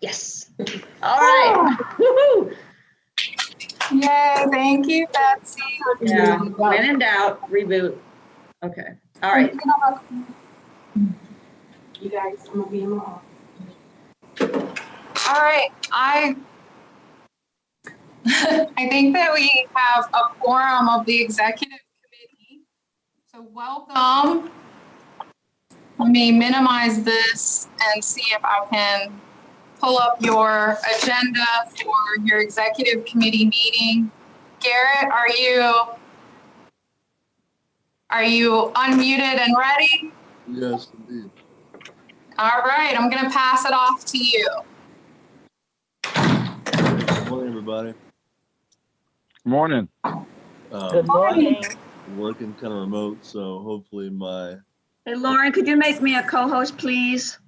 Yes. All right. Woohoo. Yay, thank you, Betsy. Yeah, when in doubt, reboot. Okay, all right. You guys, I'm gonna be in my office. All right, I think that we have a quorum of the executive committee. So welcome. Let me minimize this and see if I can pull up your agenda for your executive committee meeting. Garrett, are you unmuted and ready? Yes, indeed. All right, I'm going to pass it off to you. Good morning, everybody. Morning. Good morning. Working kind of remote, so hopefully my... Hey, Lauren, could you make me a co-host, please?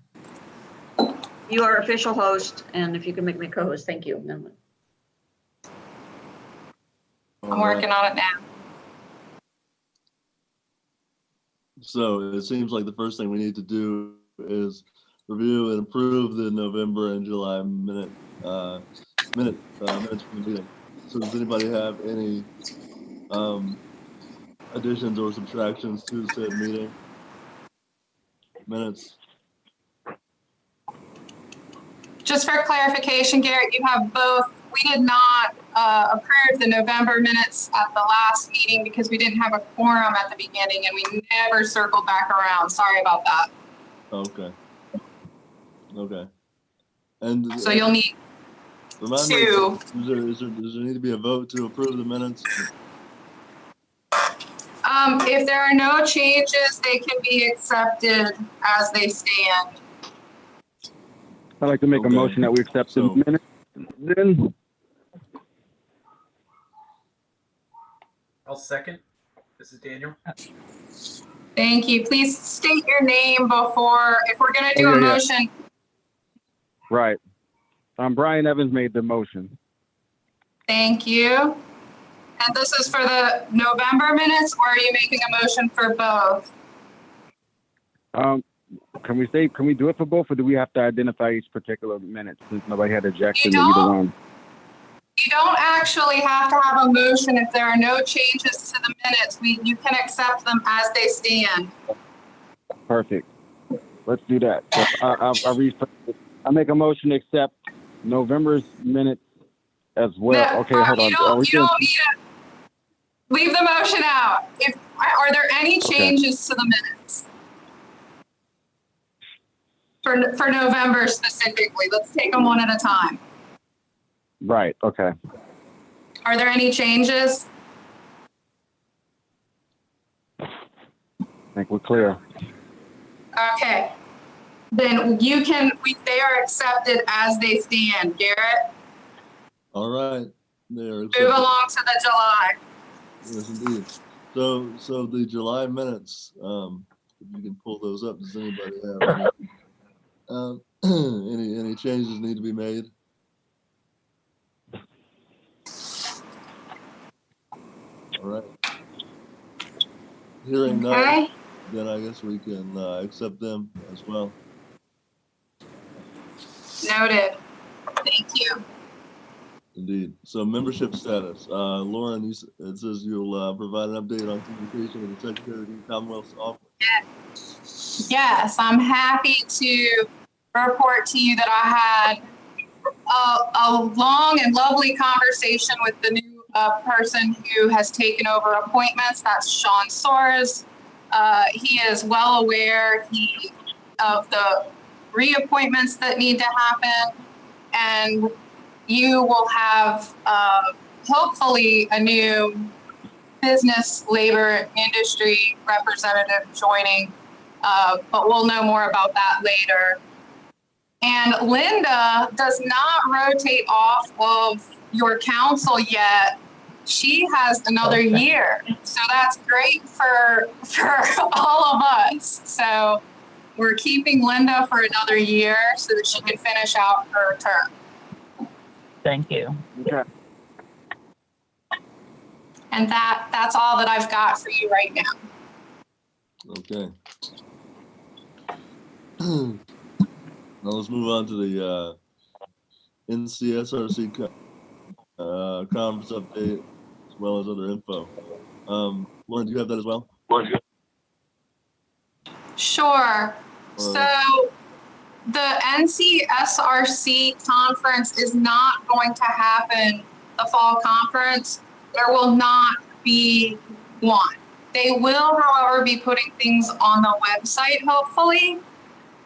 You are official host, and if you can make me a co-host, thank you. I'm working on it now. So it seems like the first thing we need to do is review and approve the November and July minutes from the meeting. So does anybody have any additions or subtractions to said meeting minutes? Just for clarification, Garrett, you have both. We did not approve the November minutes at the last meeting because we didn't have a quorum at the beginning and we never circled back around. Sorry about that. Okay. Okay. And so you'll need remind me, two. does there need to be a vote to approve the minutes? If there are no changes, they can be accepted as they stand. I'd like to make a motion that we accept the minutes. Then I'll second. This is Daniel. Thank you. Please state your name before, if we're going to do a motion. Right. Brian Evans made the motion. Thank you. And this is for the November minutes, or are you making a motion for both? Can we do it for both, or do we have to identify each particular minute since nobody had objection to either one? You don't actually have to have a motion if there are no changes to the minutes. You can accept them as they stand. Perfect. Let's do that. So I make a motion to accept November's minutes as well. No, okay, hold on. You don't need to leave the motion out. Are there any changes to the minutes? For November specifically, let's take them one at a time. Right, okay. Are there any changes? I think we're clear. Okay. Then they are accepted as they stand. Garrett? All right. Move along to the July. Yes, indeed. So the July minutes, if you can pull those up, does anybody have any changes need to be made? All right. Hearing none, then I guess we can accept them as well. Noted. Thank you. Indeed. So membership status. Lauren, it says you'll provide an update on communication with the Secretary of the Commonwealth's office. Yes, I'm happy to report to you that I had a long and lovely conversation with the new person who has taken over appointments. That's Sean Soares. He is well aware of the reappointments that need to happen, and you will have hopefully a new business, labor, industry representative joining, but we'll know more about that later. And Linda does not rotate off of your council yet. She has another year, so that's great for all of us. So we're keeping Linda for another year so that she can finish out her term. Thank you. Okay. And that's all that I've got for you right now. Okay. Now let's move on to the NCSRC conference update, as well as other info. Lauren, do you have that as well? Sure. So the NCSRC conference is not going to happen, the fall conference. There will not be one. They will, however, be putting things on the website, hopefully,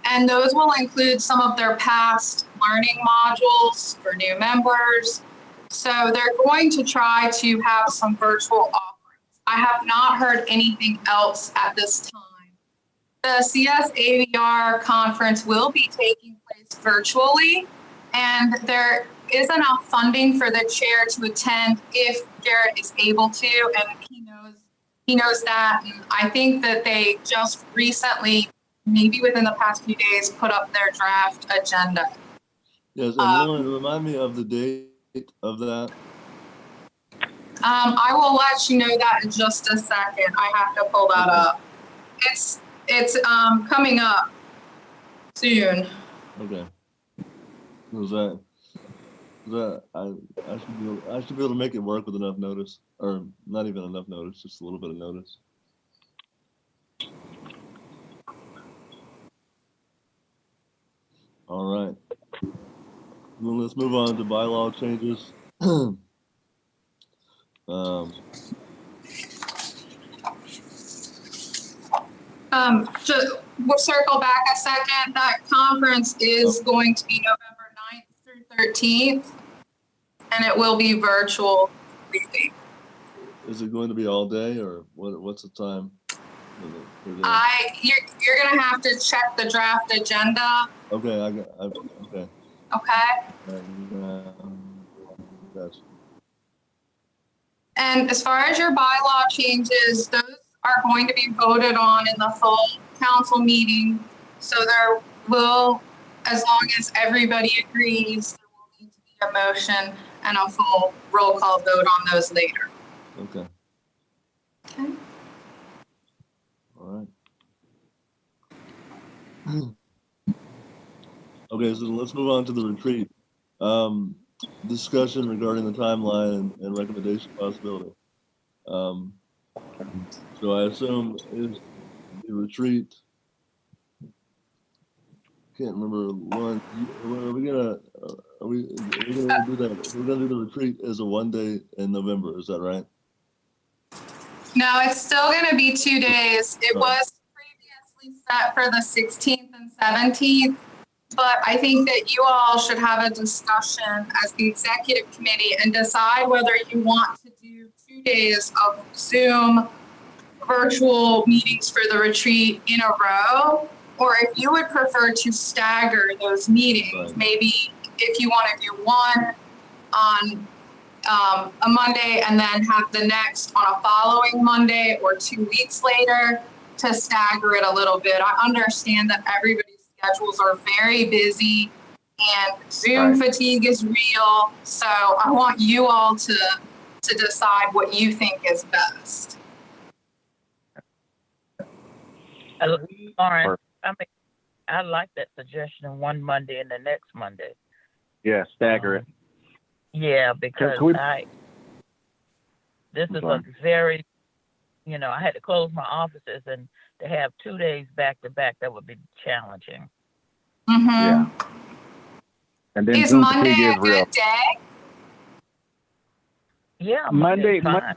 and those will include some of their past learning modules for new members. So they're going to try to have some virtual offerings. I have not heard anything else at this time. The CSAVR conference will be taking place virtually, and there is enough funding for the chair to attend if Jared is able to, and he knows that. And I think that they just recently, maybe within the past few days, put up their draft agenda. Yes, and Lauren, remind me of the date of that. I will let you know that in just a second. I have to pull that up. It's coming up soon. Okay. Was that I should be able to make it work with enough notice, or not even enough notice, just a little bit of notice. All right. Well, let's move on to bylaw changes. Just we'll circle back a second. That conference is going to be November 9th through 13th, and it will be virtual completely. Is it going to be all day, or what's the time? You're gonna have to check the draft agenda. Okay, okay. Okay. Gotcha. And as far as your bylaw changes, those are going to be voted on in the full council meeting. So there will, as long as everybody agrees, there will need to be a motion and a full roll call vote on those later. Okay. Okay. All right. Okay, so let's move on to the retreat. Discussion regarding the timeline and recommendation possibility. So I assume is the retreat. Can't remember, Lauren. Are we gonna do that? We're gonna do the retreat as a 1 day in November. Is that right? No, it's still going to be 2 days. It was previously set for the 16th and 17th, but I think that you all should have a discussion as the executive committee and decide whether you want to do 2 days of Zoom virtual meetings for the retreat in a row, or if you would prefer to stagger those meetings. Right. Maybe if you want to do one on a Monday and then have the next on a following Monday or 2 weeks later, to stagger it a little bit. I understand that everybody's schedules are very busy and Zoom fatigue is real. So I want you all to decide what you think is best. Lauren, I like that suggestion, one Monday and the next Monday. Yeah, stagger it. Yeah, because this is a very, I had to close my offices, and to have 2 days back to back, that would be challenging. Mm-hmm. Yeah. And then is Zoom Monday fatigue a is real. good day? Yeah, Monday's fine.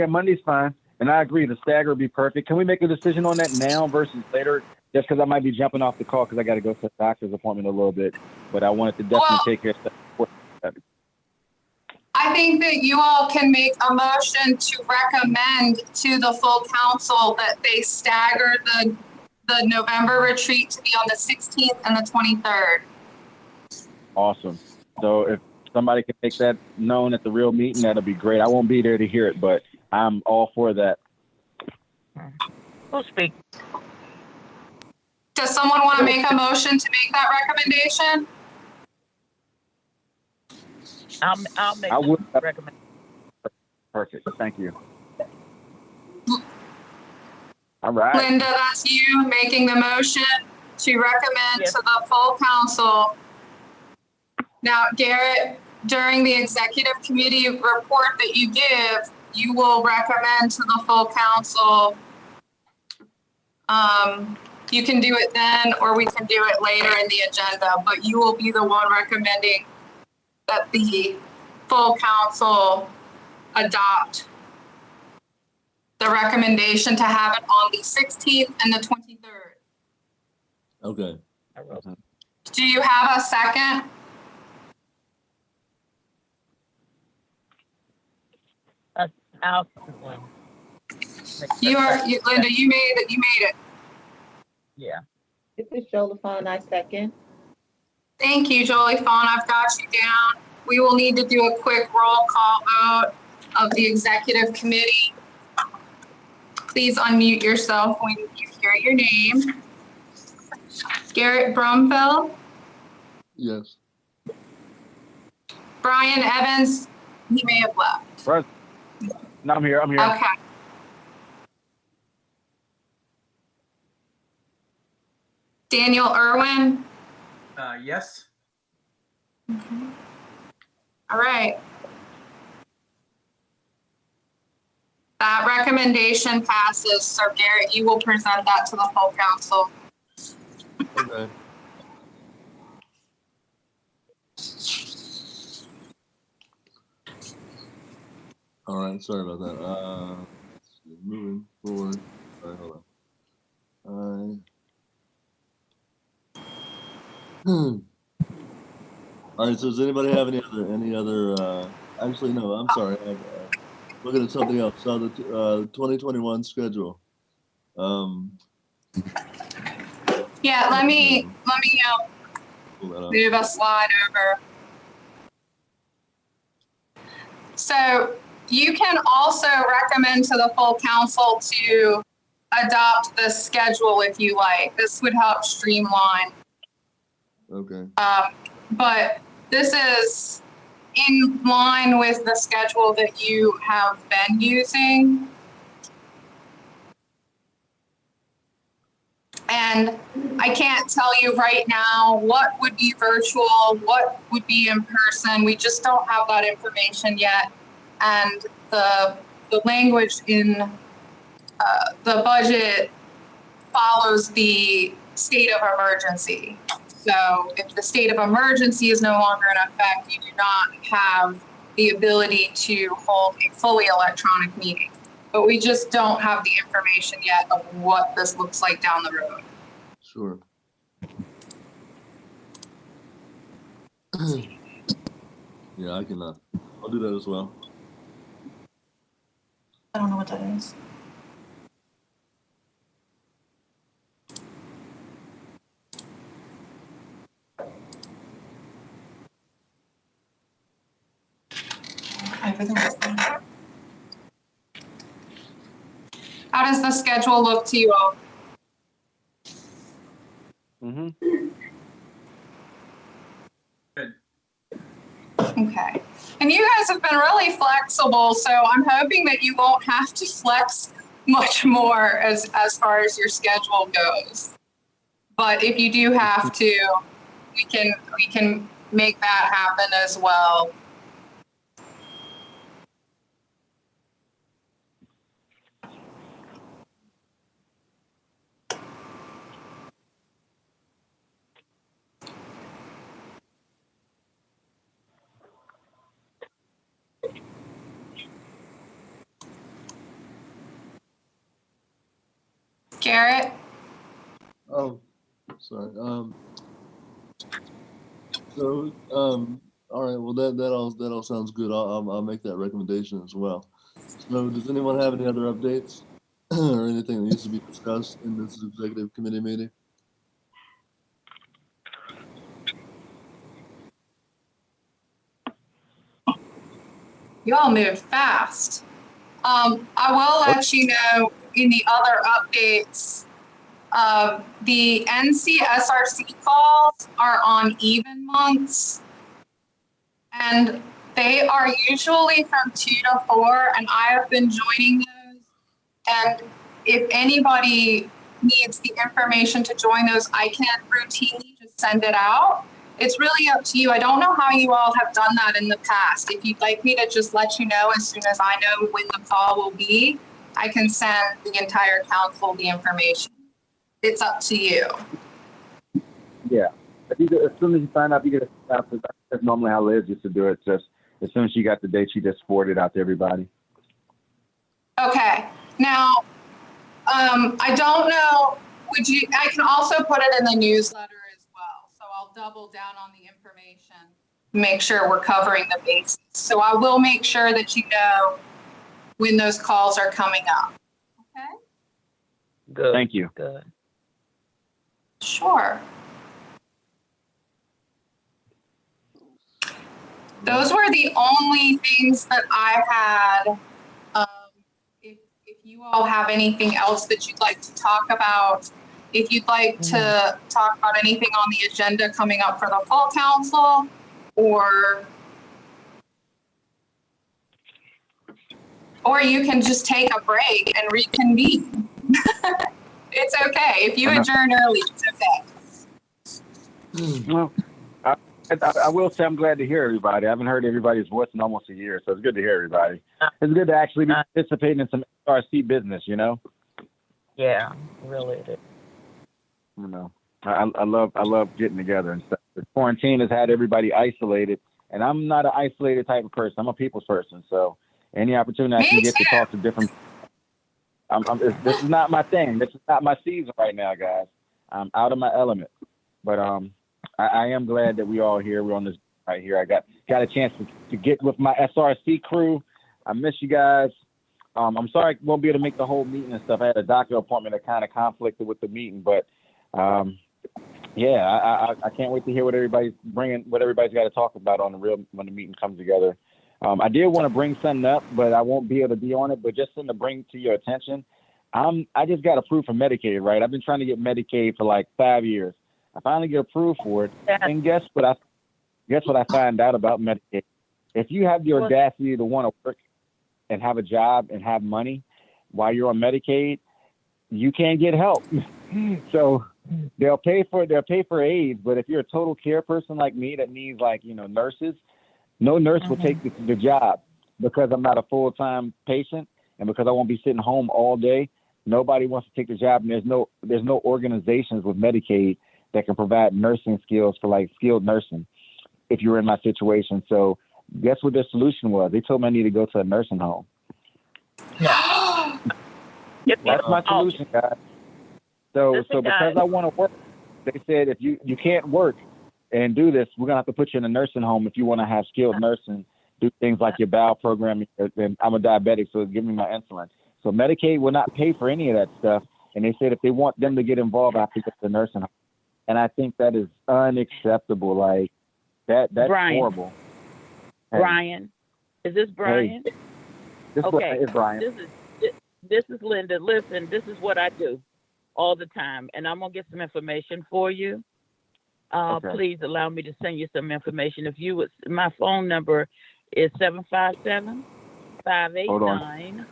Monday's fine. And I agree, the stagger would be perfect. Can we make a decision on that now versus later? Just because I might be jumping off the call because I got to go to a doctor's appointment a little bit. But I wanted to definitely take care of stuff. I think that you all can make a motion to recommend to the full council that they stagger the November retreat to be on the 16th and the 23rd. Awesome. So if somebody can make that known at the real meeting, that'll be great. I won't be there to hear it, but I'm all for that. Who'll speak? Does someone want to make a motion to make that recommendation? I'll make the recommendation. Perfect. Thank you. All right. Linda, that's you making the motion to recommend to the full council Now, Garrett, during the executive committee report that you give, you will recommend to the full council. You can do it then, or we can do it later in the agenda, but you will be the one recommending that the full council adopt the recommendation to have it on the 16th and the 23rd. Okay. Do you have a second? Linda, you made it. Yeah. This is Jolafon, I second. Thank you, Jolie Fawn. I've got you down. We will need to do a quick roll call vote of the executive committee. Please unmute yourself when you hear your name. Garrett Brumfeld, Yes. Brian Evans, he may have left. Right. No, I'm here. Okay. Daniel Irwin. Yes. All right. That recommendation passes. So Garrett, you will present that to the full council. Okay. All right. Sorry about that. Let's see, moving forward. All right, hold on. All right. So does anybody have any other? Actually, no. I'm sorry. Looking at something else. So the 2021 schedule. Yeah, let me move a slide over. So you can also recommend to the full council to adopt the schedule if you like. This would help streamline. Okay. But this is in line with the schedule that you have been using. And I can't tell you right now what would be virtual, what would be in person. We just don't have that information yet. And the language in the budget follows the state of emergency. So if the state of emergency is no longer in effect, you do not have the ability to hold a fully electronic meeting. But we just don't have the information yet of what this looks like down the road. Sure. Yeah, I can. I'll do that as well. I don't know what that is. How does the schedule look to you all? Mm-hmm. Good. Okay. And you guys have been really flexible, so I'm hoping that you won't have to flex much more as far as your schedule goes. But if you do have to, we can make that happen as well. Garrett? Oh, sorry. All right. Well, that all sounds good. I'll make that recommendation as well. So, does anyone have any other updates or anything that needs to be discussed in this executive committee meeting? You all moved fast. I will let you know in the other updates, the NCSRC calls are on even months, and they are usually from 2 to 4, and I have been joining those. And if anybody needs the information to join those, I can routinely just send it out. It's really up to you. I don't know how you all have done that in the past. If you'd like me to just let you know as soon as I know when the call will be, I can send the entire council the information. It's up to you. Yeah. As soon as you find out, you get a stuff. That's normally how Liz used to do it. Just as soon as she got the date, she just forwarded it out to everybody. Okay. Now, I don't know, I can also put it in the newsletter as well. So I'll double down on the information, make sure we're covering the bases. So I will make sure that you know when those calls are coming up. Okay? Good. Thank you. Good. Sure. Those were the only things that I had. If you all have anything else that you'd like to talk about, if you'd like to talk about anything on the agenda coming up for the fall council, or you can just take a break and reconvene. It's okay. If you adjourn early, it's okay. Well, I will say I'm glad to hear everybody. I haven't heard everybody's voice in almost a year, so it's good to hear everybody. It's good to actually be participating in some RC business, you know? Yeah, really it is. You know, I love getting together and stuff. The quarantine has had everybody isolated, and I'm not an isolated type of person. I'm a people's person, so any opportunity I can get to talk to different. This is not my thing. This is not my season right now, guys. I'm out of my element, but I am glad that we all here. We're on this right here. I got a chance to get with my SRC crew. I miss you guys. I'm sorry I won't be able to make the whole meeting and stuff. I had a doctor appointment that kind of conflicted with the meeting, but yeah, I can't wait to hear what everybody's got to talk about when the meeting comes together. I did want to bring something up, but I won't be able to be on it. But just something to bring to your attention. I just got approved for Medicaid, right? I've been trying to get Medicaid for like 5 years. I finally get approved for it, and guess what I find out about Medicaid? If you have the audacity to want to work and have a job and have money while you're on Medicaid, you can't get help. So they'll pay for aides, but if you're a total care person like me that needs nurses, no nurse will take the job because I'm not a full-time patient and because I won't be sitting home all day. Nobody wants to take the job, and there's no organizations with Medicaid that can provide nursing skills for like skilled nursing if you're in my situation. So guess what their solution was? They told me I need to go to a nursing home. That's my solution, guys. So because I want to work, they said if you can't work and do this, we're gonna have to put you in a nursing home if you want to have skilled nursing, do things like your bowel programming. And I'm a diabetic, so give me my insulin. So Medicaid will not pay for any of that stuff. And they said if they want them to get involved, I have to go to the nursing home. And I think that is unacceptable. Like that's Brian. Horrible. Hey. Brian, is this Brian? Hey. This is Brian. This is Linda. Listen, this is what I do all the time, and I'm gonna get some information for you. Okay. Please allow me to send you some information. If you would, my phone number is 757-589.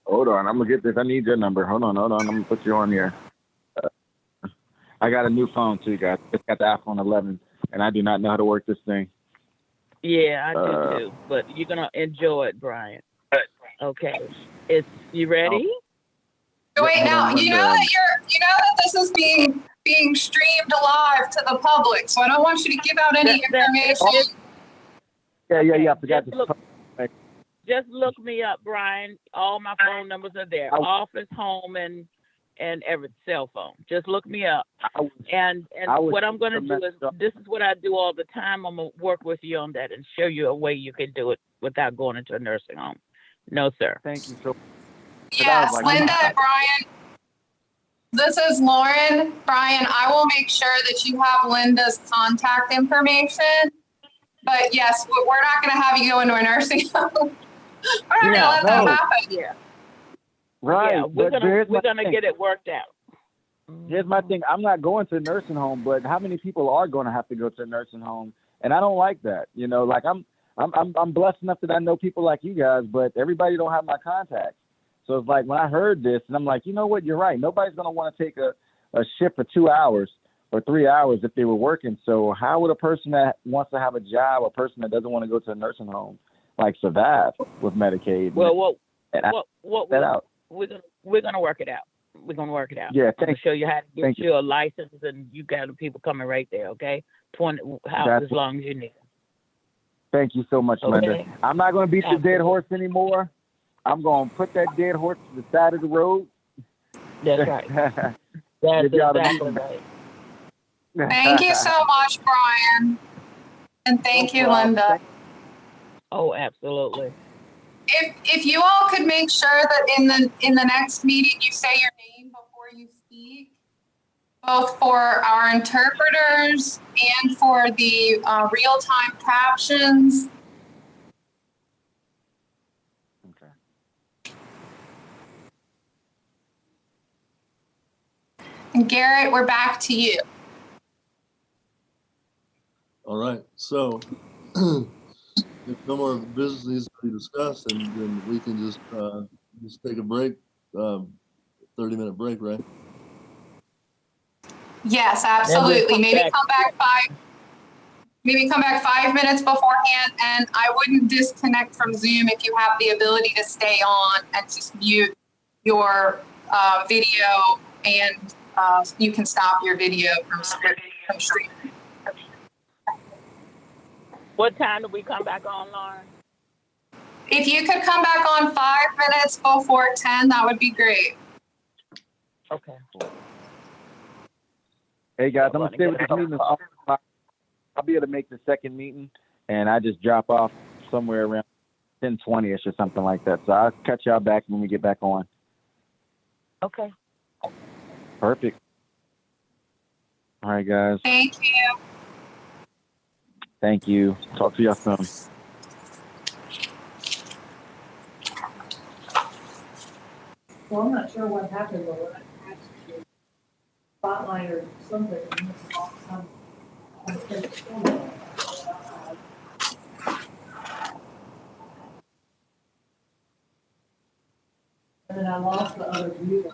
Hold on, I'm gonna get this. I need your number. Hold on. I'm gonna put you on here. I got a new phone too, guys. It's got the iPhone 11, and I do not know how to work this thing. Yeah, I do too. But you're gonna enjoy it, Brian. Okay, you ready? Wait, now you know that this is being streamed live to the public, so I don't want you to give out any information. Yeah. I forgot Just look me up, Brian. All my phone numbers are there. Office, home, and every cell phone. Just look me up. And what I'm going to do is, this is what I do all the time. I'm going to work with you on that and show you a way you can do it without going into a nursing home. No, sir. Thank you so much. Yes, Linda and Brian. This is Lauren. Brian, I will make sure that you have Linda's contact information. But yes, we're not going to have you go into a nursing home. We're not going to let that happen. Yeah. Right. Yeah, we're gonna get it worked out. Here's my thing. I'm not going to a nursing home, but how many people are going to have to go to a nursing home? And I don't like that. You know, like I'm blessed enough that I know people like you guys, but everybody don't have my contacts. So it's like when I heard this, and I'm like, you know what? You're right. Nobody's gonna want to take a shift for 2 hours or 3 hours if they were working. So how would a person that wants to have a job, a person that doesn't want to go to a nursing home, like survive with Medicaid? Well, And I what that out. we're gonna work it out. We're gonna work it out. Yeah, I'm gonna thank show you how to get thank you. you a license, and you got the people coming right there. Okay, 20 That's as long as you need. Thank you so much, Linda. Okay. I'm not going to beat the dead Absolutely. horse anymore. I'm going to put that dead horse to the side of the road. That's right. That's Give y'all the exactly meeting. right. Thank you so much, Brian. And thank No you, problem. Linda. Oh, absolutely. If you all could make sure that in the next meeting you say your name before you speak, both for our interpreters and for the real-time captions. Okay. And Garrett, we're back to you. All right, so if no more business needs to be discussed, and then we can just take a break, 30-minute break, right? Yes, Then we'll absolutely. come Maybe back. come back 5 minutes beforehand, and I wouldn't disconnect from Zoom if you have the ability to stay on and just mute your video, and you can stop your video from streaming. What time do we come back on, Lauren? If you could come back on 5 minutes before 10, that would be great. Okay. Hey, guys, I'm going to stay with this meeting. I'll be able to make the second meeting, and I just drop off somewhere around 10:20ish or something like that. So I'll catch y'all back when we get back on. Okay. Perfect. All right, guys. Thank you. Thank you. Talk to y'all soon. Well, I'm not sure what happened, but when I pressed the spotlight or something, and this all some and then I lost the other view.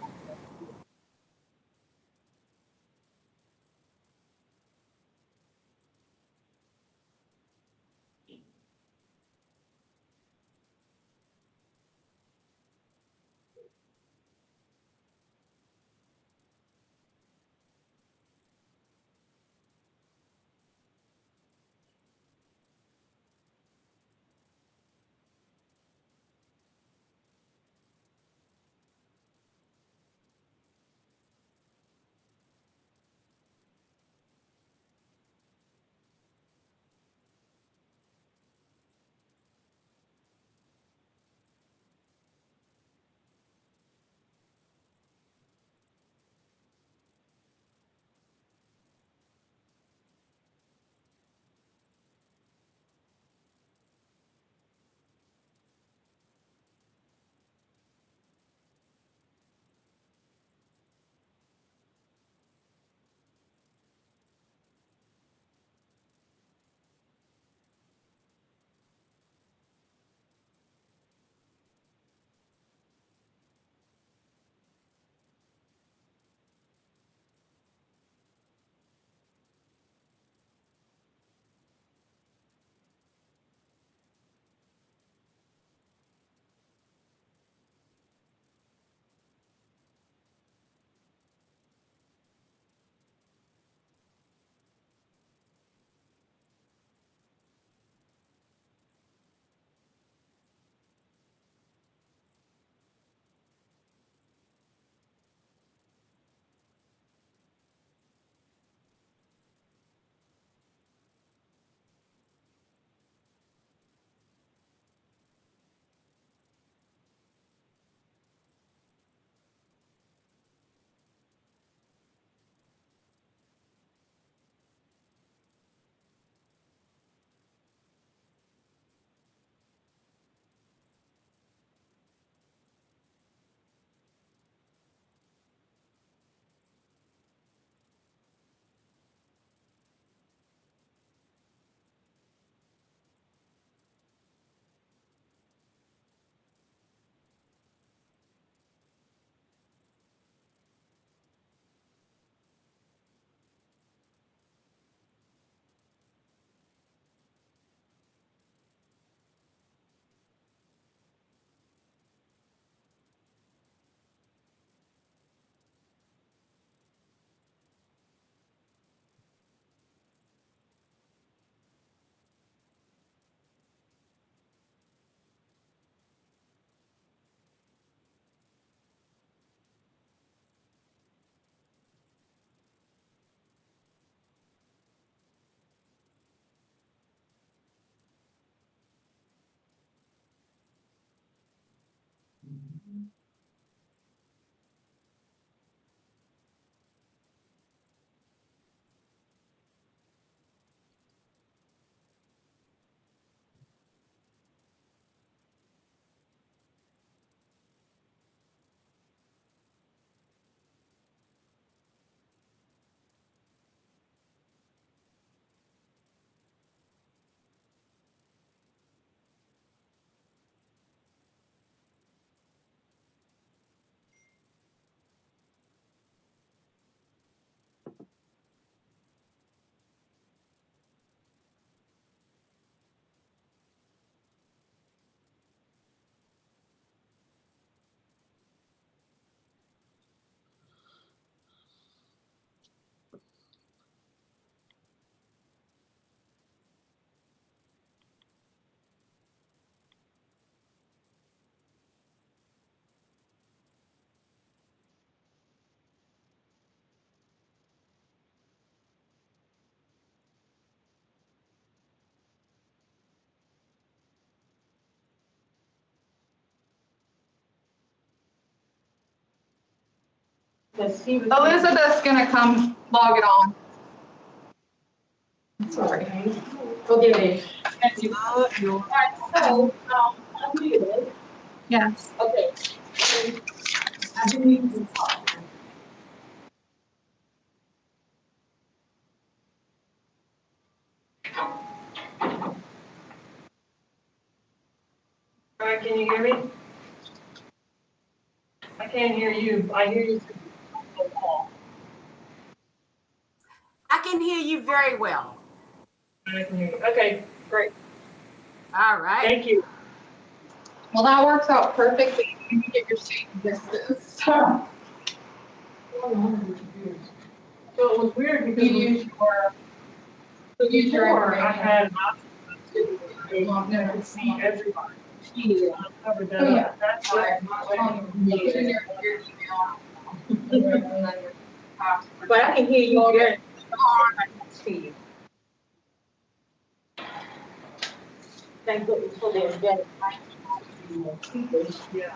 Elizabeth's gonna come log it on. Sorry. Okay. Thank you. All right, so, unmuted. Yes. Okay. I do need to talk. All right, can you hear me? I can't hear you. I hear you. I can hear you very well. I can hear you. Okay, great. All right. Thank you. Well, that works out perfectly. You can get your seat distance. So it was weird because You use your before I information. had an option to see everybody. I covered that Oh, yeah. up. That's Right. why. Use your email. And then your password. But I can hear you good. I can see you. Thank goodness for the event. Yeah.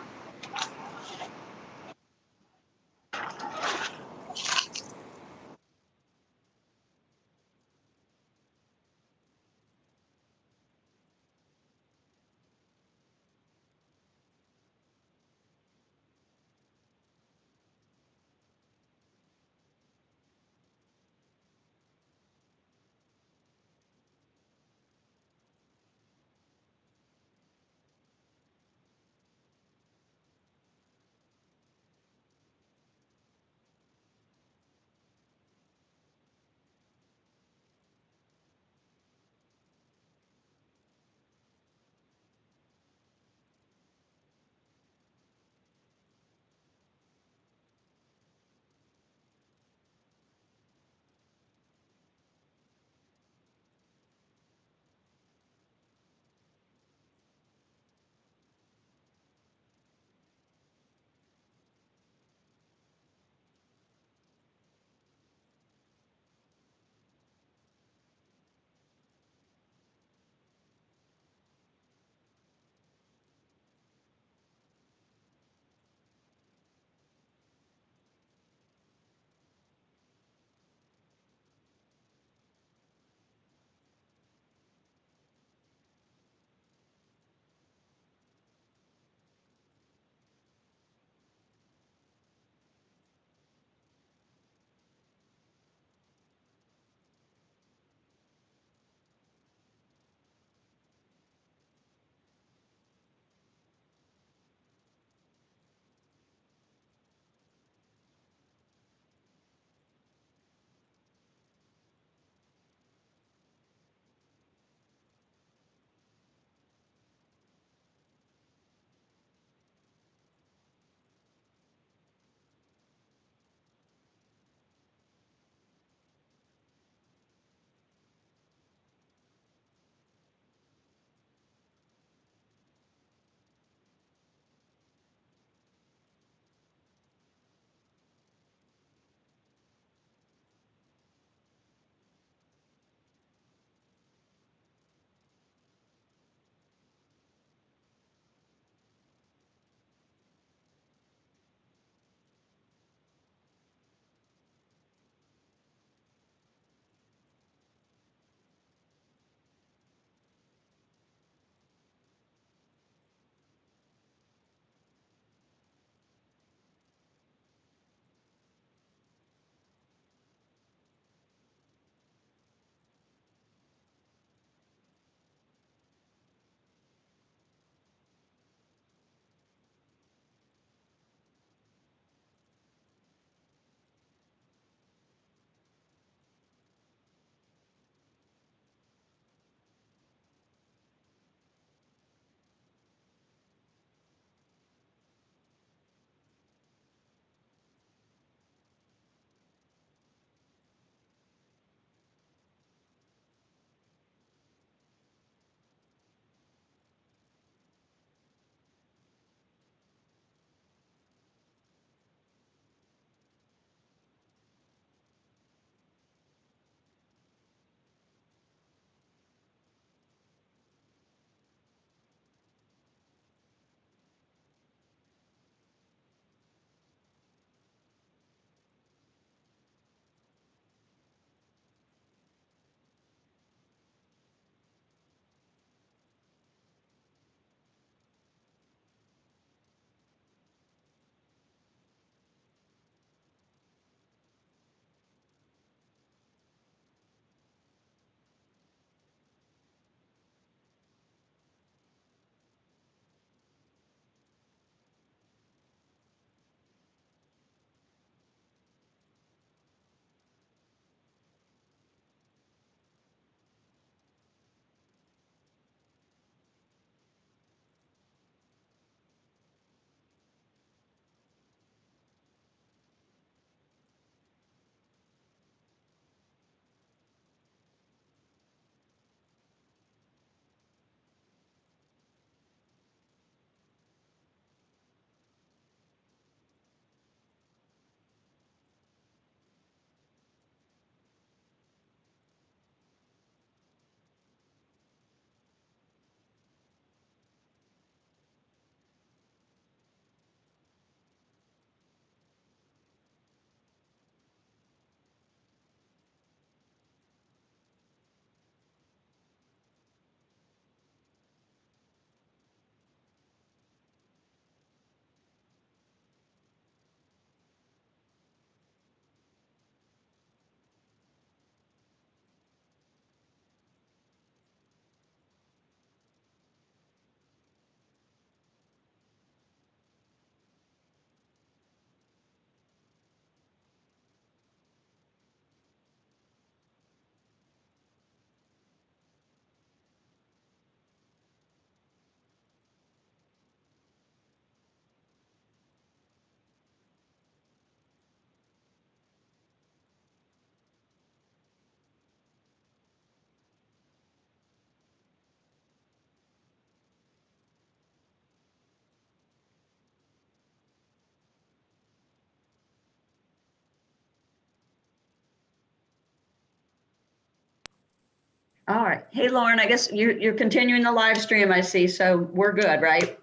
All right. Hey, Lauren, I guess you're continuing the live stream, I see, so we're good, right?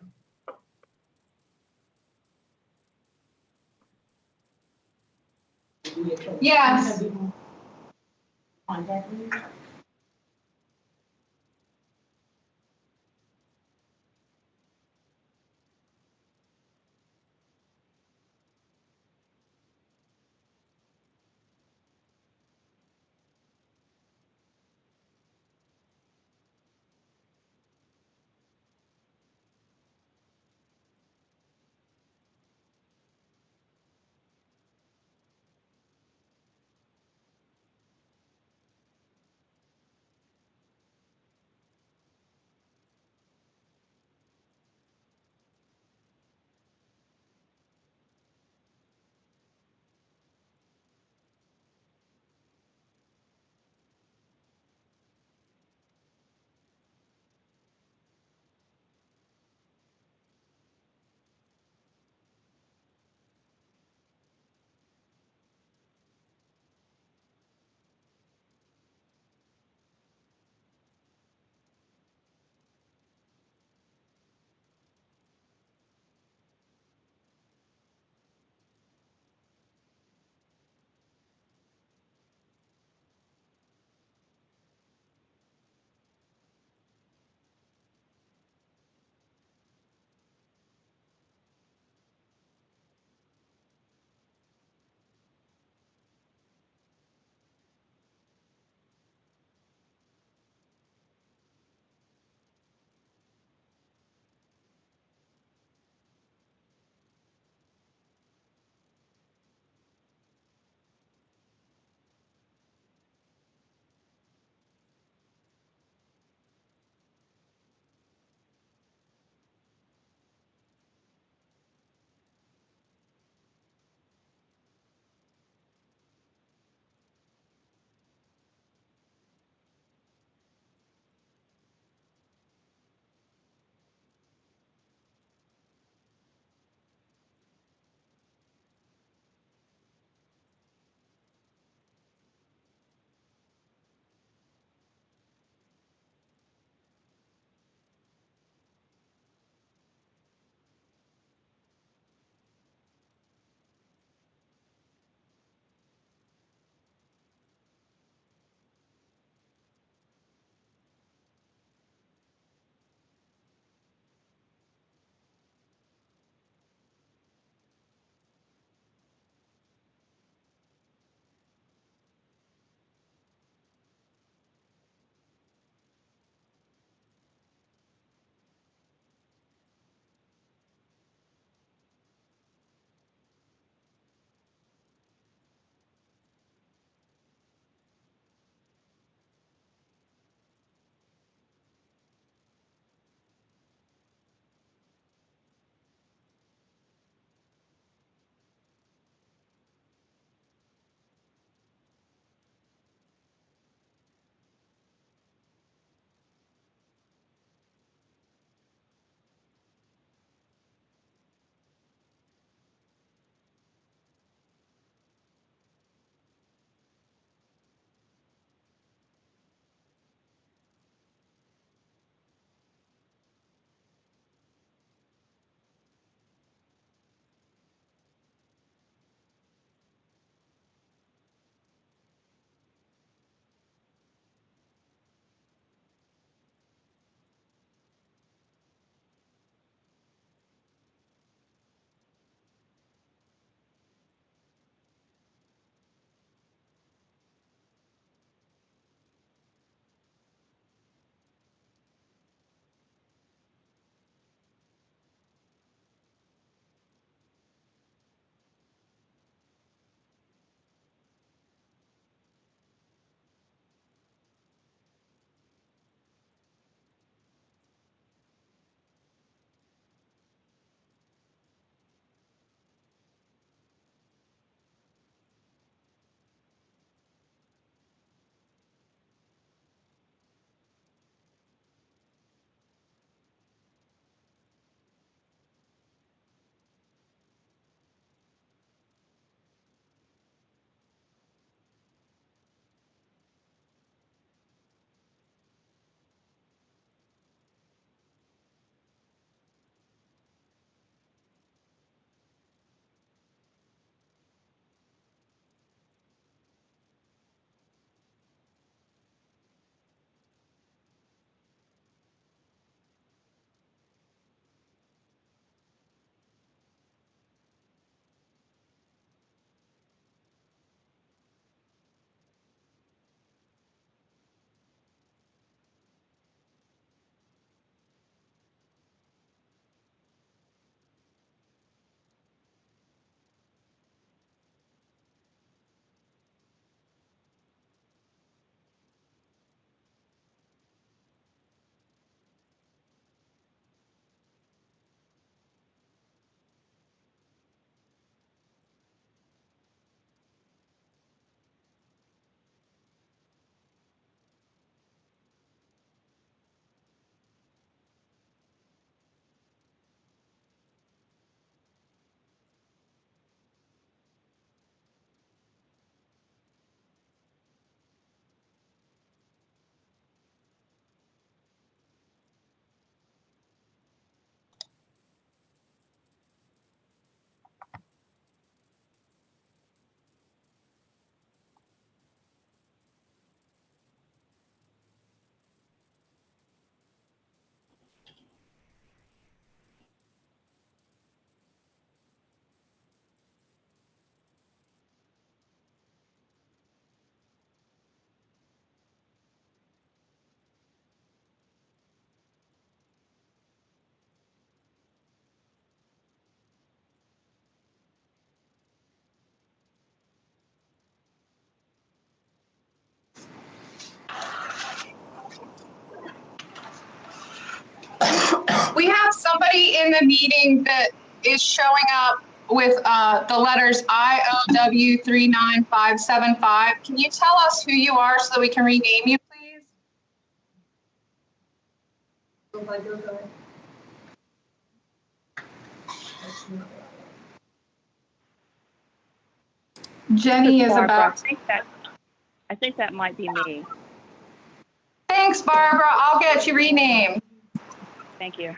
Yes. Contact me. anybody in the meeting that is showing up with the letters IOW39575, can you tell us who you are so that we can rename you, please? Jenny is Barbara, about. I think that might be me. Thanks, Barbara. I'll get you renamed. Thank you.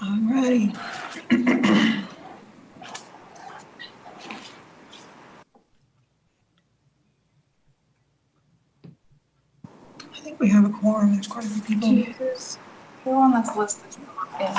All righty. I think we have a quorum. There's quite a few people. Who on this list is not in?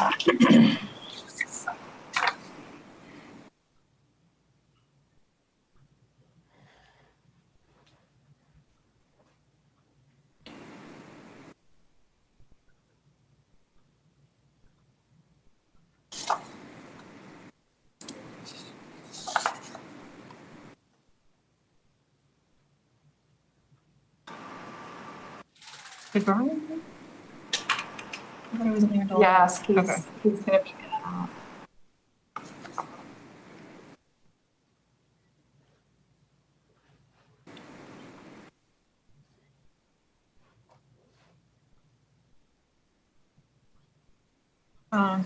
Did Brian? I thought he was in there until- Yes, he's Okay. he's gonna be in and out.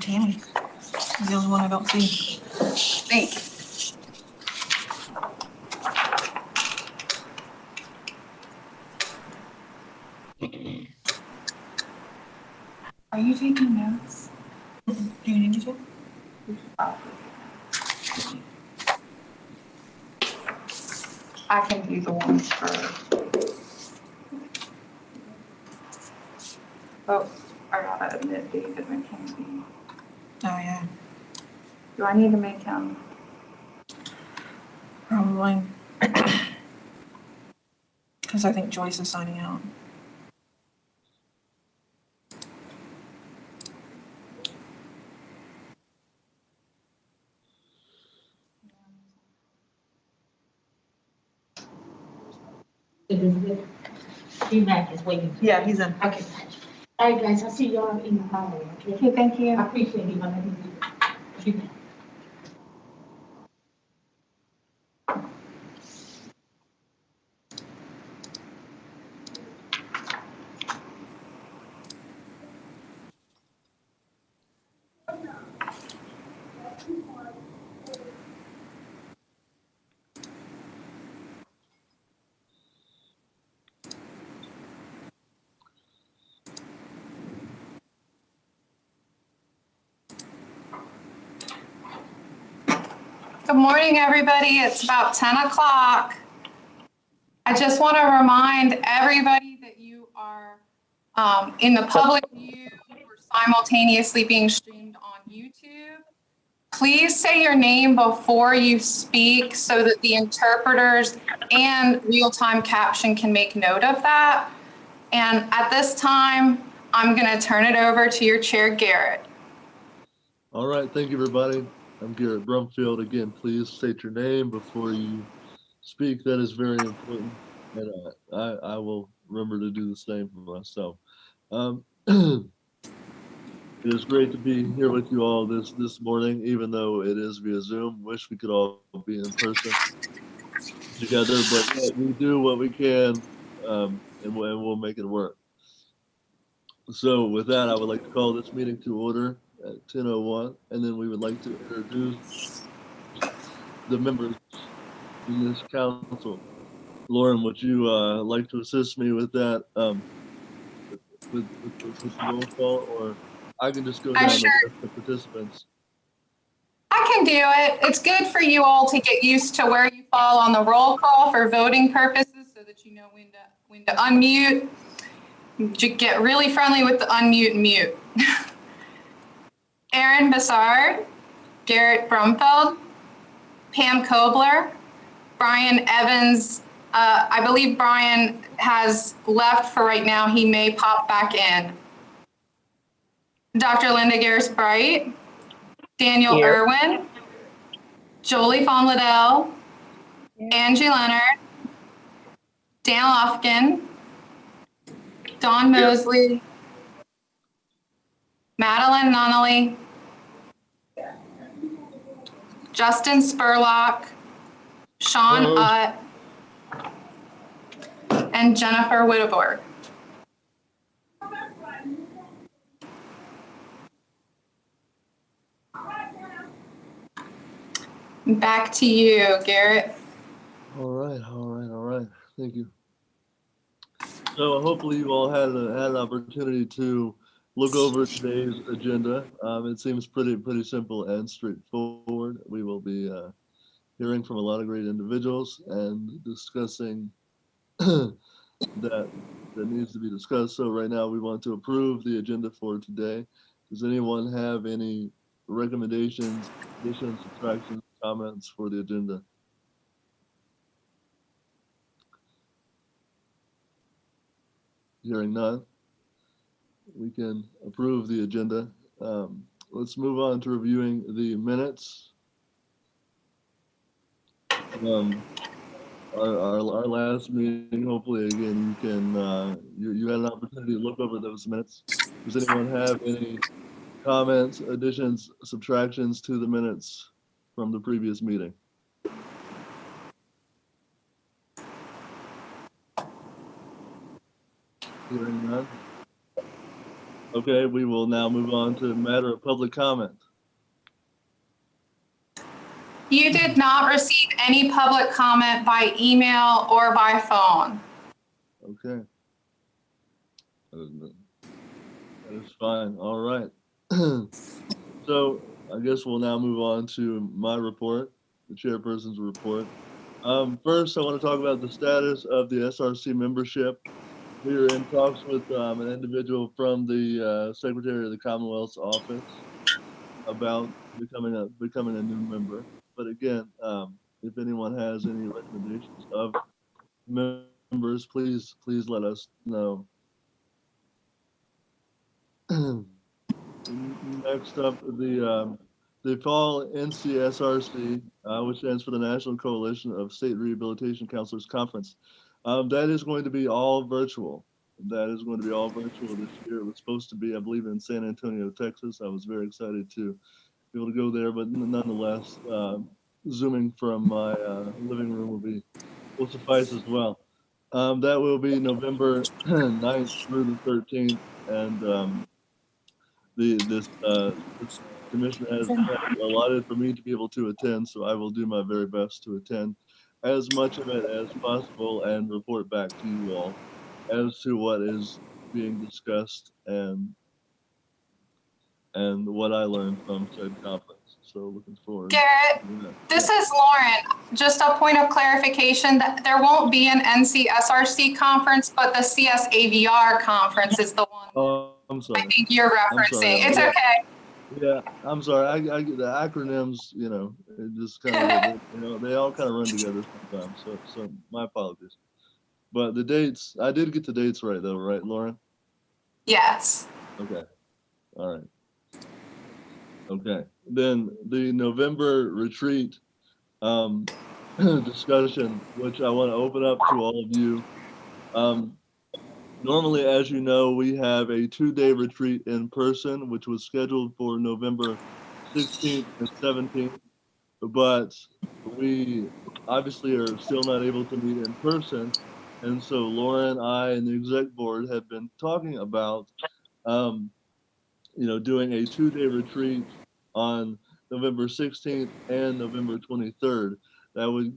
Tammy. He's the only one I don't see. Thank you. Are you taking notes? Do you need me to? I can do the ones for. Oh, I gotta admit David McKenzie. Oh, yeah. Do I need to make him? Probably. Because I think Joyce is signing out. D-Mac is waiting. Yeah, he's in. Okay. All right, guys, I'll see y'all in the hallway, okay? Okay, thank you. I appreciate you, my lady. Good morning, everybody. It's about 10 o'clock. I just want to remind everybody that you are in the public view. We're simultaneously being streamed on YouTube. Please say your name before you speak so that the interpreters and real-time caption can make note of that. And at this time, I'm going to turn it over to your chair, Garrett. All right, thank you, everybody. I'm Garrett Brumfield. Again, please state your name before you speak. That is very important, and I will remember to do the same for myself. It is great to be here with you all this morning, even though it is via Zoom. Wish we could all be in person together, but yeah, we do what we can, and we'll make it work. So with that, I would like to call this meeting to order at 10:01, and then we would like to introduce the members in this council. Lauren, would you like to assist me with that, with the roll call, or I can just go down the list of participants? I can do it. It's good for you all to get used to where you fall on the roll call for voting purposes so that you know when to unmute. You get really friendly with the unmute and mute. Aaron Bassard, Garrett Brumfeld, Pam Kobler, Brian Evans. I believe Brian has left for right now. He may pop back in. Dr. Linda Garris-Bright, Daniel Here. Irwin, Jolie von Liddell, Angie Leonard, Dan Lofkin, Dawn Mosley, Madeline Nonnelly, Justin Spurlock, Sean Utt, and Jennifer Whitteborg. Back to you, Garrett. All right. Thank you. So hopefully you all had an opportunity to look over today's agenda. It seems pretty simple and straightforward. We will be hearing from a lot of great individuals and discussing that needs to be discussed. So right now we want to approve the agenda for today. Does anyone have any recommendations, additions, subtractions, comments for the agenda? Hearing none, we can approve the agenda. Let's move on to reviewing the minutes. Our last meeting, hopefully again, you can, you had an opportunity to look over those minutes. Does anyone have any comments, additions, subtractions to the minutes from the previous meeting? Hearing none. Okay, we will now move on to matter of public comment. You did not receive any public comment by email or by phone. Okay. That is fine. All right. So I guess we'll now move on to my report, the chairperson's report. First, I want to talk about the status of the SRC membership. We are in talks with an individual from the Secretary of the Commonwealth's office about becoming a new member. But again, if anyone has any recommendations of members, please let us know. Next up, the fall NCSRC, which stands for the National Coalition of State Rehabilitation Counselors Conference. That is going to be all virtual. That is going to be all virtual this year. It was supposed to be, I believe, in San Antonio, Texas. I was very excited to be able to go there, but nonetheless, Zooming from my living room will suffice as well. That will be November 9th through the 13th, and this commission has allotted for me to be able to attend, so I will do my very best to attend as much of it as possible and report back to you all as to what is being discussed and what I learned from said conference. So looking forward. Garrett, this is Lauren. Just a point of clarification that there won't be an NCSRC conference, but the CSAVR conference is the one. Oh, I'm sorry. I think you're referencing. It's okay. Yeah, I'm sorry. I the acronyms, it just kind of, they all kind of run together sometimes. So my apologies. But the dates, I did get the dates right though, right, Lauren? Yes. Okay. All right. Okay. Then the November retreat discussion, which I want to open up to all of you. Normally, as you know, we have a 2-day retreat in person, which was scheduled for November 16th and 17th, but we obviously are still not able to meet in person. And so Lauren, I, and the exec board have been talking about, doing a 2-day retreat on November 16th and November 23rd. That would,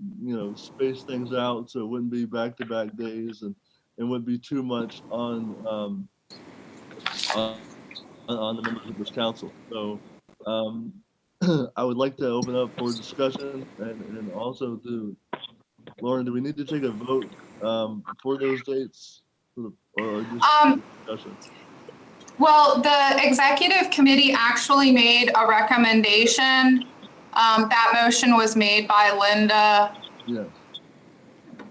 space things out so it wouldn't be back-to-back days and wouldn't be too much on the members of this council. So I would like to open up for discussion and also Lauren, do we need to take a vote for those dates or just discussion? Well, the executive committee actually made a recommendation. That motion was made by Linda. Yes.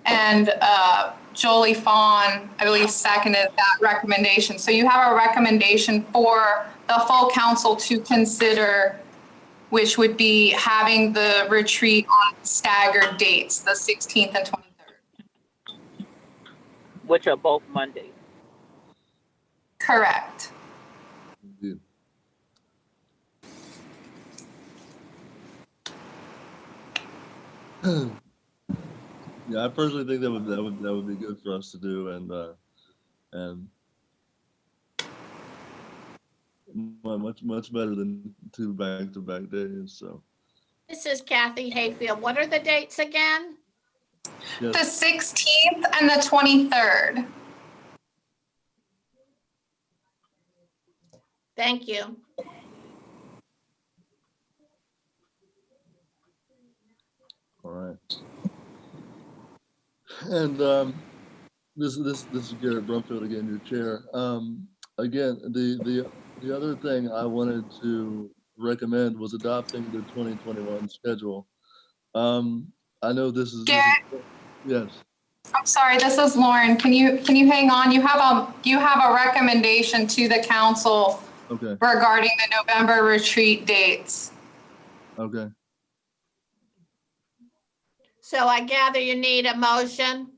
And Jolie Fawn, I believe, seconded that recommendation. So you have a recommendation for the full council to consider, which would be having the retreat on staggered dates, the 16th and 23rd. Which are both Mondays. Correct. Indeed. Yeah, I personally think that would be good for us to do, and much better than 2 back-to-back days. So. This is Kathy Hayfield. What are the dates again? Yes. The 16th and the 23rd. Thank you. All right. And this is Garrett Brumfield again, your chair. Again, the other thing I wanted to recommend was adopting the 2021 schedule. I know this is yes. I'm sorry, this is Lauren. Can you hang on? You have a recommendation to the council Okay. regarding the November retreat dates. Okay. So I gather you need a motion?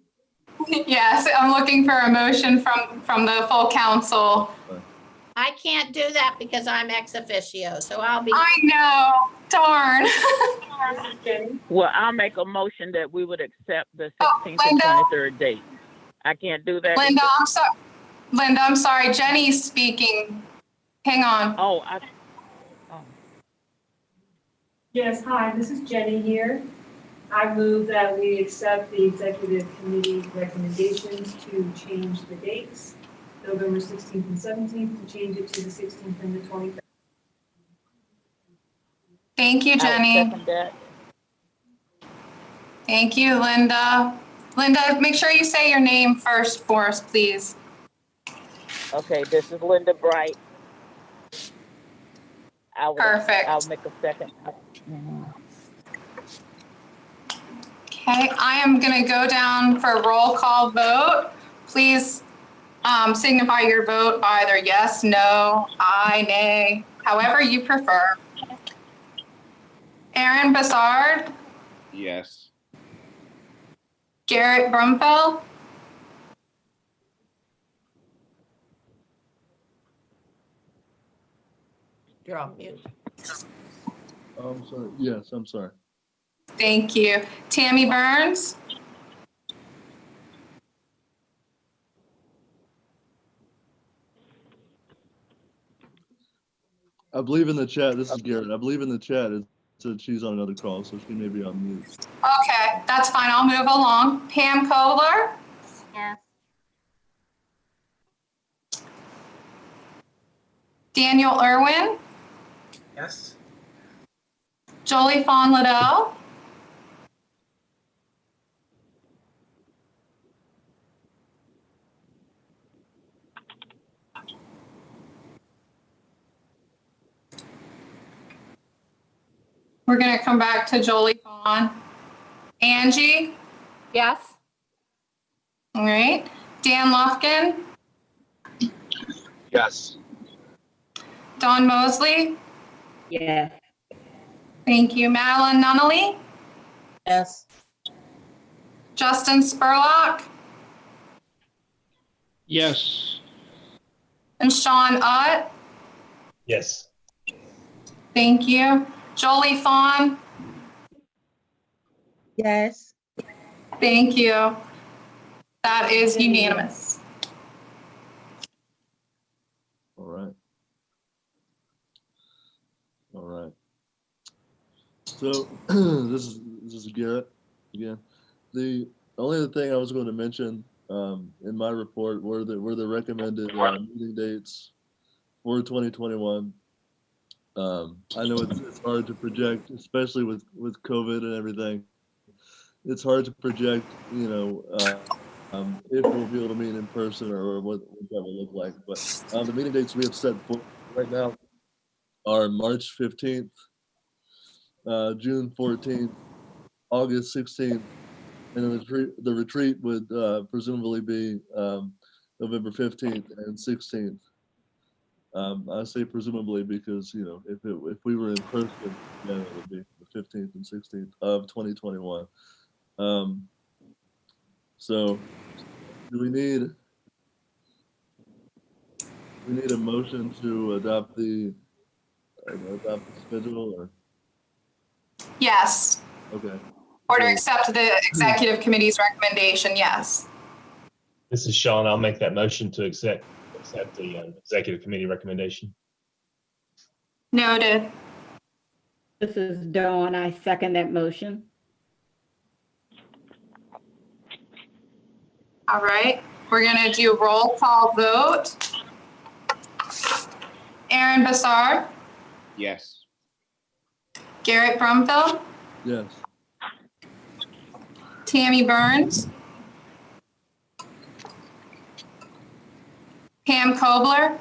Yes, I'm looking for a motion from the full council. I can't do that because I'm ex officio, so I'll be. I know, darn. Well, I'll make a motion that we would accept the Oh, 16th Linda? and 23rd date. I can't do that. Linda, I'm sorry. Jenny's speaking. Hang on. Oh, Yes, hi, this is Jenny here. I move that we accept the executive committee recommendations to change the dates, November 16th and 17th, to change it to the 16th and the 23rd. Thank you, Jenny. I'll second that. Thank you, Linda. Linda, make sure you say your name first for us, please. Okay, this is Linda Bright. Perfect. I'll make a second. Okay, I am going to go down for roll call vote. Please signify your vote either yes, no, aye, nay, however you prefer. Aaron Bassard, Yes. Garrett Brumfeld, You're on mute. I'm sorry. Yes, I'm sorry. thank you. Tammy Burns, I believe in the chat. This is Garrett. I believe in the chat it said she's on another call, so she may be on mute. okay, that's fine, I'll move along. Pam Kohler, Yes. Daniel Irwin, Yes. Jolie Fawn Liddell, we're going to come back to Jolie Fawn. Angie, Yes. all right. Dan Lofkin, Yes. Dawn Mosley, Yes. thank you. Madeline Nunnally, Yes. Justin Spurlock, Yes. and Sean Utt. Yes. Thank you. Jolie Fawn, Yes. thank you. That is unanimous. All right. All right. So this is Garrett again. The only other thing I was going to mention in my report were the recommended meeting dates for 2021. I know it's hard to project, especially with COVID and everything. It's hard to project, you know, if we'll be able to meet in person or what that will look like. But the meeting dates we have set for right now are March 15th, June 14th, August 16th, and the retreat would presumably be November 15th and 16th. I say presumably because, you know, if we were in person, then it would be the 15th and 16th of 2021. So do we need a motion to adopt the schedule or? Yes. Okay. Or to accept the executive committee's recommendation, yes. This is Sean. I'll make that motion to accept the executive committee recommendation. Noted. This is Dawn. I second that motion. All right, we're gonna do a roll call vote. Aaron Bassard, Yes. Garrett Brumfield, Yes. Tammy Burns, Pam Kobler,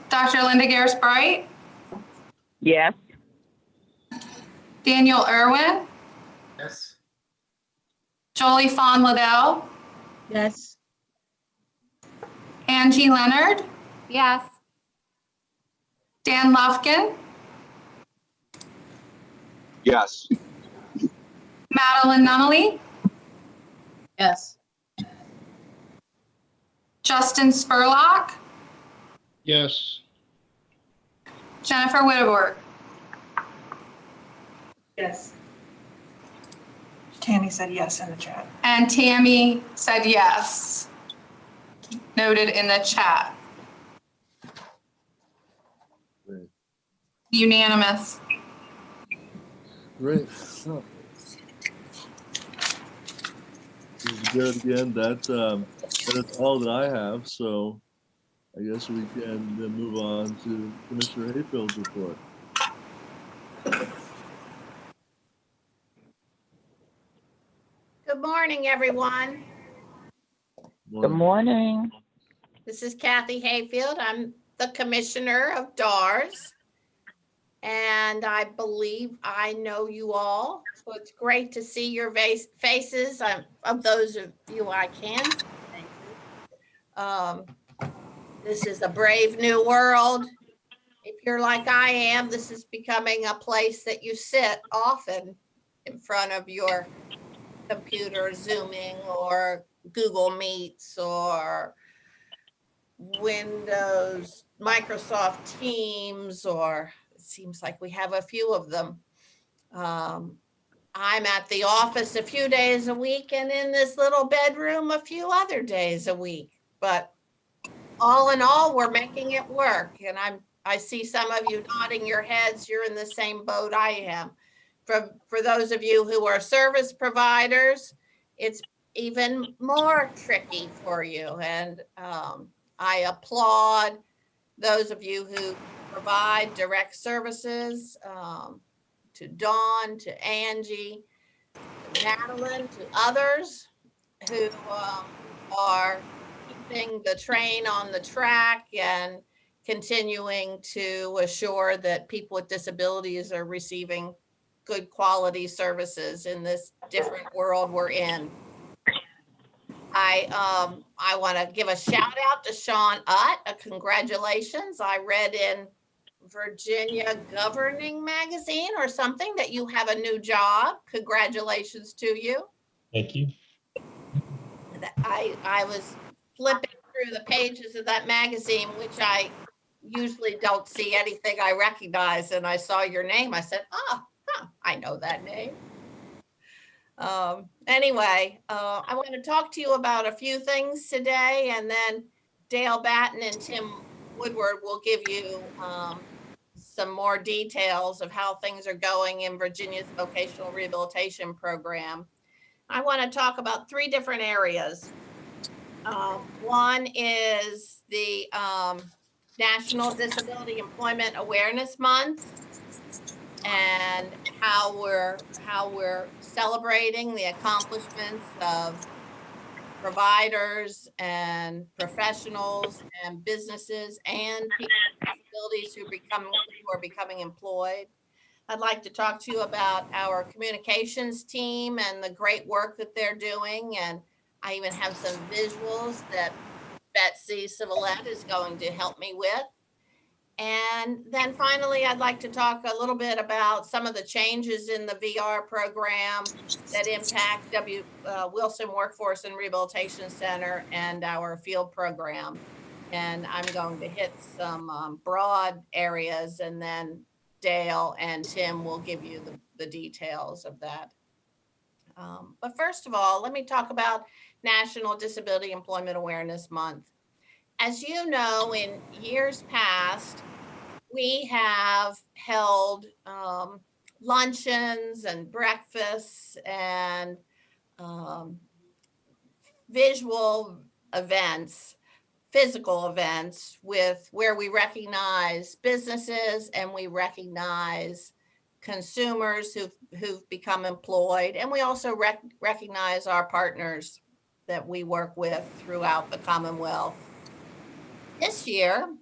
Dr. Linda Garris-Bright, Yes. Daniel Irwin, Yes. Jolie Fawn Liddell, Yes. Angie Leonard, Yes. Dan Lufkin, Yes. Madeline Nunnally, Yes. Justin Spurlock, Yes. Jennifer Whitworth. Yes. Tammy said yes in the chat. And Tammy said yes. Noted in the chat. Great. Unanimous. Great. Oh. This is good again. That is all that I have. So I guess we can then move on to Commissioner Hayfield's report. Good morning, everyone. Good morning. This is Kathy Hayfield. I'm the Commissioner of DARS. And I believe I know you all. So it's great to see your faces. Of those of you I can see faces. This is a brave new world. If you're like I am, this is becoming a place that you sit often in front of your computer, Zooming or Google Meets or Windows, Microsoft Teams, or it seems like we have a few of them. I'm at the office a few days a week and in this little bedroom a few other days a week. But all in all, we're making it work. And I see some of you nodding your heads. You're in the same boat I am. For those of you who are service providers, it's even more tricky for you. And I applaud those of you who provide direct services, to Dawn, to Angie, to Madeline, to others who are keeping the train on the track and continuing to assure that people with disabilities are receiving good quality services in this different world we're in. I want to give a shout out to Sean Utt. Congratulations. I read in Virginia Governing Magazine or something that you have a new job. Congratulations to you. Thank you. I was flipping through the pages of that magazine, which I usually don't see anything I recognize, and I saw your name. I said, I know that name. Anyway, I want to talk to you about a few things today, and then Dale Batten and Tim Woodward will give you some more details of how things are going in Virginia's Vocational Rehabilitation Program. I want to talk about three different areas. One is the National Disability Employment Awareness Month and how we're celebrating the accomplishments of providers and professionals and businesses and people with disabilities who are becoming employed. I'd like to talk to you about our communications team and the great work that they're doing. And I even have some visuals that Betsy Civilette is going to help me with. And then finally, I'd like to talk a little bit about some of the changes in the VR program that impact Wilson Workforce and Rehabilitation Center and our field program. And I'm going to hit some broad areas, and then Dale and Tim will give you the details of that. But first of all, let me talk about National Disability Employment Awareness Month. As you know, in years past, we have held luncheons and breakfasts and visual events physical events where we recognize businesses and we recognize consumers who've become employed, and we also recognize our partners that we work with throughout the Commonwealth. This year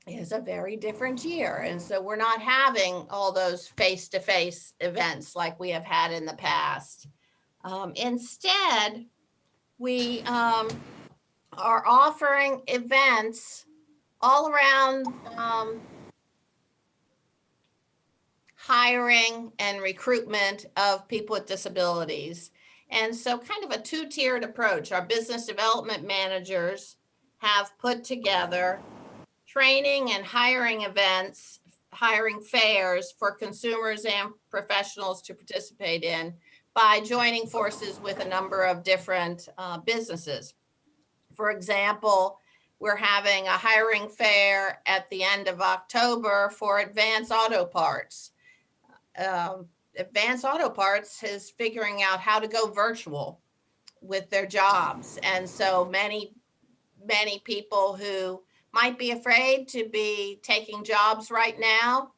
is a very different year, and so we're not having all those face-to-face events like we have had in the past. Instead, we are offering events all around hiring and recruitment of people with disabilities. And so kind of a two-tiered approach. Our business development managers have put together training and hiring events, hiring fairs for consumers and professionals to participate in by joining forces with a number of different businesses. For example, we're having a hiring fair at the end of October for Advance Auto Parts. Advance Auto Parts is figuring out how to go virtual with their jobs. And so many people who might be afraid to be taking jobs right now,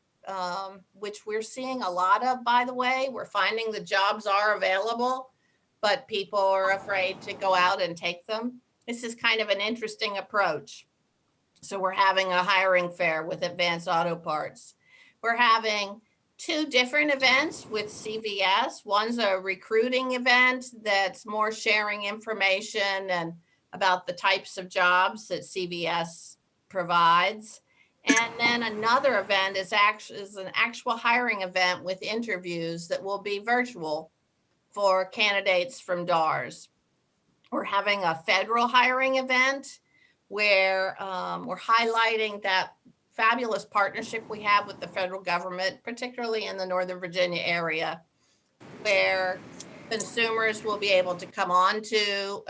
which we're seeing a lot of, by the way. We're finding the jobs are available, but people are afraid to go out and take them. This is kind of an interesting approach. So we're having a hiring fair with Advance Auto Parts. We're having 2 different events with CVS. One's a recruiting event that's more sharing information and about the types of jobs that CVS provides. And then another event is an actual hiring event with interviews that will be virtual for candidates from DARS. We're having a federal hiring event where we're highlighting that fabulous partnership we have with the federal government, particularly in the Northern Virginia area, where consumers will be able to come on to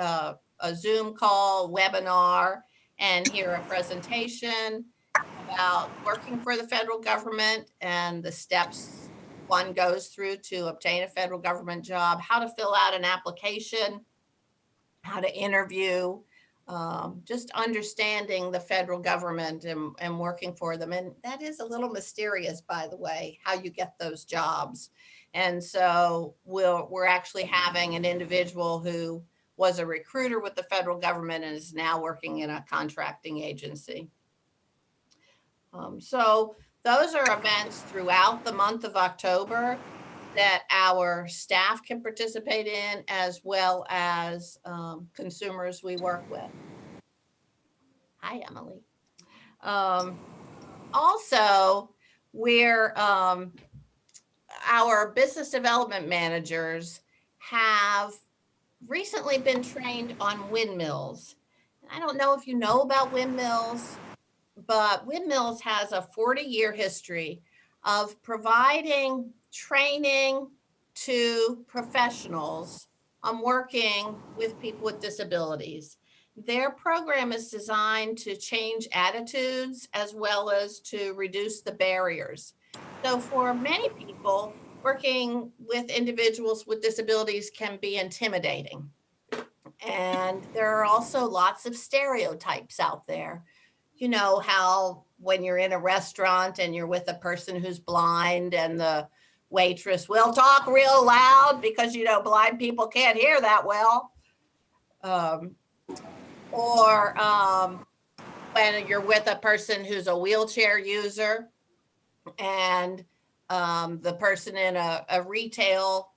a Zoom call, webinar, and hear a presentation about working for the federal government and the steps one goes through to obtain a federal government job, how to fill out an application, how to interview, just understanding the federal government and working for them. And that is a little mysterious, by the way, how you get those jobs. And so we're actually having an individual who was a recruiter with the federal government and is now working in a contracting agency. So those are events throughout the month of October that our staff can participate in, as well as consumers we work with. Hi, Emily. Also, our business development managers have recently been trained on windmills. I don't know if you know about windmills, but windmills has a 40-year history of providing training to professionals on working with people with disabilities. Their program is designed to change attitudes as well as to reduce the barriers. So for many people, working with individuals with disabilities can be intimidating. And there are also lots of stereotypes out there. You know how when you're in a restaurant and you're with a person who's blind and the waitress will talk real loud because, you know, blind people can't hear that well. Or when you're with a person who's a wheelchair user and the person in a retail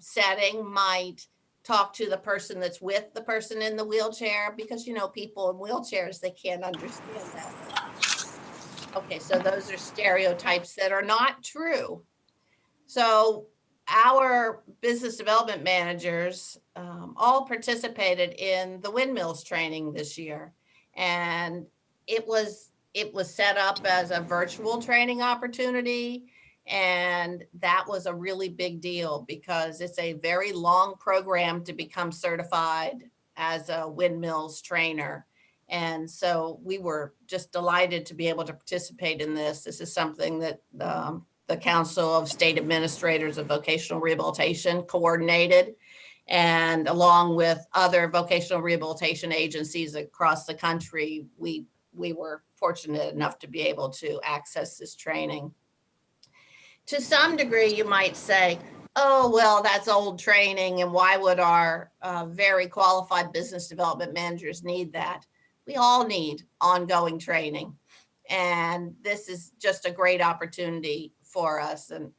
setting might talk to the person that's with the person in the wheelchair because, you know, people in wheelchairs, they can't understand that. Okay, so those are stereotypes that are not true. So our business development managers all participated in the windmills training this year. And it was set up as a virtual training opportunity. And that was a really big deal because it's a very long program to become certified as a windmills trainer. And so we were just delighted to be able to participate in this. This is something that the Council of State Administrators of Vocational Rehabilitation coordinated. And along with other vocational rehabilitation agencies across the country, we were fortunate enough to be able to access this training. To some degree, you might say, oh, well, that's old training, and why would our very qualified business development managers need that? We all need ongoing training. And this is just a great opportunity for us. And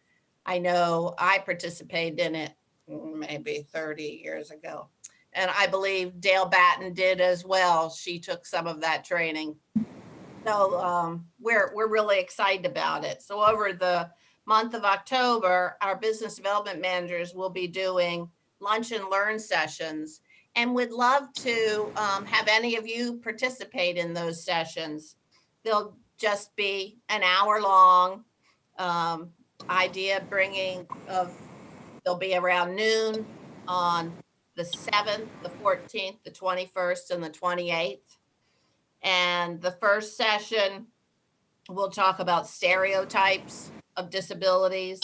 I know I participated in it maybe 30 years ago. And I believe Dale Batten did as well. She took some of that training. So we're really excited about it. So over the month of October, our business development managers will be doing lunch and learn sessions, and would love to have any of you participate in those sessions. They'll just be an hour long. They'll be around noon on the 7th, the 14th, the 21st, and the 28th. And the first session, we'll talk about stereotypes of disabilities.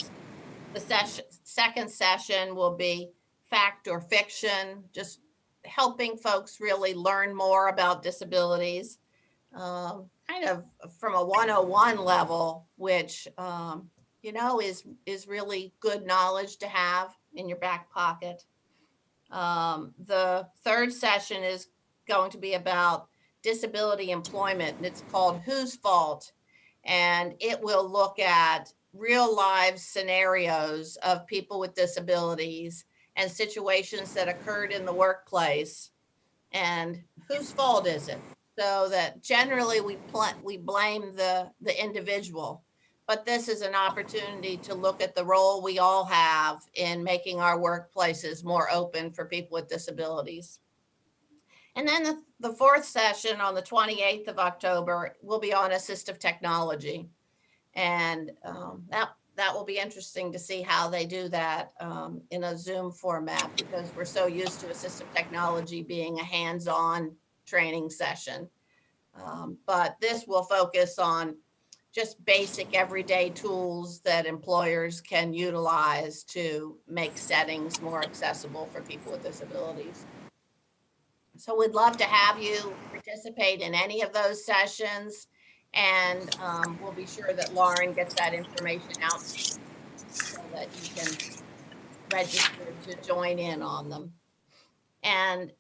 The second session will be fact or fiction, just helping folks really learn more about disabilities, kind of from a 101 level, which is really good knowledge to have in your back pocket. The third session is going to be about disability employment, and it's called Whose Fault? And it will look at real life scenarios of people with disabilities and situations that occurred in the workplace, and whose fault is it? So that generally we blame the individual, but this is an opportunity to look at the role we all have in making our workplaces more open for people with disabilities. And then the fourth session on the 28th of October will be on assistive technology. And that will be interesting to see how they do that in a Zoom format, because we're so used to assistive technology being a hands-on training session. But this will focus on just basic everyday tools that employers can utilize to make settings more accessible for people with disabilities. So we'd love to have you participate in any of those sessions, and we'll be sure that Lauren gets that information out so that you can register to join in on them. And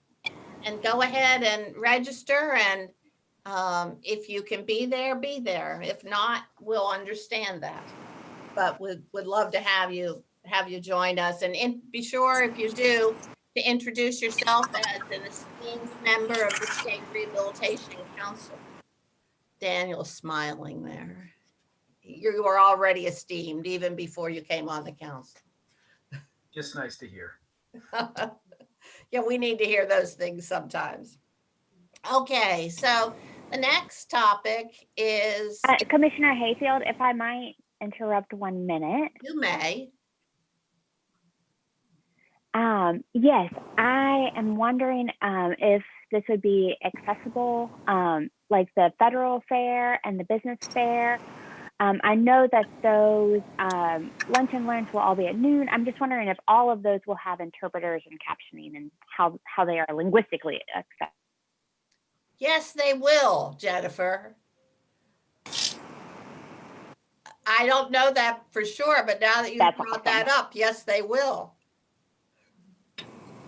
go ahead and register, and if you can be there, be there. If not, we'll understand that. But would love to have you join us, and be sure, if you do, to introduce yourself as an esteemed member of the State Rehabilitation Council. Daniel's smiling there. You were already esteemed even before you came on the council. Just nice to hear. Yeah, we need to hear those things sometimes. Okay, so the next topic is... Commissioner Hayfield, if I might interrupt 1 minute. You may. Yes, I am wondering if this would be accessible, like the federal fair and the business fair. I know that those lunch and learns will all be at noon. I'm just wondering if all of those will have interpreters and captioning, and how they are linguistically accessible. Yes, they will, Jennifer. I don't know that for sure, but now that you brought that up, yes, they will.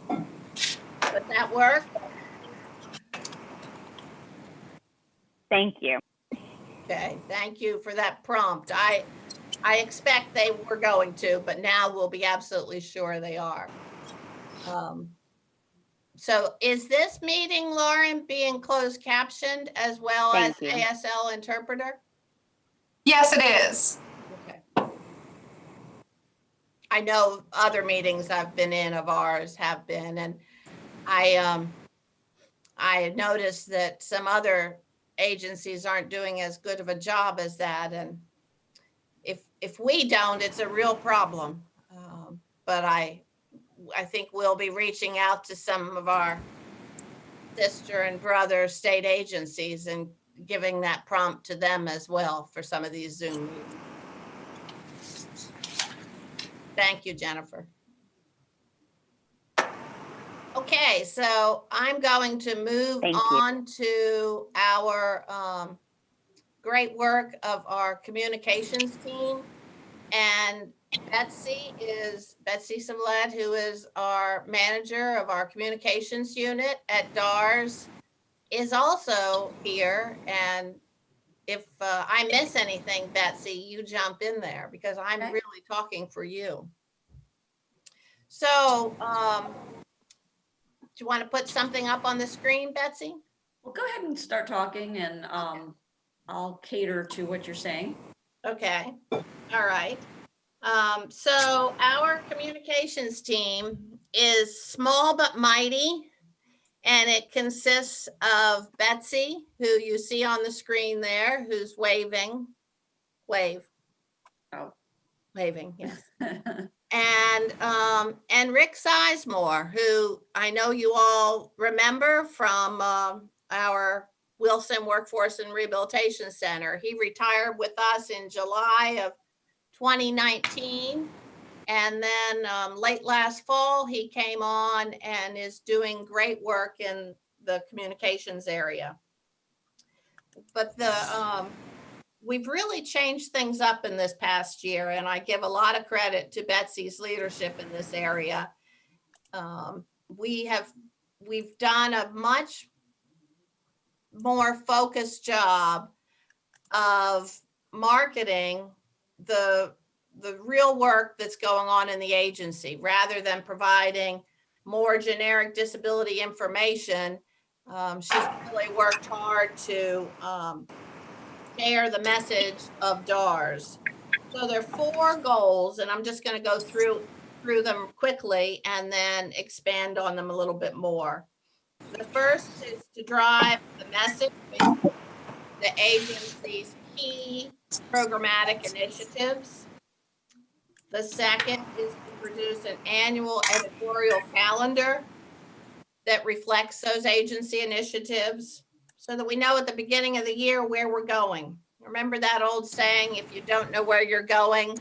Would that work? Thank you. Okay, thank you for that prompt. I expect they were going to, but now we'll be absolutely sure they are. So is this meeting, Lauren, being closed captioned as well as ASL interpreter? Yes, it is. Okay. I know other meetings I've been in of ours have been, and I noticed that some other agencies aren't doing as good of a job as that, and if we don't, it's a real problem. But I think we'll be reaching out to some of our sister and brother state agencies and giving that prompt to them as well for some of these Zoom meetings. Thank you, Jennifer. Okay, so I'm going to move Thank you. on to our great work of our communications team. And Betsy Savlett, who is our manager of our communications unit at DARS, is also here. And if I miss anything, Betsy, you jump in there because I'm Okay. really talking for you. So do you want to put something up on the screen, Betsy? Well, go ahead and start talking and I'll cater to what you're saying. Okay, all right. So our communications team is small but mighty, and it consists of Betsy, who you see on the screen there, who's waving. Wave. Oh. Waving, yes. And Rick Sizemore, who I know you all remember from our Wilson Workforce and Rehabilitation Center. He retired with us in July of 2019. And then late last fall, he came on and is doing great work in the communications area. But we've really changed things up in this past year, and I give a lot of credit to Betsy's leadership in this area. We've done a much more focused job of marketing the real work that's going on in the agency, rather than providing more generic disability information. She's really worked hard to share the message of DARS. So there are 4 goals, and I'm just going to go through them quickly and then expand on them a little bit more. The first is to drive the message with the agency's key programmatic initiatives. The second is to produce an annual editorial calendar that reflects those agency initiatives so that we know at the beginning of the year where we're going. Remember that old saying, if you don't know where you're going,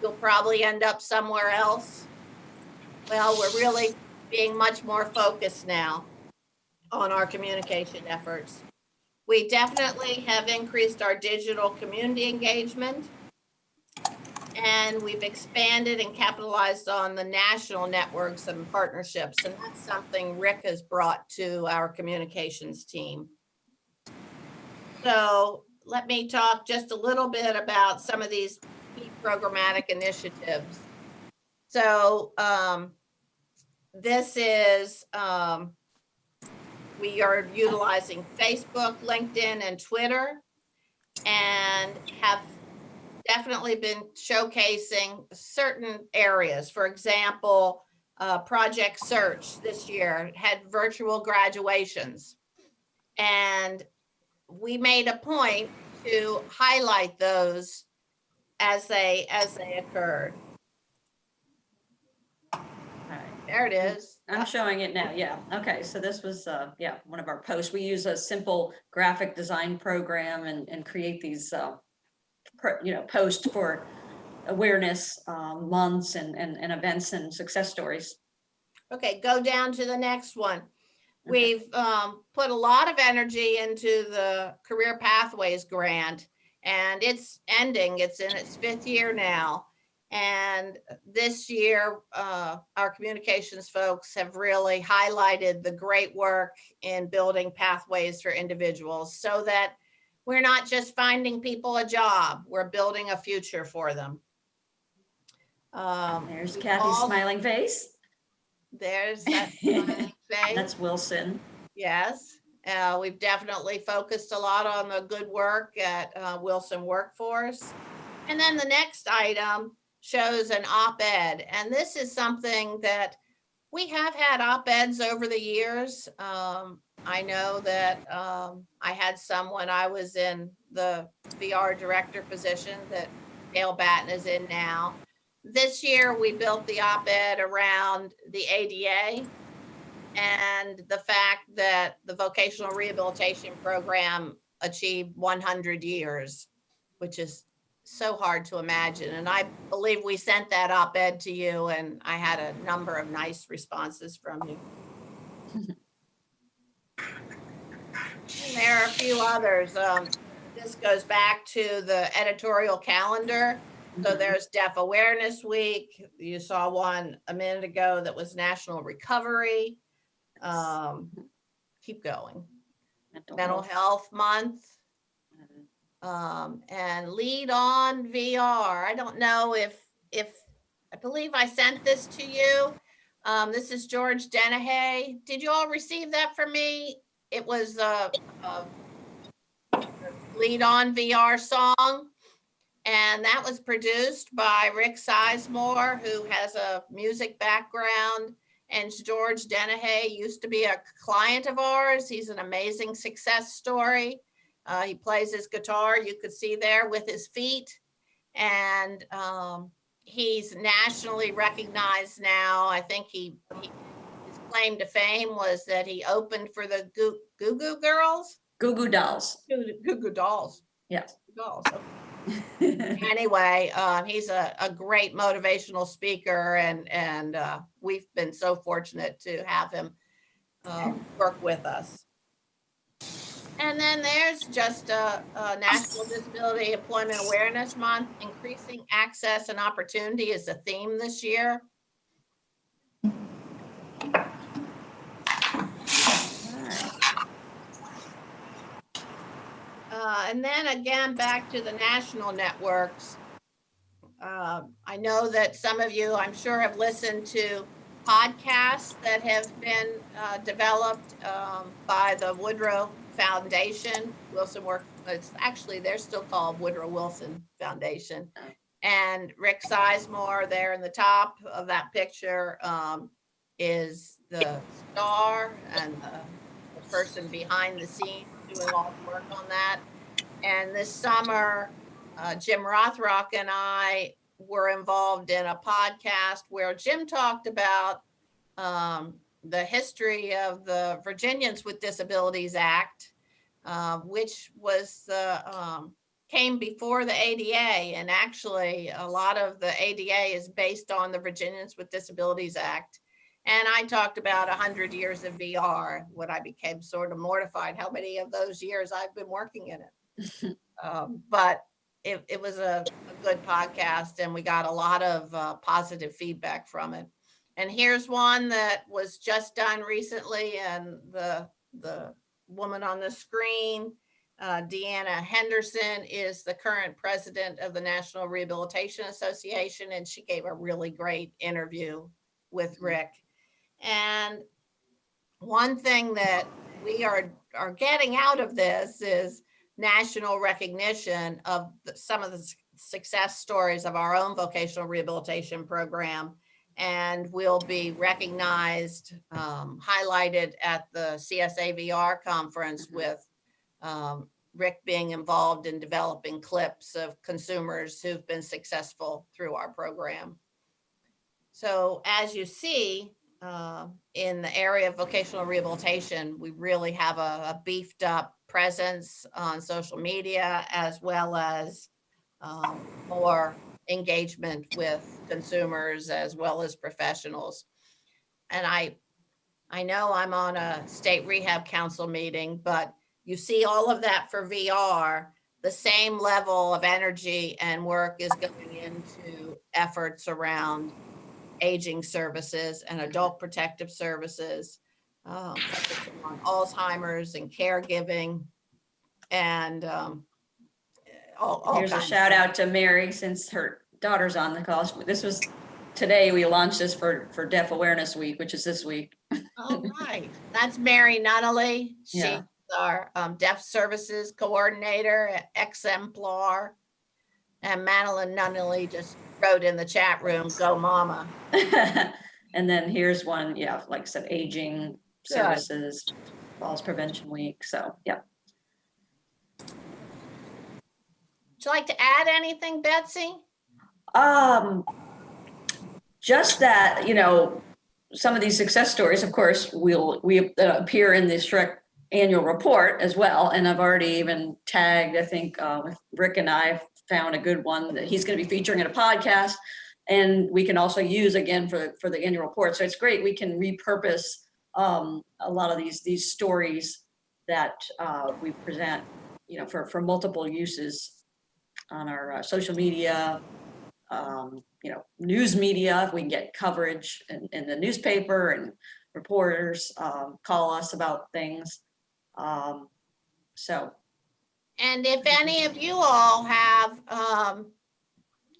you'll probably end up somewhere else. Well, we're really being much more focused now on our communication efforts. We definitely have increased our digital community engagement, and we've expanded and capitalized on the national networks and partnerships, and that's something Rick has brought to our communications team. So let me talk just a little bit about some of these key programmatic initiatives. So this is, we are utilizing Facebook, LinkedIn, and Twitter, and have definitely been showcasing certain areas. For example, Project Search this year had virtual graduations, and we made a point to highlight those as they occurred. There it is. I'm showing it now. Yeah. Okay. So this was, one of our posts. We use a simple graphic design program and create these, posts for awareness months and events and success stories. Okay, go down to the next one. We've put a lot of energy into the Career Pathways grant, and it's ending. It's in its 5th year now. And this year, our communications folks have really highlighted the great work in building pathways for individuals so that we're not just finding people a job, we're building a future for them. There's Kathy's smiling face. There's that smiling face. That's Wilson. Yes. We've definitely focused a lot on the good work at Wilson Workforce. And then the next item shows an op-ed. And this is something that we have had op-eds over the years. I know that I had some when I was in the VR director position that Dale Batten is in now. This year, we built the op-ed around the ADA and the fact that the Vocational Rehabilitation Program achieved 100 years, which is so hard to imagine. And I believe we sent that op-ed to you, and I had a number of nice responses from you. And there are a few others. This goes back to the editorial calendar. So there's Deaf Awareness Week. You saw one a minute ago that was National Recovery. Keep going. Mental Health Month. And Lead on VR. I don't know if I believe I sent this to you. This is George Dennehy. Did you all receive that from me? It was a Lead on VR song. And that was produced by Rick Sizemore, who has a music background. And George Dennehy used to be a client of ours. He's an amazing success story. He plays his guitar, you could see there, with his feet. And he's nationally recognized now. I think his claim to fame was that he opened for the Goo Goo Girls? Goo Goo Dolls. Goo Goo Dolls. Yes. Dolls. Anyway, he's a great motivational speaker, and we've been so fortunate to have him work with us. And then there's just a National Disability Employment Awareness Month. Increasing access and opportunity is the theme this year. And then again, back to the national networks. I know that some of you, I'm sure, have listened to podcasts that have been developed by the Woodrow Foundation. Wilson work. It's actually, they're still called Woodrow Wilson Foundation. And Rick Sizemore there in the top of that picture is the star and the person behind the scenes doing all the work on that. And this summer, Jim Rothrock and I were involved in a podcast where Jim talked about the history of the Virginians with Disabilities Act, which was came before the ADA. And actually, a lot of the ADA is based on the Virginians with Disabilities Act. And I talked about 100 years of VR, when I became sort of mortified how many of those years I've been working in it. But it was a good podcast, and we got a lot of positive feedback from it. And here's one that was just done recently, and the woman on the screen, Deanna Henderson, is the current president of the National Rehabilitation Association, and she gave a really great interview with Rick. And one thing that we are getting out of this is national recognition of some of the success stories of our own vocational rehabilitation program. And we'll be recognized, highlighted at the CSA VR conference with Rick being involved in developing clips of consumers who've been successful through our program. So as you see, in the area of vocational rehabilitation, we really have a beefed up presence on social media, as well as more engagement with consumers as well as professionals. And I know I'm on a State Rehab Council meeting, but you see all of that for VR. The same level of energy and work is going into efforts around aging services and adult protective services, focusing on Alzheimer's and caregiving, and all Here's a shout out to Mary, since her daughter's on the call. This was today. We launched this for Deaf Awareness Week, which is this week. All right, that's Mary Nunnally. She's Yeah. our Deaf Services Coordinator at Exemplar, and Madeline Nunnally just wrote in the chat room, "Go Mama." And then here's one, yeah, like I said, aging services, Falls Prevention Week. So, yeah. Would you like to add anything, Betsy? Just that, some of these success stories, of course, we appear in the Shrek annual report as well. And I've already even tagged, I think, with Rick and I found a good one that he's going to be featuring in a podcast, and we can also use again for the annual report. So it's great. We can repurpose a lot of these stories that we present, you know, for multiple uses on our social media, you know, news media, if we can get coverage in the newspaper, and reporters call us about things. So. And if any of you all have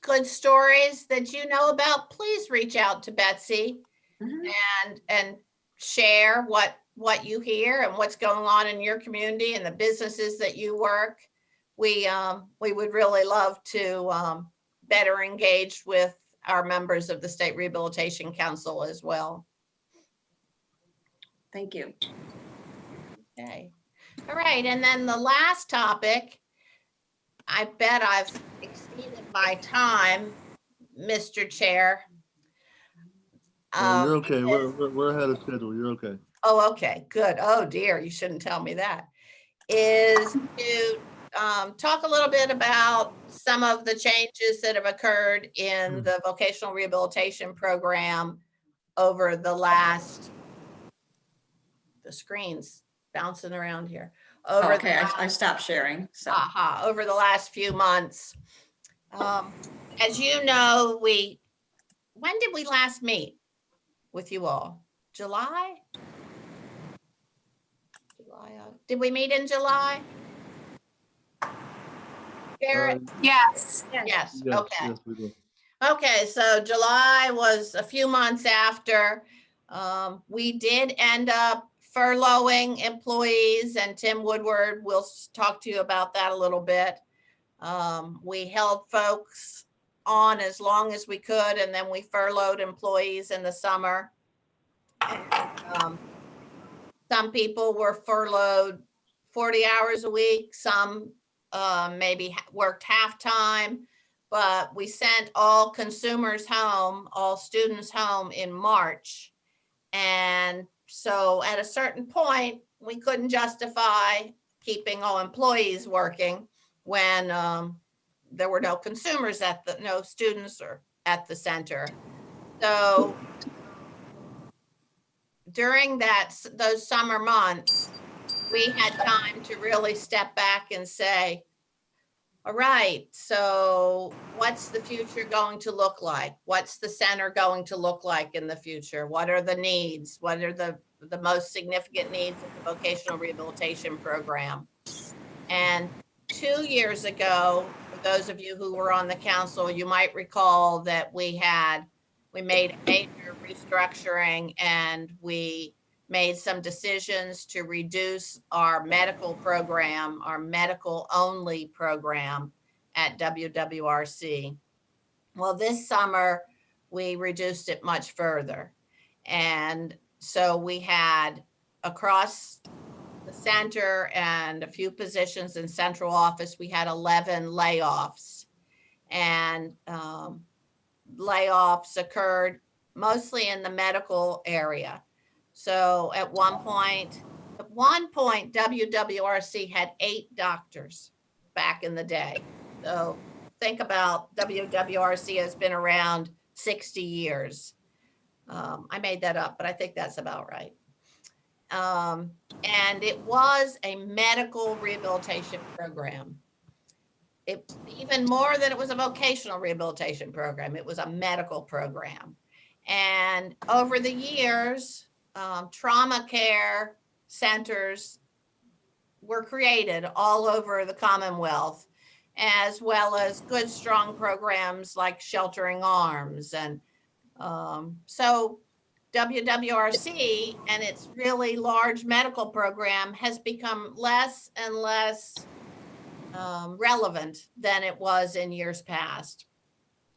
good stories that you know about, please reach out to Betsy and share what you hear and what's going on in your community and the businesses that you work. We would really love to better engage with our members of the State Rehabilitation Council as well. Thank you. Okay. All right. And then the last topic, I bet I've exceeded my time, Mr. Chair. You're okay. We're ahead of schedule. You're okay. Oh, okay, good. Oh dear, you shouldn't tell me that. Is to talk a little bit about some of the changes that have occurred in the vocational rehabilitation program over the last, the screen's bouncing around here. Over Okay, I stopped sharing. So. Over the last few months. As you know, when did we last meet with you all? July? Did we meet in July? Garrett? Yes. Yes, Yes, okay. yes, we do. Okay, so July was a few months after. We did end up furloughing employees, and Tim Woodward will talk to you about that a little bit. We held folks on as long as we could, and then we furloughed employees in the summer. And, some people were furloughed 40 hours a week, some maybe worked half-time, but we sent all consumers home, all students home in March. And so at a certain point, we couldn't justify keeping all employees working when there were no consumers no students or at the center. So during those summer months, we had time to really step back and say, all right, so what's the future going to look like? What's the center going to look like in the future? What are the needs? What are the most significant needs of the vocational rehabilitation program? And 2 years ago, for those of you who were on the council, you might recall that we made a major restructuring, and we made some decisions to reduce our medical program, our medical only program at WWRC. Well, this summer, we reduced it much further. And so we had across the center and a few positions in central office, we had 11 layoffs. And layoffs occurred mostly in the medical area. So at one point, WWRC had 8 doctors back in the day. So think about WWRC has been around 60 years. I made that up, but I think that's about right. And it was a medical rehabilitation program. Even more than it was a vocational rehabilitation program, it was a medical program. And over the years, trauma care centers were created all over the Commonwealth, as well as good, strong programs like Sheltering Arms. And so WWRC and its really large medical program has become less and less relevant than it was in years past.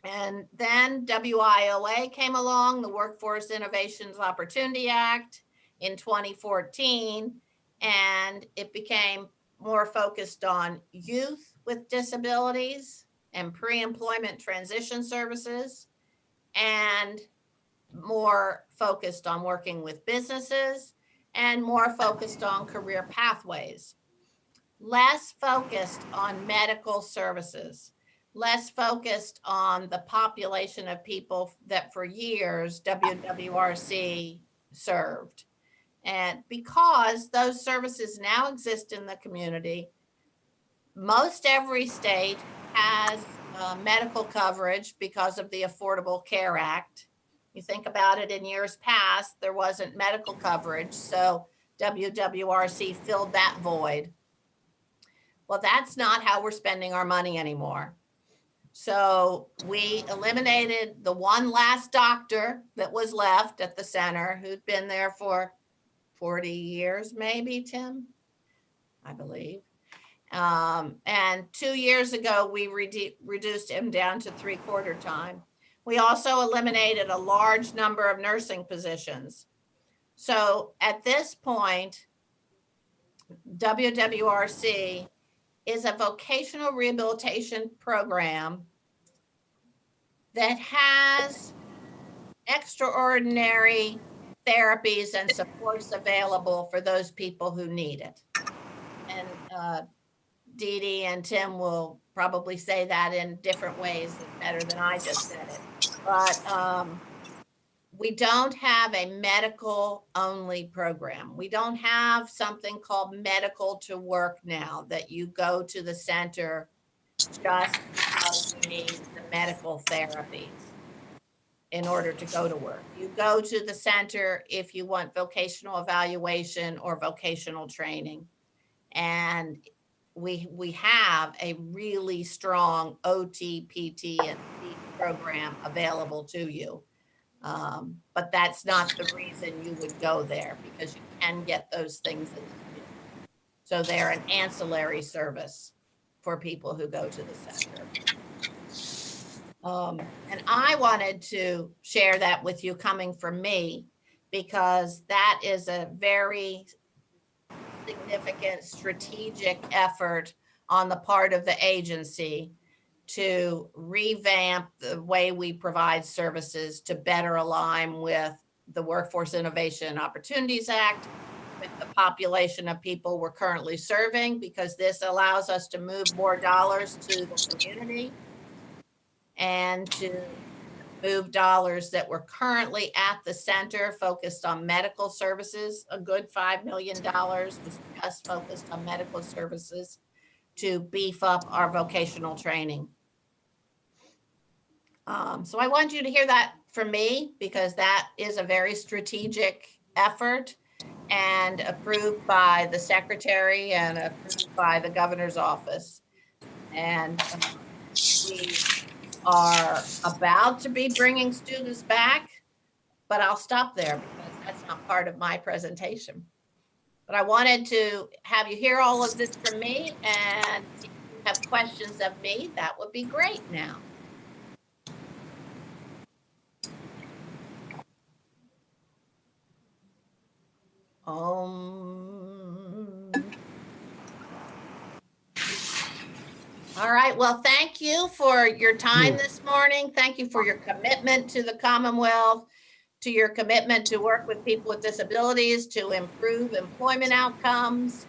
And then WIOA came along, the Workforce Innovations Opportunity Act in 2014, and it became more focused on youth with disabilities and pre-employment transition services, and more focused on working with businesses, and more focused on career pathways. Less focused on medical services, less focused on the population of people that for years WWRC served. And because those services now exist in the community, most every state has medical coverage because of the Affordable Care Act. You think about it, in years past, there wasn't medical coverage, so WWRC filled that void. Well, that's not how we're spending our money anymore. So we eliminated the one last doctor that was left at the center, who'd been there for 40 years, maybe, Tim, I believe. And 2 years ago, we reduced him down to 3/4 time. We also eliminated a large number of nursing positions. So at this point, WWRC is a vocational rehabilitation program that has extraordinary therapies and supports available for those people who need it. And Dee Dee and Tim will probably say that in different ways better than I just said it. But we don't have a medical only program. We don't have something called medical to work now, that you go to the center just because you need the medical therapies in order to go to work. You go to the center if you want vocational evaluation or vocational training. And we have a really strong OT, PT, and PED program available to you. But that's not the reason you would go there, because you can get those things in the community. So they're an ancillary service for people who go to the center. And I wanted to share that with you coming from me, because that is a very significant strategic effort on the part of the agency to revamp the way we provide services to better align with the Workforce Innovation and Opportunities Act, with the population of people we're currently serving, because this allows us to move more dollars to the community and to move dollars that were currently at the center focused on medical services. A good $5 million was just focused on medical services to beef up our vocational training. So I want you to hear that from me, because that is a very strategic effort and approved by the secretary and approved by the governor's office. And we are about to be bringing students back, but I'll stop there because that's not part of my presentation. But I wanted to have you hear all of this from me, and if you have questions of me, that would be great now. All right, well, thank you for your time this morning. Thank you for your commitment to the Commonwealth, to your commitment to work with people with disabilities, to improve employment outcomes.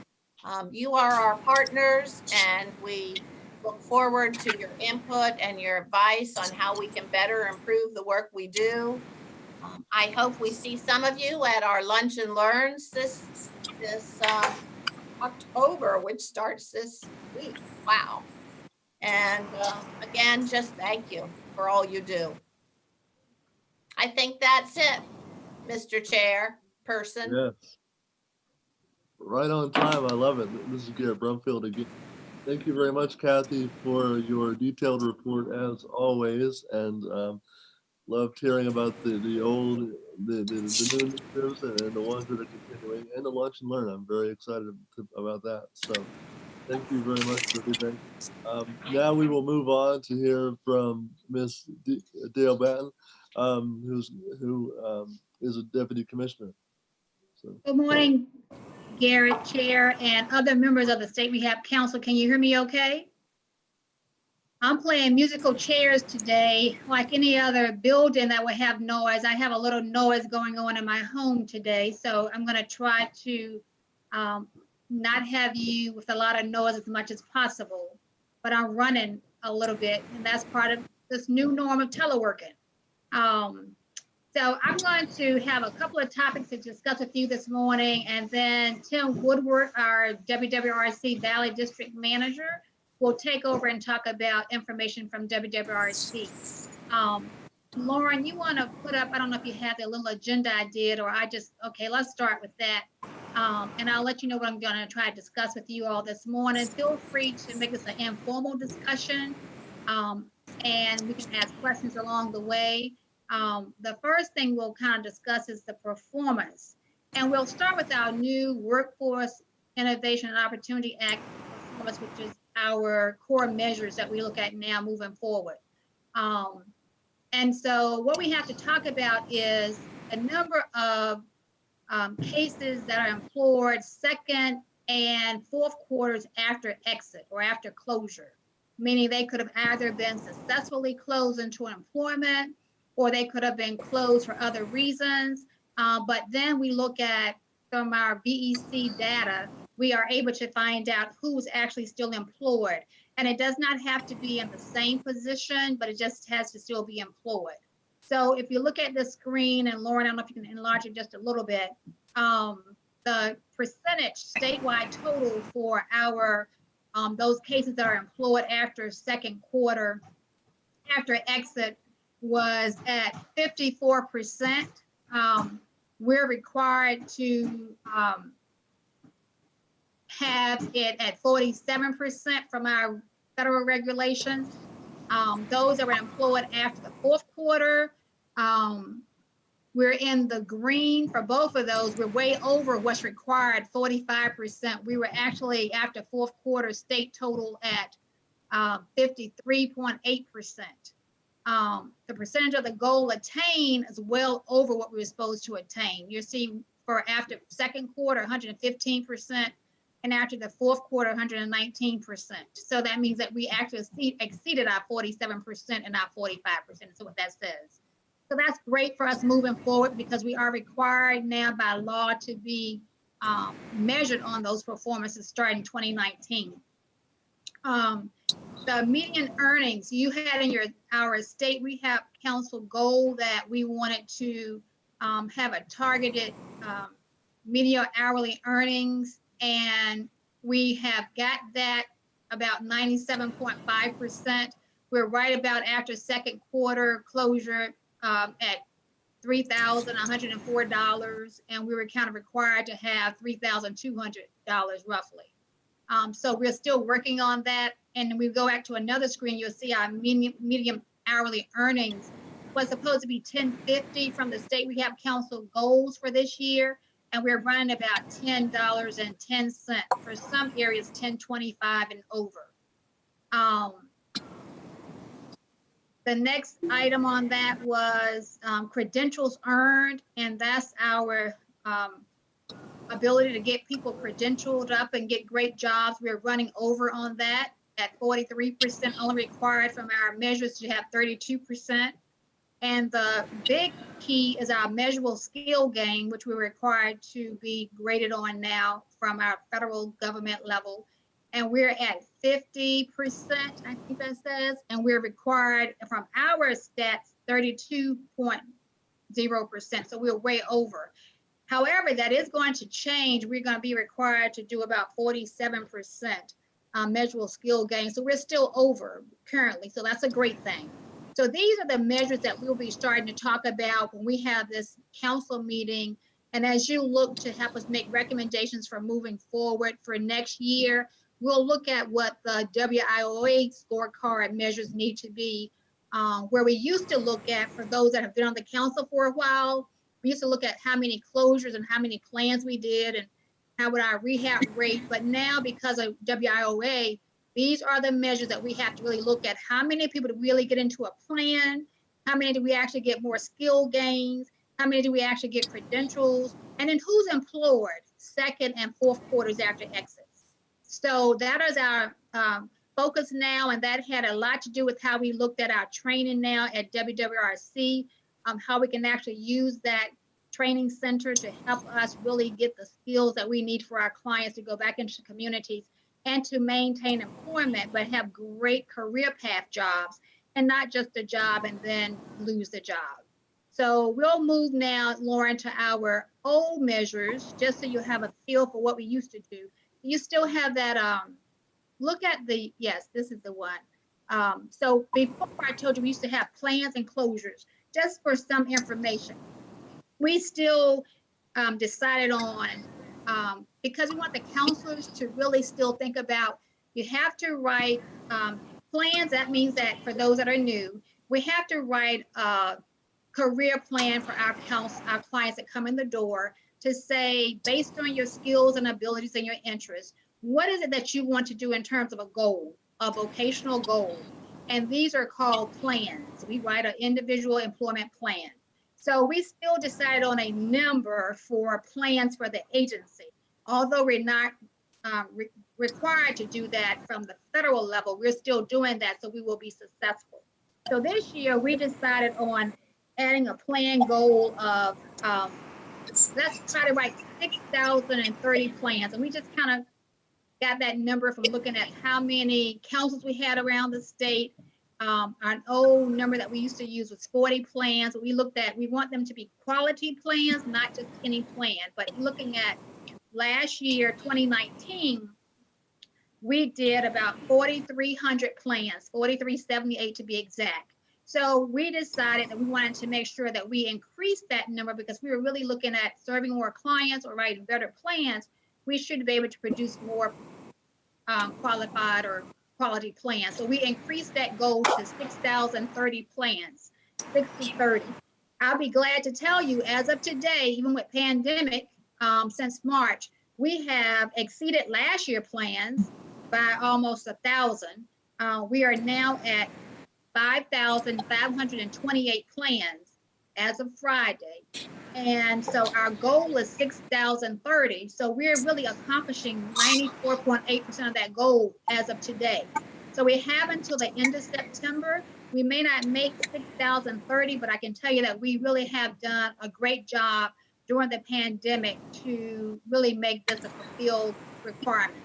You are our partners, and we look forward to your input and your advice on how we can better improve the work we do. I hope we see some of you at our Lunch and Learns this October, which starts this week. Wow. And again, just thank you for all you do. I think that's it, Mr. Chairperson. Yes. Right on time. I love it. This is Garrett Brumfield again. Thank you very much, Kathy, for your detailed report as always, and loved hearing about the new initiatives and the ones that are continuing, and the Lunch and Learn. I'm very excited about that. So thank you very much for everything. Now we will move on to hear from Miss Dale Batten, who is a deputy commissioner. So. Good morning, Garrett, Chair, and other members of the State Rehab Council. Can you hear me okay? I'm playing musical chairs today. Like any other building that would have noise, I have a little noise going on in my home today. So I'm going to try to not have you with a lot of noise as much as possible, but I'm running a little bit, and that's part of this new norm of teleworking. So I'm going to have a couple of topics to discuss with you this morning, and then Tim Woodward, our WWRC Valley District Manager, will take over and talk about information from WWRC. Lauren, you want to put up, I don't know if you have the little agenda I did, or okay, let's start with that. And I'll let you know what I'm going to try to discuss with you all this morning. Feel free to make this an informal discussion, and we can ask questions along the way. The first thing we'll kind of discuss is the performance. And we'll start with our new Workforce Innovation and Opportunity Act performance, which is our core measures that we look at now moving forward. And so what we have to talk about is a number of cases that are employed second and fourth quarters after exit or after closure, meaning they could have either been successfully closed into employment, or they could have been closed for other reasons. But then we look at, from our VEC data, we are able to find out who's actually still employed. And it does not have to be in the same position, but it just has to still be employed. So if you look at the screen, and Lauren, I don't know if you can enlarge it just a little bit, the percentage statewide total for our those cases that are employed after second quarter, after exit, was at 54%. We're required to have it at 47% from our federal regulations. Those that were employed after the fourth quarter, we're in the green for both of those. We're way over what's required, 45%. We were actually, after fourth quarter, state total at 53.8%. The percentage of the goal attained is well over what we were supposed to attain. You're seeing for after second quarter, 115%, and after the fourth quarter, 119%. So that means that we actually exceeded our 47% and our 45%. So what that says. So that's great for us moving forward, because we are required now by law to be measured on those performances starting 2019. The median earnings, you had in our State Rehab Council goal that we wanted to have a targeted median hourly earnings, and we have got that about 97.5%. We're right about after second quarter closure at $3,104, and we were kind of required to have $3,200 roughly. So we're still working on that. And we go back to another screen, you'll see our median hourly earnings was supposed to be $10.50 from the State Rehab Council goals for this year. And we're running about $10.10. For some areas, $10.25 and over. The next item on that was credentials earned, and that's our ability to get people credentialed up and get great jobs. We're running over on that at 43%, only required from our measures to have 32%. And the big key is our measurable skill gain, which we're required to be graded on now from our federal government level. And we're at 50%, I think that says, and we're required from our stats 32.0%. So we're way over. However, that is going to change. We're going to be required to do about 47% measurable skill gain. So we're still over currently. So that's a great thing. So these are the measures that we'll be starting to talk about when we have this council meeting. And as you look to help us make recommendations for moving forward for next year, we'll look at what the WIOA scorecard measures need to be, where we used to look at, for those that have been on the council for a while, we used to look at how many closures and how many plans we did and how would our rehab rate. But now, because of WIOA, these are the measures that we have to really look at. How many people do we really get into a plan? How many do we actually get more skill gains? How many do we actually get credentials? And then who's employed second and fourth quarters after exits? So that is our focus now, and that had a lot to do with how we looked at our training now at WWRC, how we can actually use that training center to help us really get the skills that we need for our clients to go back into communities and to maintain employment, but have great career path jobs and not just a job and then lose the job. So we'll move now, Lauren, to our old measures, just so you have a feel for what we used to do. You still have that, look at the, yes, this is the one. So before I told you, we used to have plans and closures, just for some information. We still decided on, because we want the counselors to really still think about, you have to write plans. That means that for those that are new, we have to write a career plan for our clients that come in the door, to say, based on your skills and abilities and your interests, what is it that you want to do in terms of a goal, a vocational goal? And these are called plans. We write an individual employment plan. So we still decided on a number for plans for the agency. Although we're not required to do that from the federal level, we're still doing that, so we will be successful. So this year we decided on adding a plan goal of, let's try to write 6,030 plans. And we just kind of got that number from looking at how many councils we had around the state. An old number that we used to use was 40 plans. We looked at, we want them to be quality plans, not just any plan. But looking at last year, 2019, we did about 4,300 plans, 4,378 to be exact. So we decided that we wanted to make sure that we increased that number, because we were really looking at serving more clients or writing better plans. We should be able to produce more qualified or quality plans. So we increased that goal to 6,030 plans, 60-30. I'll be glad to tell you, as of today, even with pandemic, since March, we have exceeded last year's plans by almost 1,000. We are now at 5,528 plans as of Friday. And so our goal is 6,030. So we're really accomplishing 94.8% of that goal as of today. So we have until the end of September. We may not make 6,030, but I can tell you that we really have done a great job during the pandemic to really make this a fulfilled requirement.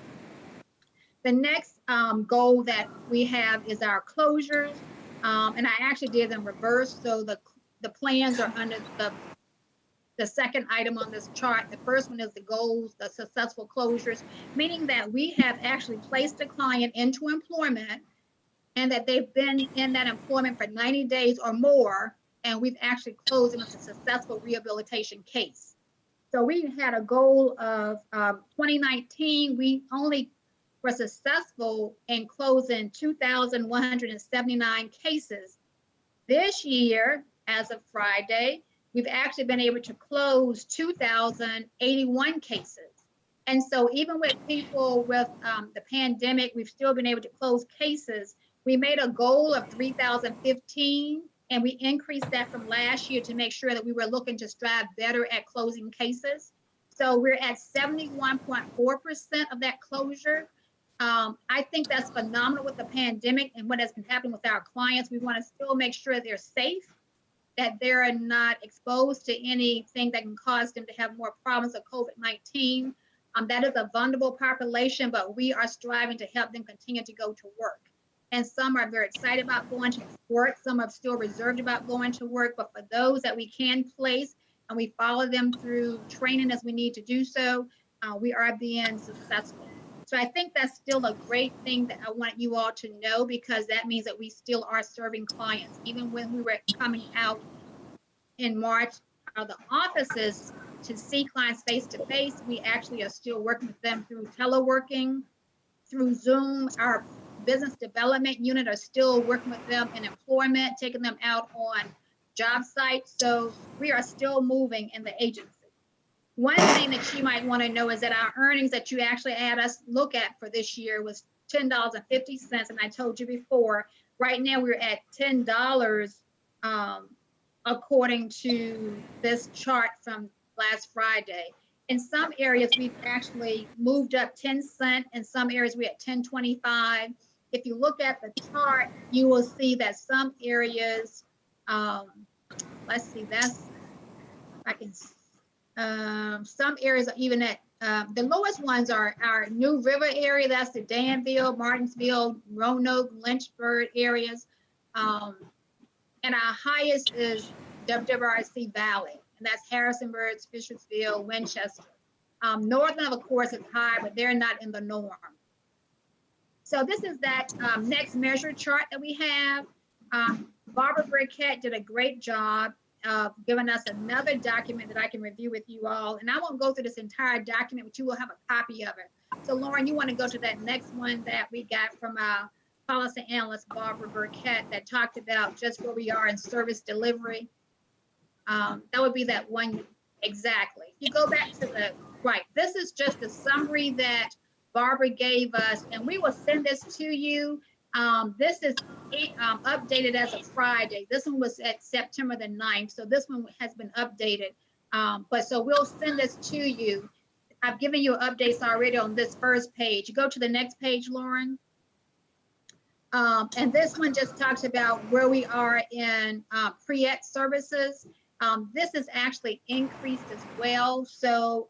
The next goal that we have is our closures. And I actually did them reverse. So the plans are under the second item on this chart. The first one is the goals, the successful closures, meaning that we have actually placed a client into employment and that they've been in that employment for 90 days or more, and we've actually closed them as a successful rehabilitation case. So we had a goal of 2019, we only were successful in closing 2,179 cases. This year, as of Friday, we've actually been able to close 2,081 cases. And so even with people with the pandemic, we've still been able to close cases. We made a goal of 3,015, and we increased that from last year to make sure that we were looking to strive better at closing cases. So we're at 71.4% of that closure. I think that's phenomenal with the pandemic and what has been happening with our clients. We want to still make sure they're safe, that they're not exposed to anything that can cause them to have more problems with COVID-19. That is a vulnerable population, but we are striving to help them continue to go to work. And some are very excited about going to work. Some are still reserved about going to work, but for those that we can place and we follow them through training as we need to do so, we are being successful. So I think that's still a great thing that I want you all to know, because that means that we still are serving clients. Even when we were coming out in March, the offices to see clients face to face, we actually are still working with them through teleworking, through Zoom. Our business development unit are still working with them in employment, taking them out on job sites. So we are still moving in the agency. One thing that you might want to know is that our earnings that you actually had us look at for this year was $10.50. And I told you before, right now we're at $10 according to this chart from last Friday. In some areas, we've actually moved up 10 cents. In some areas, we're at 10.25. If you look at the chart, you will see that some areas, let's see, that's, I can, some areas are even at, the lowest ones are our New River area, that's the Danville, Martinsville, Roanoke, Lynchburg areas. And our highest is WWRC Valley, and that's Harrisonburg, Fishersville, Winchester. Northern, of course, is high, but they're not in the norm. So this is that next measure chart that we have. Barbara Burkett did a great job of giving us another document that I can review with you all. And I won't go through this entire document, but you will have a copy of it. So Lauren, you want to go to that next one that we got from our policy analyst, Barbara Burkett, that talked about just where we are in service delivery. That would be that one exactly. You go back to the right. This is just a summary that Barbara gave us, and we will send this to you. This is updated as of Friday. This one was at September the 9th, so this one has been updated. But so we'll send this to you. I've given you updates already on this first page. You go to the next page, Lauren. And this one just talks about where we are in pre-ET services. This is actually increased as well. So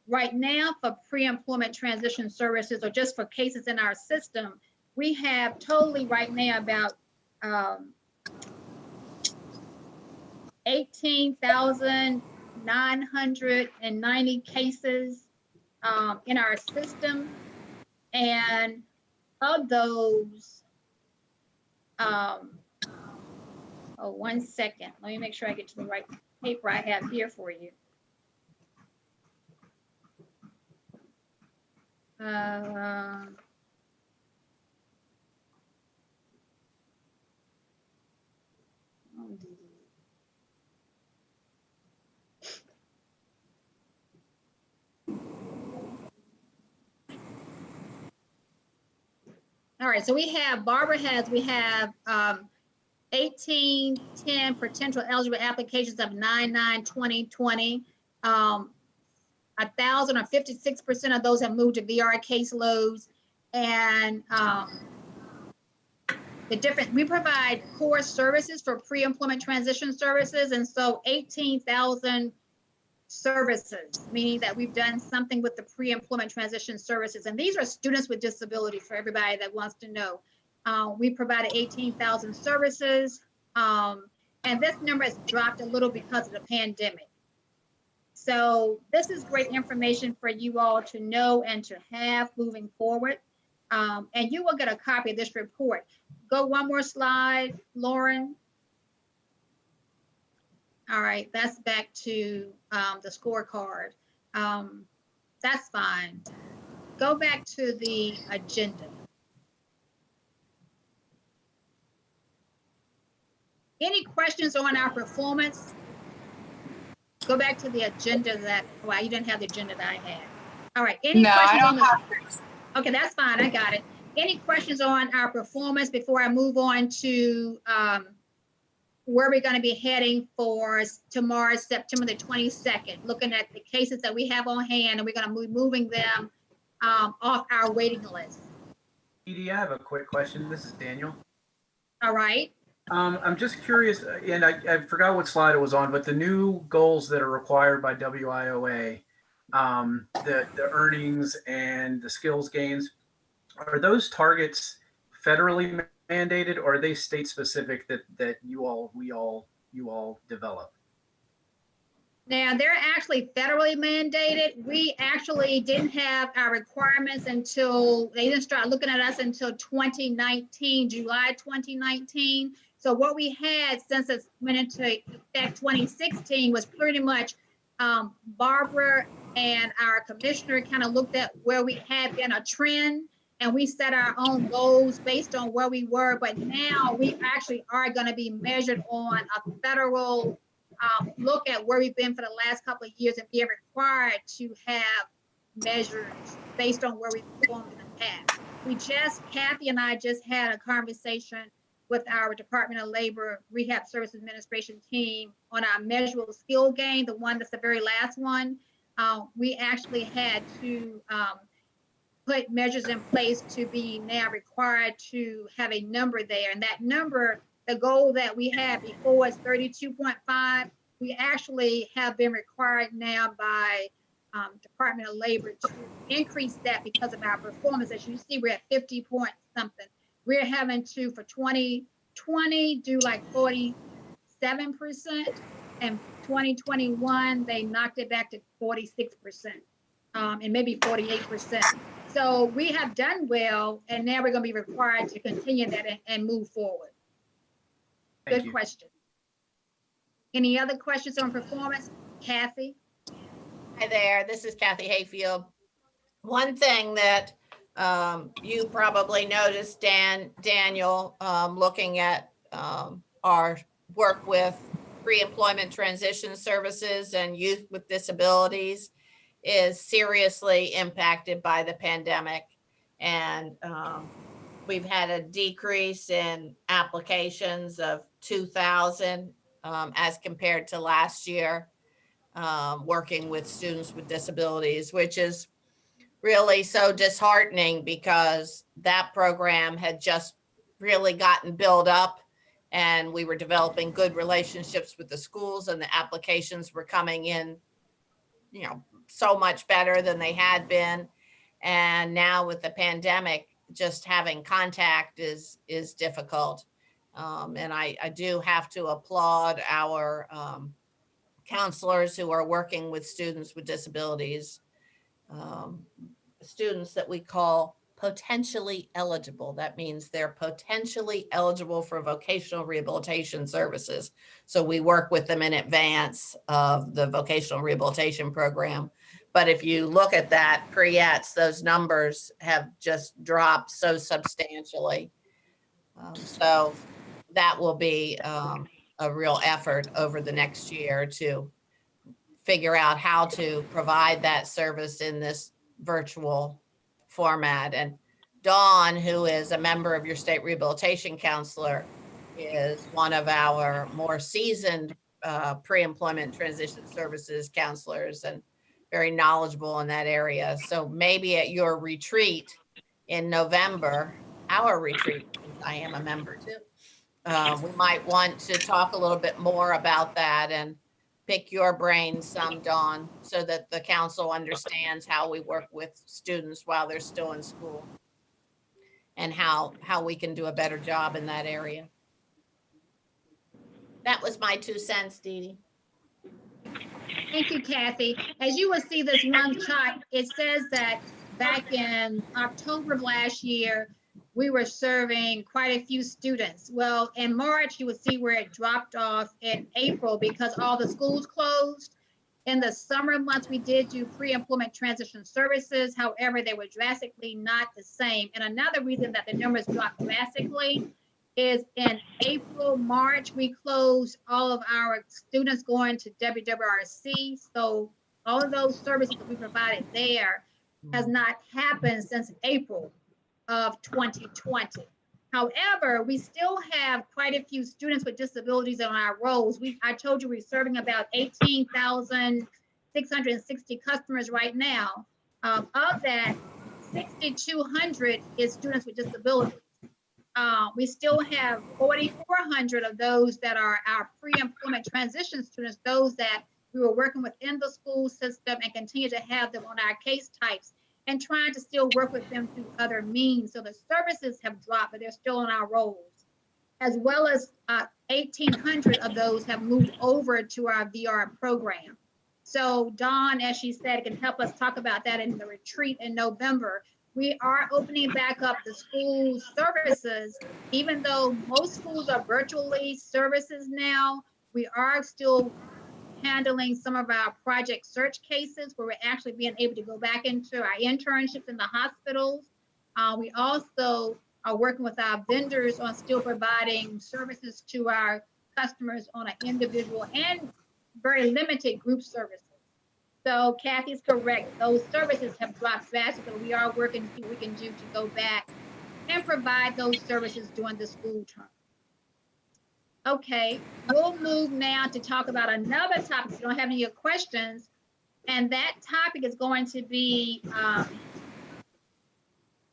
right now for pre-employment transition services, or just for cases in our system, we have totally right now about 18,990 cases in our system. And of those, oh, 1 second. Let me make sure I get to the right paper I have here for you. All right, so we have 1810 potential eligible applications of 9/9/2020. 1,000 or 56% of those have moved to VR caseloads. And we provide core services for pre-employment transition services. And so 18,000 services, meaning that we've done something with the pre-employment transition services. And these are students with disability, for everybody that wants to know. We provided 18,000 services, and this number has dropped a little because of the pandemic. So this is great information for you all to know and to have moving forward. And you will get a copy of this report. Go one more slide, Lauren. All right, that's back to the scorecard. That's fine. Go back to the agenda. Any questions on our performance? Go back to the agenda that, well, you didn't have the agenda that I had. All right, any questions on the, okay, that's fine, I got it. Any questions on our performance before I move on to where we're going to be heading for tomorrow, September the 22nd, looking at the cases that we have on hand, and we're going to be moving them off our waiting list. Edie, I have a quick question. This is Daniel. All right. I'm just curious, and I forgot what slide it was on, but the new goals that are required by WIOA, the earnings and the skills gains, are those targets federally mandated, or are they state specific that you all develop? Now, they're actually federally mandated. We actually didn't have our requirements until, they didn't start looking at us until 2019, July 2019. So what we had since it went into effect 2016 was pretty much Barbara and our commissioner kind of looked at where we had been a trend, and we set our own goals based on where we were. But now we actually are going to be measured on a federal look at where we've been for the last couple of years and be required to have measures based on where we've performed in the past. Kathy and I just had a conversation with our Department of Labor Rehab Service Administration team on our measurable skill gain, the one that's the very last one. We actually had to put measures in place to be now required to have a number there. And that number, the goal that we had before was 32.5. We actually have been required now by Department of Labor to increase that because of our performance. As you see, we're at 50 point something. We're having to, for 2020, do like 47 and 2021, they knocked it back to 46%, and maybe 48%. So we have done well, and now we're going to be required to continue that and move forward. Thank Good you. question. Any other questions on performance? Kathy? Hi there, this is Kathy Hayfield. One thing that you probably noticed, Daniel, looking at our work with pre-employment transition services and youth with disabilities, is seriously impacted by the pandemic. And we've had a decrease in applications of 2,000 as compared to last year, working with students with disabilities, which is really so disheartening because that program had just really gotten built up and we were developing good relationships with the schools, and the applications were coming in, you know, so much better than they had been. And now with the pandemic, just having contact is difficult. And I do have to applaud our counselors who are working with students with disabilities, students that we call potentially eligible. That means they're potentially eligible for vocational rehabilitation services. So we work with them in advance of the vocational rehabilitation program. But if you look at that pre-ETS, those numbers have just dropped so substantially. So that will be a real effort over the next year to figure out how to provide that service in this virtual format. And Dawn, who is a member of your State Rehabilitation Counselor, is one of our more seasoned pre-employment transition services counselors and very knowledgeable in that area. So maybe at your retreat in November, our retreat, I am a member too, we might want to talk a little bit more about that and pick your brain some, Dawn, so that the council understands how we work with students while they're still in school and how we can do a better job in that area. That was my 2 cents, Dee Dee. Thank you, Kathy. As you will see this one chart, it says that back in October of last year, we were serving quite a few students. Well, in March, you would see where it dropped off in April because all the schools closed. In the summer months, we did do pre-employment transition services. However, they were drastically not the same. And another reason that the numbers dropped drastically is in April, March, we closed all of our students going to WWRC. So all of those services that we provided there has not happened since April of 2020. However, we still have quite a few students with disabilities on our rolls. I told you we're serving about 18,660 customers right now. Of that, 6,200 is students with disabilities. We still have 4,400 of those that are our pre-employment transition students, those that we were working within the school system and continue to have them on our case types and trying to still work with them through other means. So the services have dropped, but they're still on our rolls. As well as 1,800 of those have moved over to our VR program. So Dawn, as she said, can help us talk about that in the retreat in November. We are opening back up the school services, even though most schools are virtually services now, we are still handling some of our project search cases where we're actually being able to go back into our internships in the hospitals. We also are working with our vendors on still providing services to our customers on an individual and very limited group services. So Kathy's correct. Those services have dropped drastically. We are working to see what we can do to go back and provide those services during the school term. Okay, we'll move now to talk about another topic if you don't have any questions. And that topic is going to be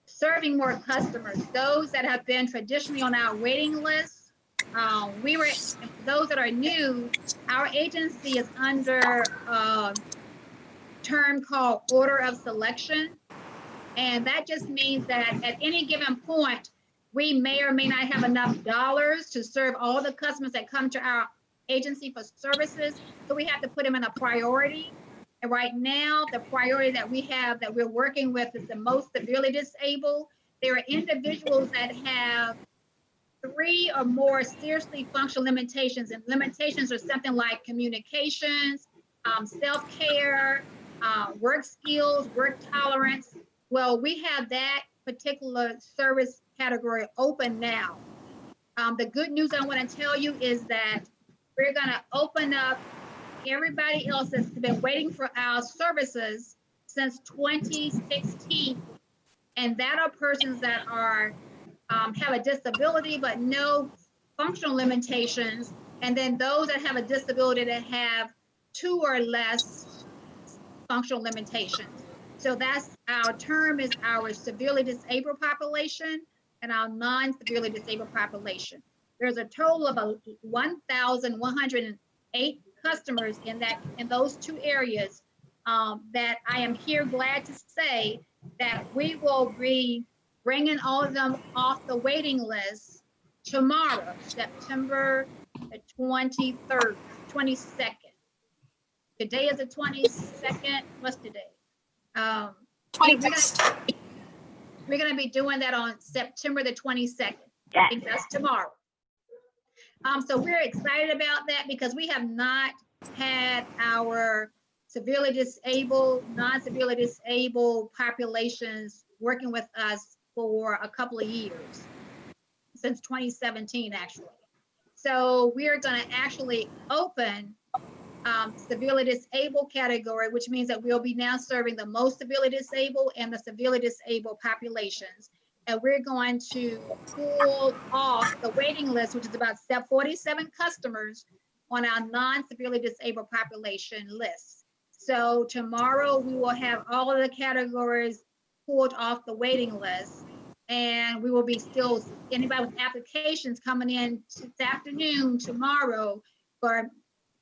serving more customers, those that have been traditionally on our waiting list. Those that are new, our agency is under a term called order of selection. And that just means that at any given point, we may or may not have enough dollars to serve all the customers that come to our agency for services, so we have to put them in a priority. And right now, the priority that we have that we're working with is the most severely disabled. There are individuals that have 3 or more seriously functional limitations, and limitations are something like communications, self-care, work skills, work tolerance. Well, we have that particular service category open now. The good news I want to tell you is that we're going to open up everybody else that's been waiting for our services since 2016, and that are persons that are have a disability but no functional limitations, and then those that have a disability that have 2 or less functional limitations. So that's our term is our severely disabled population and our non-severely disabled population. There's a total of 1,108 customers in those 2 areas that I am here glad to say that we will be bringing all of them off the waiting list tomorrow, September the 23rd, 22nd. Today is the 22nd. What's today? 21st. We're going to be doing that on September the 22nd. I think that's tomorrow. So we're excited about that because we have not had our severely disabled, non-severely disabled populations working with us for a couple of years, since 2017 actually. So we are going to actually open severely disabled category, which means that we'll be now serving the most severely disabled and the severely disabled populations. And we're going to pull off the waiting list, which is about 47 customers on our non-severely disabled population list. So tomorrow we will have all of the categories pulled off the waiting list, and we will be still, anybody with applications coming in this afternoon, tomorrow, for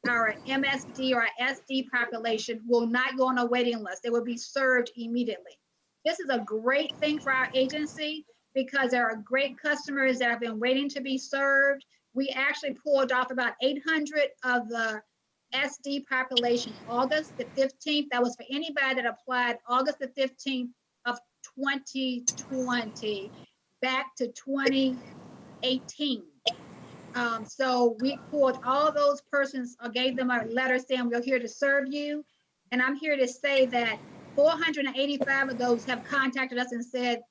our MSD or our SD population will not go on a waiting list. They will be served immediately. This is a great thing for our agency because there are great customers that have been waiting to be served. We actually pulled off about 800 of the SD population August the 15th. That was for anybody that applied August the 15th of 2020 back to 2018. So we pulled all those persons, gave them a letter saying we're here to serve you. And I'm here to say that 485 of those have contacted us and said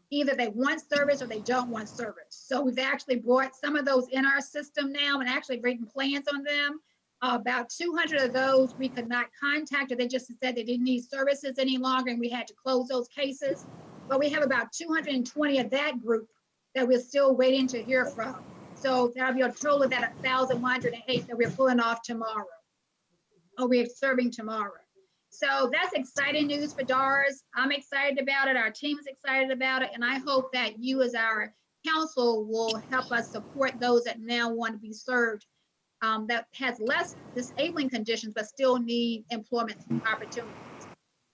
either they want service or they don't want service. So we've actually brought some of those in our system now and actually written plans on them. About 200 of those we could not contact, or they just said they didn't need services any longer and we had to close those cases. But we have about 220 of that group that we're still waiting to hear from. So that'll be a total of that 1,108 that we're pulling off tomorrow, or we're serving tomorrow. So that's exciting news for DARS. I'm excited about it. Our team is excited about it. And I hope that you as our council will help us support those that now want to be served that has less disabling conditions, but still need employment opportunities.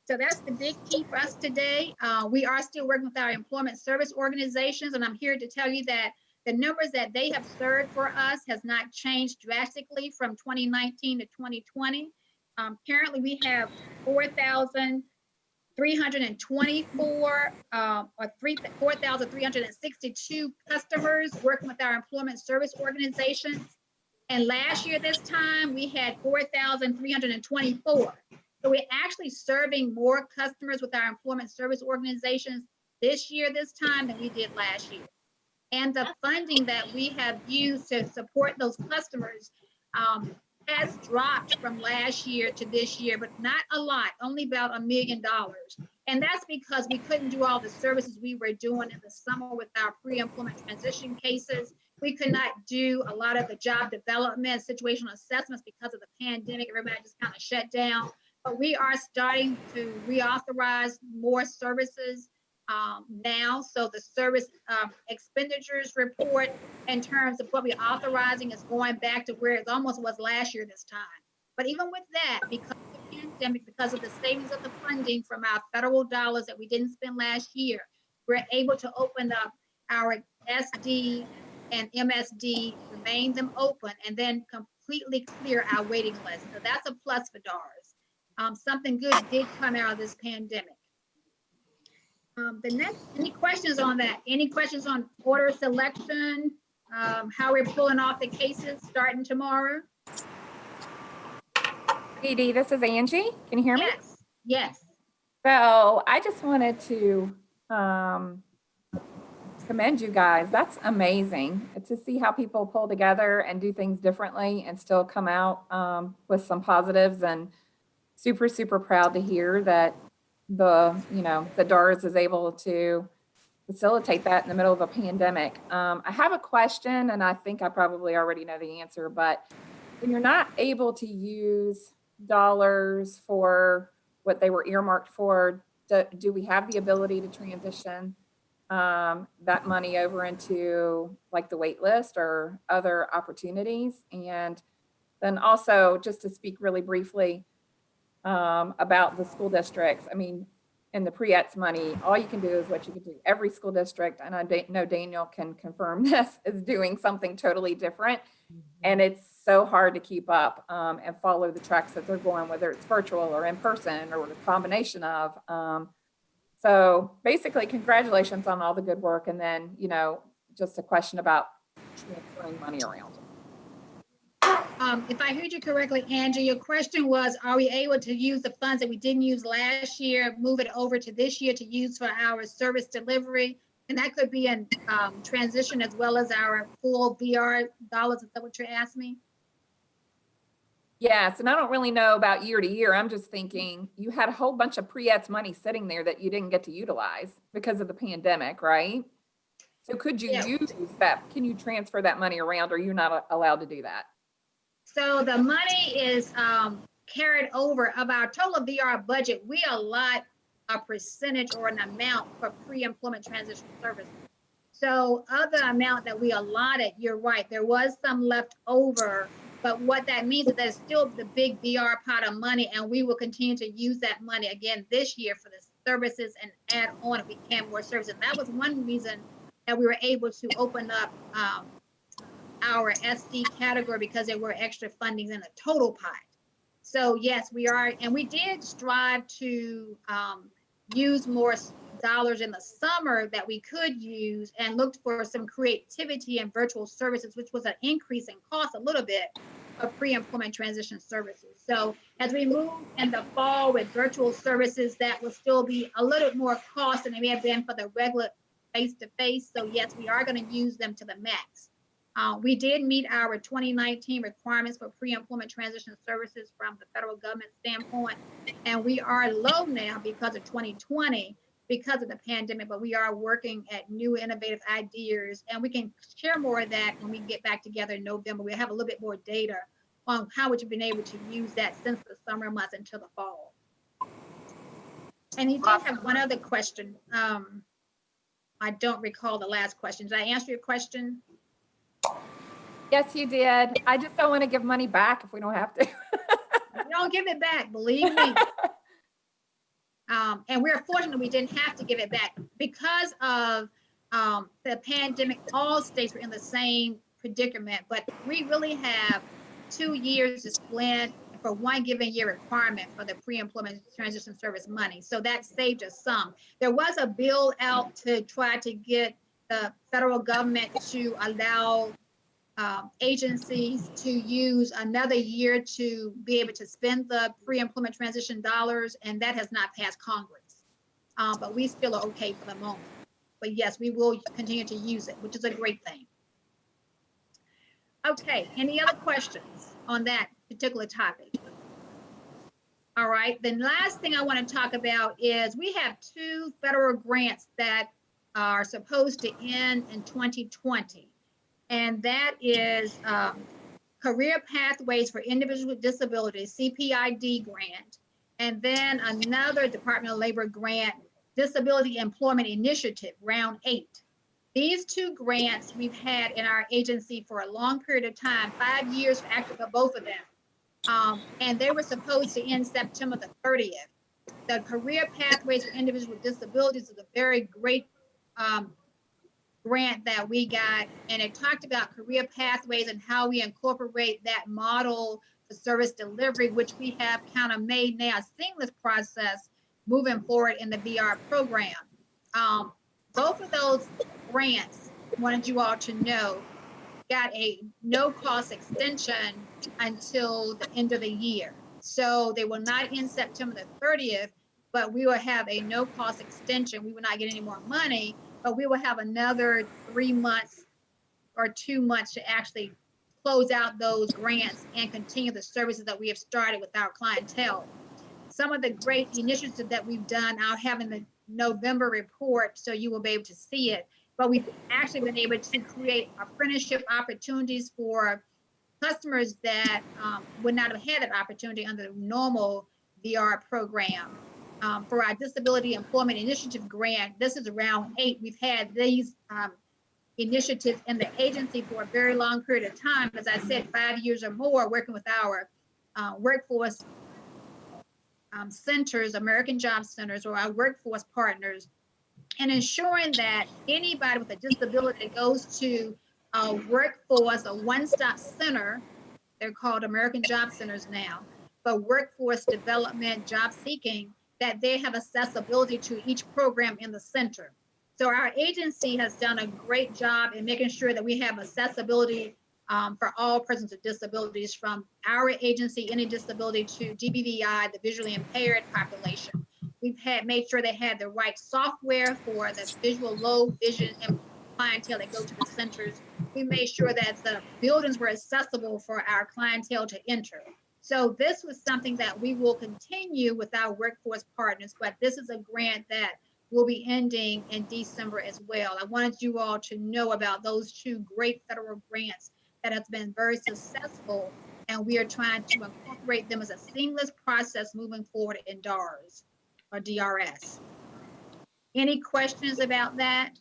So that's the big key for us today. We are still working with our employment service organizations, and I'm here to tell you that the numbers that they have served for us has not changed drastically from 2019 to 2020. Currently, we have 4,324 or 4,362 customers working with our employment service organizations. And last year, this time, we had 4,324. So we're actually serving more customers with our employment service organizations this year, this time, than we did last year. And the funding that we have used to support those customers has dropped from last year to this year, but not a lot, only about $1 million. And that's because we couldn't do all the services we were doing in the summer with our pre-employment transition cases. We could not do a lot of the job development, situational assessments because of the pandemic. Everybody just kind of shut down. But we are starting to reauthorize more services now. So the service expenditures report in terms of what we're authorizing is going back to where it almost was last year this time. But even with that, because of the pandemic, because of the savings of the funding from our federal dollars that we didn't spend last year, we're able to open up our SD and MSD, remain them open, and then completely clear our waiting list. So that's a plus for DARS. Something good did come out of this pandemic. The next, any questions on that? Any questions on order selection? How we're pulling off the cases starting tomorrow? Dee, this is Angie. Can you hear me? Yes, yes. So I just wanted to commend you guys. That's amazing to see how people pull together and do things differently and still come out with some positives, and super, super proud to hear that the DARS is able to facilitate that in the middle of a pandemic. I have a question, and I think I probably already know the answer, but when you're not able to use dollars for what they were earmarked for, do we have the ability to transition that money over into like the wait list or other opportunities? And then also, just to speak really briefly about the school districts, I mean, in the pre-ETS money, all you can do is what you can do. Every school district, and I know Daniel can confirm this, is doing something totally different. And it's so hard to keep up and follow the tracks that they're going, whether it's virtual or in person or a combination of. So basically, congratulations on all the good work. And then, just a question about transferring money around. If I heard you correctly, Angie, your question was, are we able to use the funds that we didn't use last year, move it over to this year to use for our service delivery? And that could be in transition as well as our full VR dollars. Is that what you're asking me? Yes, and I don't really know about year to year. I'm just thinking you had a whole bunch of pre-ETS money sitting there that you didn't get to utilize because of the pandemic, right? So could you use that? Can you transfer that money around, or you're not allowed to do that? So the money is carried over of our total VR budget. We allot a percentage or an amount for pre-employment transition services. So of the amount that we allotted, you're right, there was some left over, but what that means is there's still the big VR pot of money, and we will continue to use that money again this year for the services and add on if we can more services. And that was one reason that we were able to open up our SD category, because there were extra fundings in the total pot. So yes, we are, and we did strive to use more dollars in the summer that we could use, and looked for some creativity in virtual services, which was an increase in cost a little bit of pre-employment transition services. So as we move in the fall with virtual services, that will still be a little more cost than it may have been for the regular face-to-face. So yes, we are going to use them to the max. We did meet our 2019 requirements for pre-employment transition services from the federal government standpoint, and we are low now because of 2020, because of the pandemic, but we are working at new innovative ideas, and we can share more of that when we get back together in November. We'll have a little bit more data on how we've been able to use that since the summer months until the fall. And you did have one other question. I don't recall the last question. Did I answer your question? Yes, you did. I just don't want to give money back if we don't have to. We don't give it back, believe me. And we're fortunate we didn't have to give it back because of the pandemic. All states were in the same predicament, but we really have 2 years to spend for one given year requirement for the pre-employment transition service money. So that saved us some. There was a bill out to try to get the federal government to allow agencies to use another year to be able to spend the pre-employment transition dollars, and that has not passed Congress. But we still are okay for the moment. But yes, we will continue to use it, which is a great thing. Okay, any other questions on that particular topic? All right, the last thing I want to talk about is we have 2 federal grants that are supposed to end in 2020. And that is Career Pathways for Individuals with Disabilities, CPID grant, and then another Department of Labor grant, Disability Employment Initiative, round 8. These 2 grants we've had in our agency for a long period of time, 5 years active for both of them. And they were supposed to end September the 30th. The Career Pathways for Individuals with Disabilities is a very great grant that we got, and it talked about career pathways and how we incorporate that model for service delivery, which we have kind of made now a seamless process moving forward in the VR program. Both of those grants, wanted you all to know, got a no-cost extension until the end of the year. So they will not end September the 30th, but we will have a no-cost extension. We will not get any more money, but we will have another 3 months or 2 months to actually close out those grants and continue the services that we have started with our clientele. Some of the great initiatives that we've done, I'll have in the November report, so you will be able to see it. But we've actually been able to create apprenticeship opportunities for customers that would not have had that opportunity under the normal VR program. For our Disability Employment Initiative grant, this is round 8. We've had these initiatives in the agency for a very long period of time. As I said, 5 years or more, working with our workforce centers, American Job Centers, or our workforce partners, and ensuring that anybody with a disability that goes to a workforce, a one-stop center, they're called American Job Centers now, but workforce development, job seeking, that they have accessibility to each program in the center. So our agency has done a great job in making sure that we have accessibility for all persons with disabilities, from our agency, any disability, to DBVI, the visually impaired population. We've made sure they had the right software for the visual low vision and clientele that go to the centers. We made sure that the buildings were accessible for our clientele to enter. So this was something that we will continue with our workforce partners, but this is a grant that will be ending in December as well. I wanted you all to know about those 2 great federal grants that have been very successful, and we are trying to incorporate them as a seamless process moving forward in DARS or DRS. Any questions about that?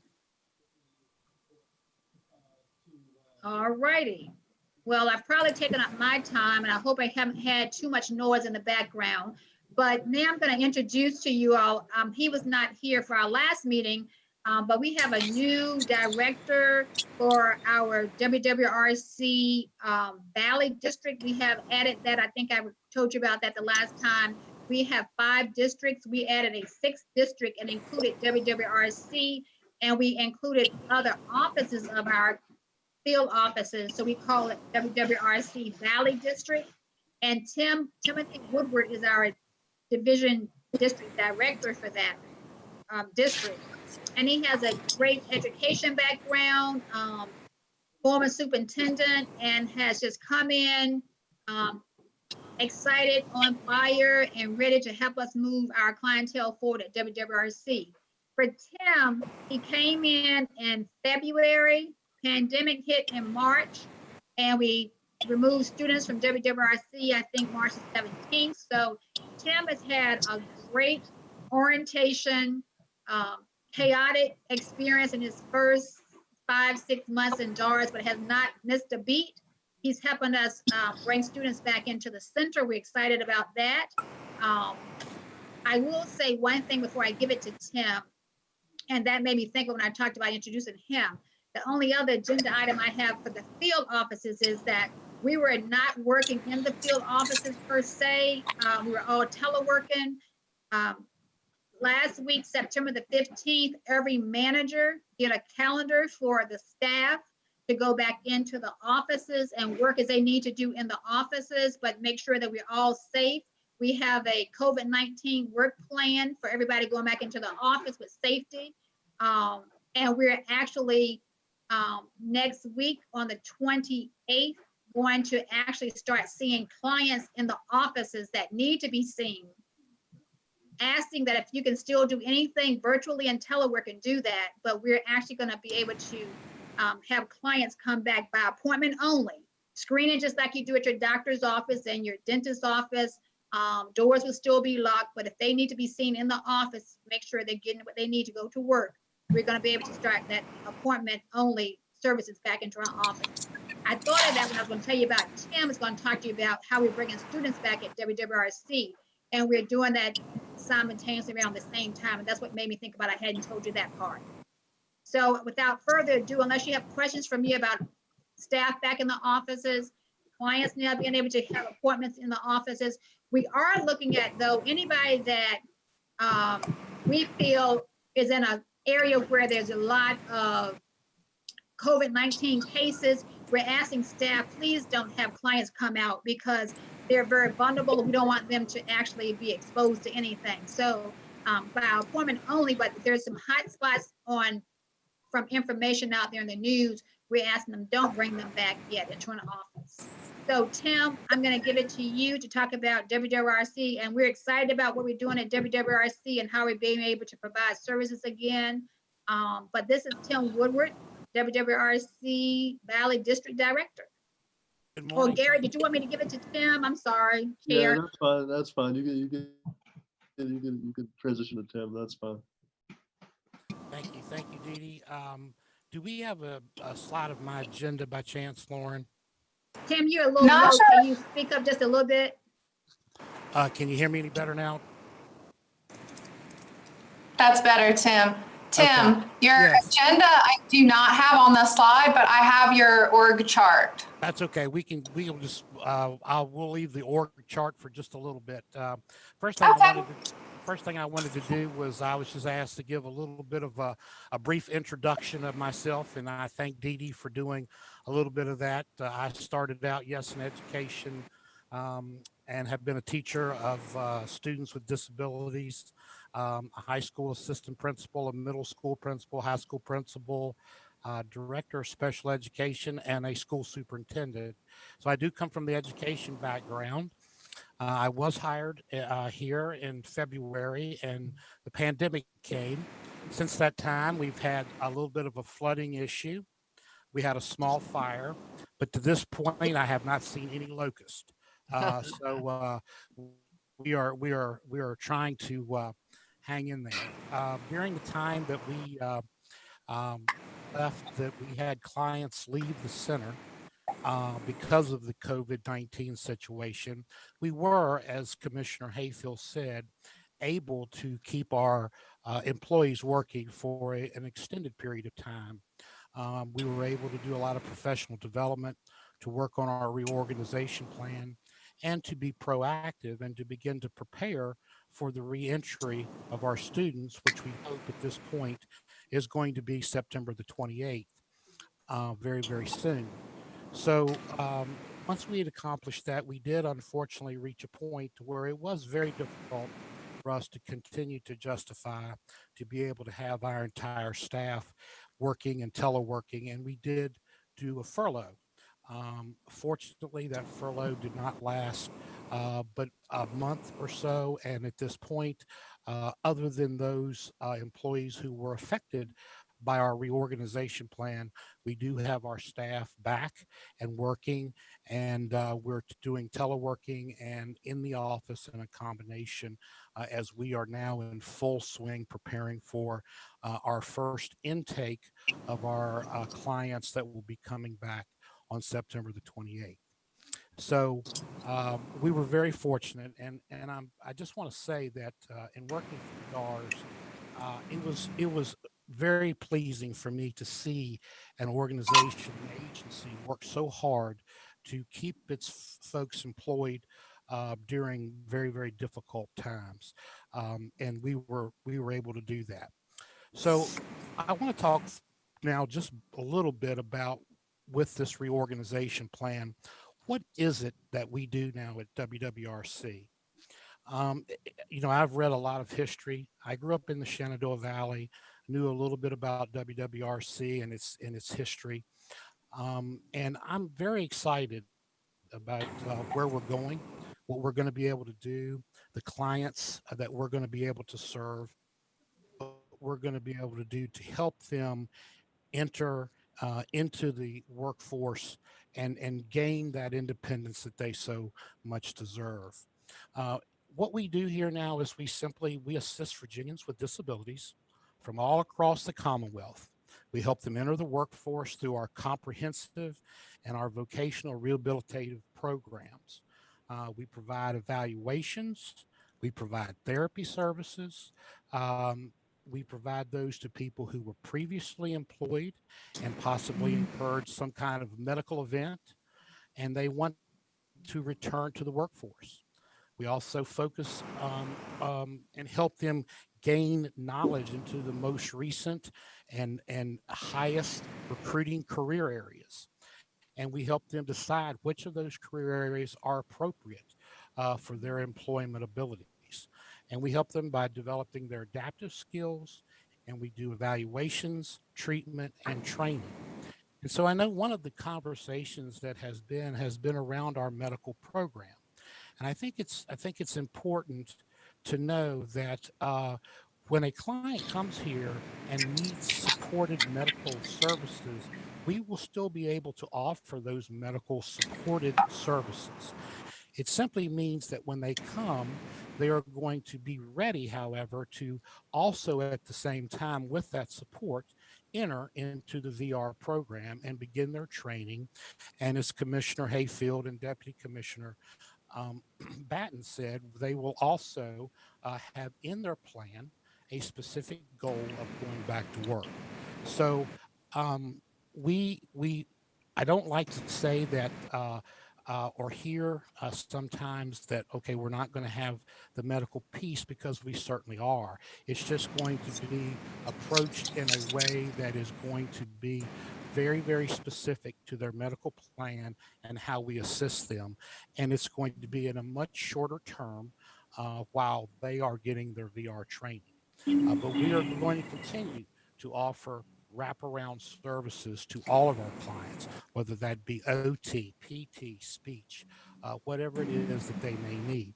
All righty. Well, I've probably taken up my time, and I hope I haven't had too much noise in the background. But now I'm going to introduce to you all, he was not here for our last meeting, but we have a new director for our WWRC Valley District. We have added that. I think I told you about that the last time. We have 5 districts. We added a 6th district and included WWRC, and we included other offices of our field offices. So we call it WWRC Valley District. And Timothy Woodward is our division district director for that district. And he has a great education background, former superintendent, and has just come in excited, on fire, and ready to help us move our clientele forward at WWRC. For Tim, he came in February, pandemic hit in March, and we removed students from WWRC, I think March 17th. So Tim has had a great orientation, chaotic experience in his first 5-6 months in DARS, but has not missed a beat. He's helping us bring students back into the center. We're excited about that. I will say one thing before I give it to Tim, and that made me think of when I talked about introducing him. The only other agenda item I have for the field offices is that we were not working in the field offices per se. We were all teleworking. Last week, September the 15th, every manager did a calendar for the staff to go back into the offices and work as they need to do in the offices, but make sure that we're all safe. We have a COVID-19 work plan for everybody going back into the office with safety. And we're actually next week on the 28th going to actually start seeing clients in the offices that need to be seen, asking that if you can still do anything virtually and telework and do that, but we're actually going to be able to have clients come back by appointment only, screening just like you do at your doctor's office and your dentist's office. Doors will still be locked, but if they need to be seen in the office, make sure they're getting what they need to go to work. We're going to be able to start that appointment only services back into our office. I thought of that when I was going to tell you about Tim is going to talk to you about how we're bringing students back at WWRC, and we're doing that simultaneously around the same time, and that's what made me think about I hadn't told you that part. So without further ado, unless you have questions for me about staff back in the offices, clients now being able to have appointments in the offices, we are looking at, though, anybody that we feel is in an area where there's a lot of COVID-19 cases. We're asking staff, please don't have clients come out because they're very vulnerable. We don't want them to actually be exposed to anything. So by appointment only, but there's some hot spots from information out there in the news. We're asking them, don't bring them back yet into an office. So Tim, I'm going to give it to you to talk about WWRC, and we're excited about what we're doing at WWRC and how we're being able to provide services again. But this is Tim Woodward, WWRC Valley District Director. Good Or morning. Gary, did you want me to give it to Tim? I'm sorry, Yeah, Chair. that's fine. That's fine. You can transition to Tim. That's fine. Thank you, Dee Dee. Do we have a slide of my agenda by chance, Lauren? Tim, you're a little Not low. sure. Can you speak up just a little bit? Can you hear me any better now? That's better, Tim. Tim, Okay. your Yes. agenda I do not have on the slide, but I have your org chart. That's okay. We'll just we'll leave the org chart for just a little bit. First thing I wanted to do was I was just asked to give a little bit of a brief introduction of myself, and I thank Dee Dee for doing a little bit of that. I started out, yes, in education, and have been a teacher of students with disabilities, a high school assistant principal, a middle school principal, high school principal, director of special education, and a school superintendent. So I do come from the education background. I was hired here in February, and the pandemic came. Since that time, we've had a little bit of a flooding issue. We had a small fire, but to this point, I have not seen any locust. So we are trying to hang in there. During the time that we left, that we had clients leave the center because of the COVID-19 situation, we were, as Commissioner Hayfield said, able to keep our employees working for an extended period of time. We were able to do a lot of professional development, to work on our reorganization plan, and to be proactive and to begin to prepare for the reentry of our students, which we hope at this point is going to be September the 28th, very, very soon. So once we had accomplished that, we did unfortunately reach a point where it was very difficult for us to continue to justify to be able to have our entire staff working and teleworking, and we did do a furlough. Fortunately, that furlough did not last but a month or so, and at this point, other than those employees who were affected by our reorganization plan, we do have our staff back and working, and we're doing teleworking and in the office in a combination as we are now in full swing preparing for our first intake of our clients that will be coming back on September the 28th. So we were very fortunate, and I just want to say that in working for DARS, it was very pleasing for me to see an organization, an agency work so hard to keep its folks employed during very, very difficult times, and we were able to do that. So I want to talk now just a little bit about, with this reorganization plan, what is it that we do now at WWRC? You know, I've read a lot of history. I grew up in the Shenandoah Valley, knew a little bit about WWRC and its history, and I'm very excited about where we're going, what we're going to be able to do, the clients that we're going to be able to serve, what we're going to be able to do to help them enter into the workforce and gain that independence that they so much deserve. What we do here now is we assist Virginians with disabilities from all across the Commonwealth. We help them enter the workforce through our comprehensive and our vocational rehabilitative programs. We provide evaluations, we provide therapy services, We provide those to people who were previously employed and possibly incurred some kind of medical event, and they want to return to the workforce. We also focus and help them gain knowledge into the most recent and highest recruiting career areas. And we help them decide which of those career areas are appropriate for their employment abilities. And we help them by developing their adaptive skills, and we do evaluations, treatment, and training. And so I know one of the conversations that has been around our medical program. And I think it's important to know that when a client comes here and needs supported medical services, we will still be able to offer those medical supported services. It simply means that when they come, they are going to be ready, however, to also at the same time with that support, enter into the VR program and begin their training. And as Commissioner Hayfield and Deputy Commissioner Batten said, they will also have in their plan a specific goal of going back to work. So I don't like to say that or hear sometimes that, okay, we're not going to have the medical piece, because we certainly are. It's just going to be approached in a way that is going to be very, very specific to their medical plan and how we assist them. And it's going to be in a much shorter term while they are getting their VR training. But we are going to continue to offer wraparound services to all of our clients, whether that be OT, PT, speech, whatever it is that they may need.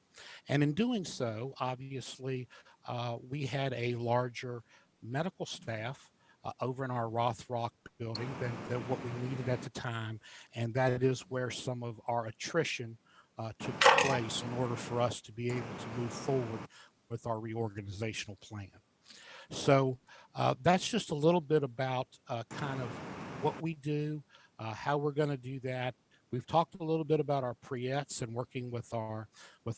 And in doing so, obviously, we had a larger medical staff over in our Rothrock building than what we needed at the time. And that is where some of our attrition took place in order for us to be able to move forward with our reorganizational plan. So that's just a little bit about kind of what we do, how we're going to do that. We've talked a little bit about our pre-ETs and working with our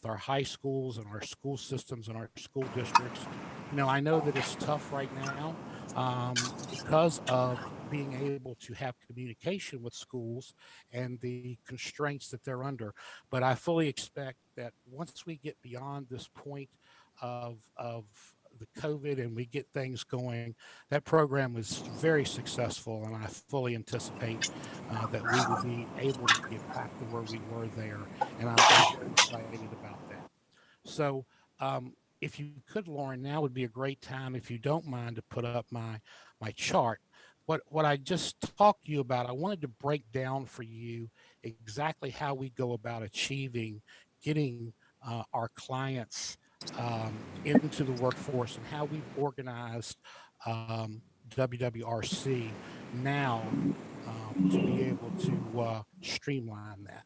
high schools and our school systems and our school districts. You know, I know that it's tough right now because of being able to have communication with schools and the constraints that they're under. But I fully expect that once we get beyond this point of the COVID and we get things going, that program was very successful, and I fully anticipate that we will be able to get back to where we were there, and I'm very excited about that. So if you could, Lauren, now would be a great time, if you don't mind, to put up my chart. What I just talked to you about, I wanted to break down for you exactly how we go about getting our clients into the workforce and how we've organized WWRC now to be able to streamline that.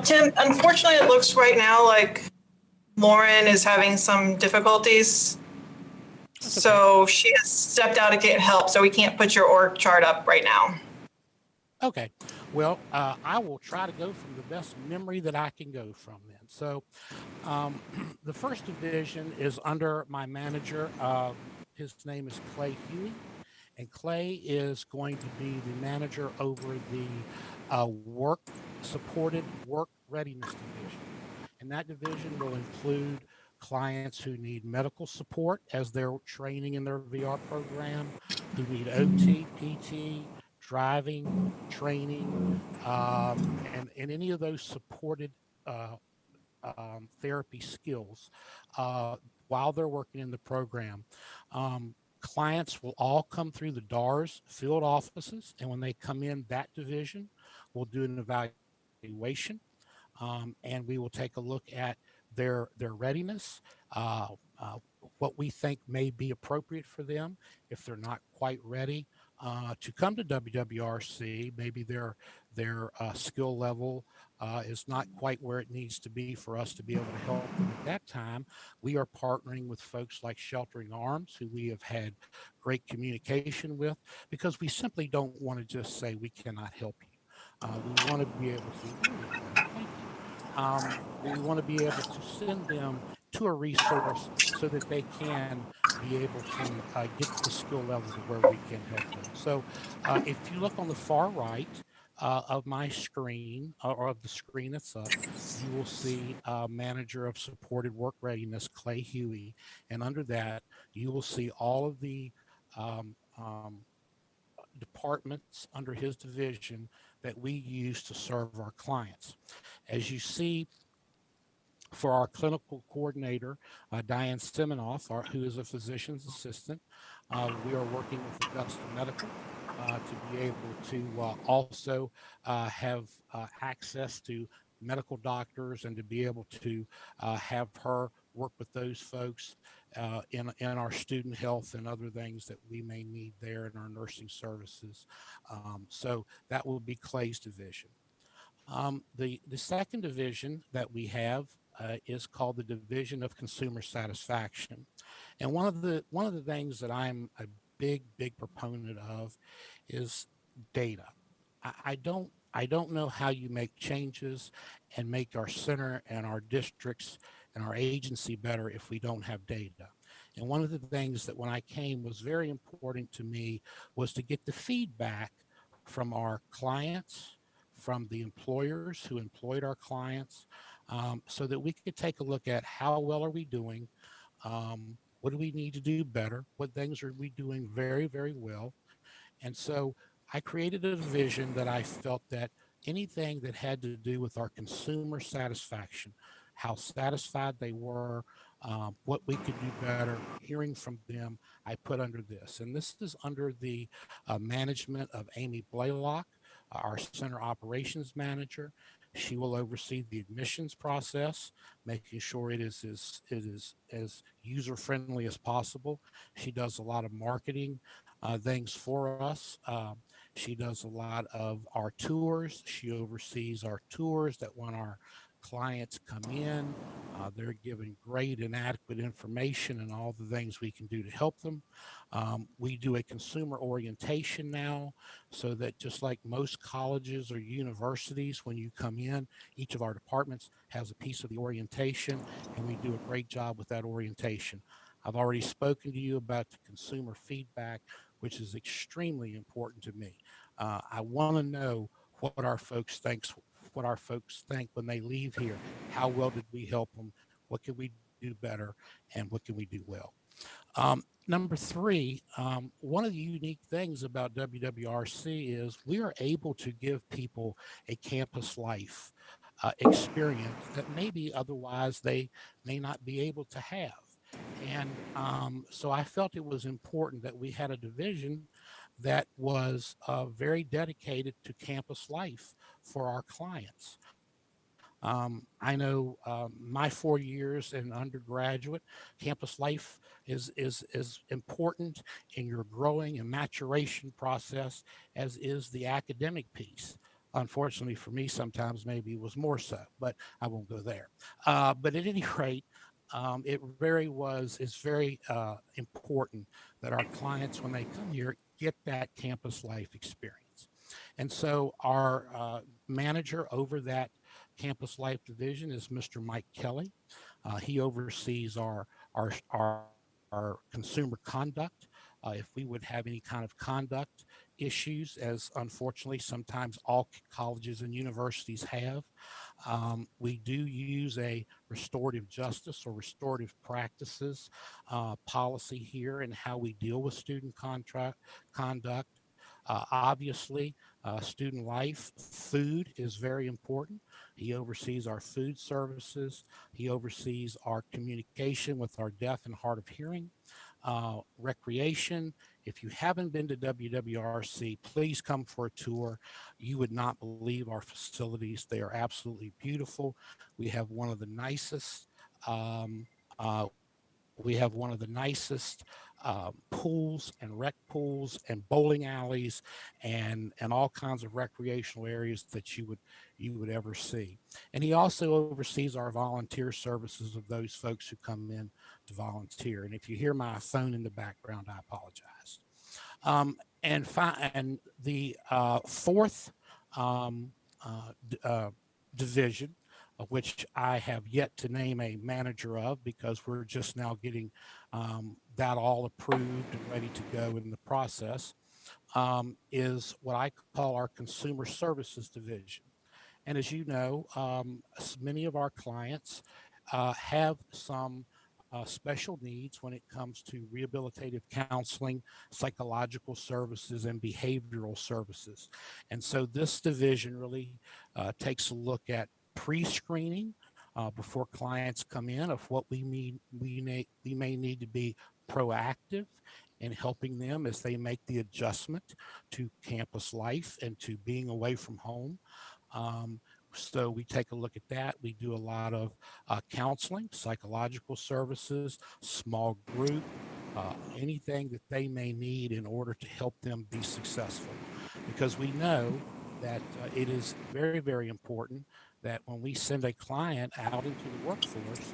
Tim, unfortunately, it looks right now like Lauren is having some difficulties. So she has stepped out to get help, so we can't put your org chart up right now. Okay, well, I will try to go from the best memory that I can go from then. So the first division is under my manager. His name is Clay Huey, and Clay is going to be the manager over the supported work readiness division. And that division will include clients who need medical support as they're training in their VR program, who need OT, PT, driving, training, and any of those supported therapy skills while they're working in the program. Clients will all come through the DARS field offices, and when they come in that division, we'll do an evaluation, and we will take a look at their readiness, what we think may be appropriate for them if they're not quite ready to come to WWRC. Maybe their skill level is not quite where it needs to be for us to be able to help them at that time. We are partnering with folks like Sheltering Arms, who we have had great communication with, because we simply don't want to just say we cannot help you. We want to be able to, thank you. we want to be able to send them to a resource so that they can be able to get to the skill level to where we can help them. So if you look on the far right of my screen, or of the screen that's up, you will see Manager of Supported Work Readiness, Clay Huey. And under that, you will see all of the um, um, departments under his division that we use to serve our clients. As you see, for our clinical coordinator, Diane Siminoff, who is a physician's assistant, we are working with Augusta Medical to be able to also have access to medical doctors and to be able to have her work with those folks in our student health and other things that we may need there in our nursing services. So that will be Clay's division. The second division that we have is called the Division of Consumer Satisfaction, and one of the things that I'm a big proponent of is data. I don't know how you make changes and make our center and our districts and our agency better if we don't have data. And one of the things that when I came was very important to me was to get the feedback from our clients, from the employers who employed our clients, so that we could take a look at how well are we doing, what do we need to do better, what things are we doing very well. And so I created a vision that I felt that anything that had to do with our consumer satisfaction, how satisfied they were, what we could do better, hearing from them, I put under this. And this is under the management of Amy Blaylock, our center operations manager. She will oversee the admissions process, making sure it is as user friendly as possible. She does a lot of marketing things for us. She does a lot of our tours. She oversees our tours that when our clients come in, they're given great and adequate information and all the things we can do to help them. We do a consumer orientation now, so that just like most colleges or universities, when you come in, each of our departments has a piece of the orientation, and we do a great job with that orientation. I've already spoken to you about the consumer feedback, which is extremely important to me. I want to know what our folks think when they leave here. How well did we help them? What can we do better? And what can we do well? Number three, one of the unique things about WWRC is we are able to give people a campus life experience that maybe otherwise they may not be able to have. And so I felt it was important that we had a division that was very dedicated to campus life for our clients. I know my 4 years in undergraduate, campus life is important in your growing and maturation process as is the academic piece. Unfortunately for me, sometimes maybe it was more so, but I won't go there. But at any rate, it's very important that our clients, when they come here, get that campus life experience. And so our manager over that campus life division is Mr. Mike Kelly. He oversees our consumer conduct. If we would have any kind of conduct issues, as unfortunately sometimes all colleges and universities have, we do use a restorative justice or restorative practices policy here in how we deal with student conduct. Obviously, student life, food is very important. He oversees our food services. He oversees our communication with our deaf and hard of hearing. Recreation. If you haven't been to WWRC, please come for a tour. You would not believe our facilities. They are absolutely beautiful. We have one of the nicest pools and rec pools and bowling alleys and all kinds of recreational areas that you would ever see. And he also oversees our volunteer services of those folks who come in to volunteer. And if you hear my phone in the background, I apologize. And the fourth division which I have yet to name a manager of because we're just now getting that all approved and ready to go in the process, is what I call our consumer services division. And as you know, many of our clients have some special needs when it comes to rehabilitative counseling, psychological services, and behavioral services. And so this division really takes a look at pre-screening before clients come in of what we may need to be proactive in helping them as they make the adjustment to campus life and to being away from home. So we take a look at that. We do a lot of counseling, psychological services, small group, anything that they may need in order to help them be successful. Because we know that it is very, very important that when we send a client out into the workforce,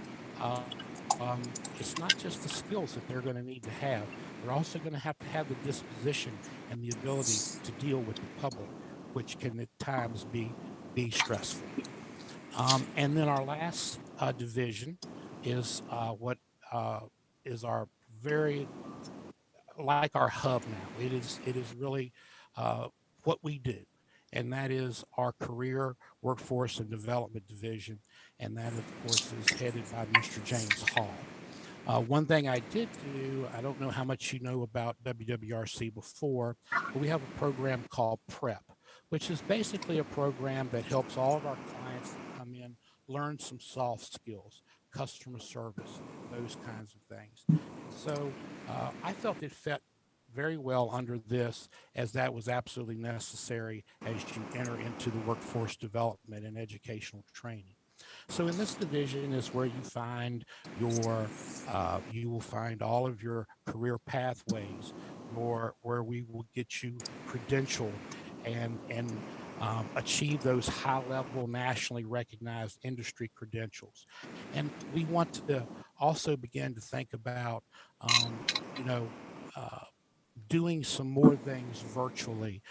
it's not just the skills that they're going to need to have. They're also going to have the disposition and the ability to deal with the public, which can at times be stressful. And then our last division is what is our very, like our hub now. It is really what we do. And that is our career, workforce, and development division. And that, of course, is headed by Mr. James Hall. One thing I did do, I don't know how much you know about WWRC before, but we have a program called PREP, which is basically a program that helps all of our clients that come in learn some soft skills, customer service, those kinds of things. So I felt it fit very well under this, as that was absolutely necessary as you enter into the workforce development and educational training. So in this division is where you find your, you will find all of your career pathways, where we will get you credentialed and achieve those high-level, nationally recognized industry credentials. And we want to also begin to think about, doing some more things virtually,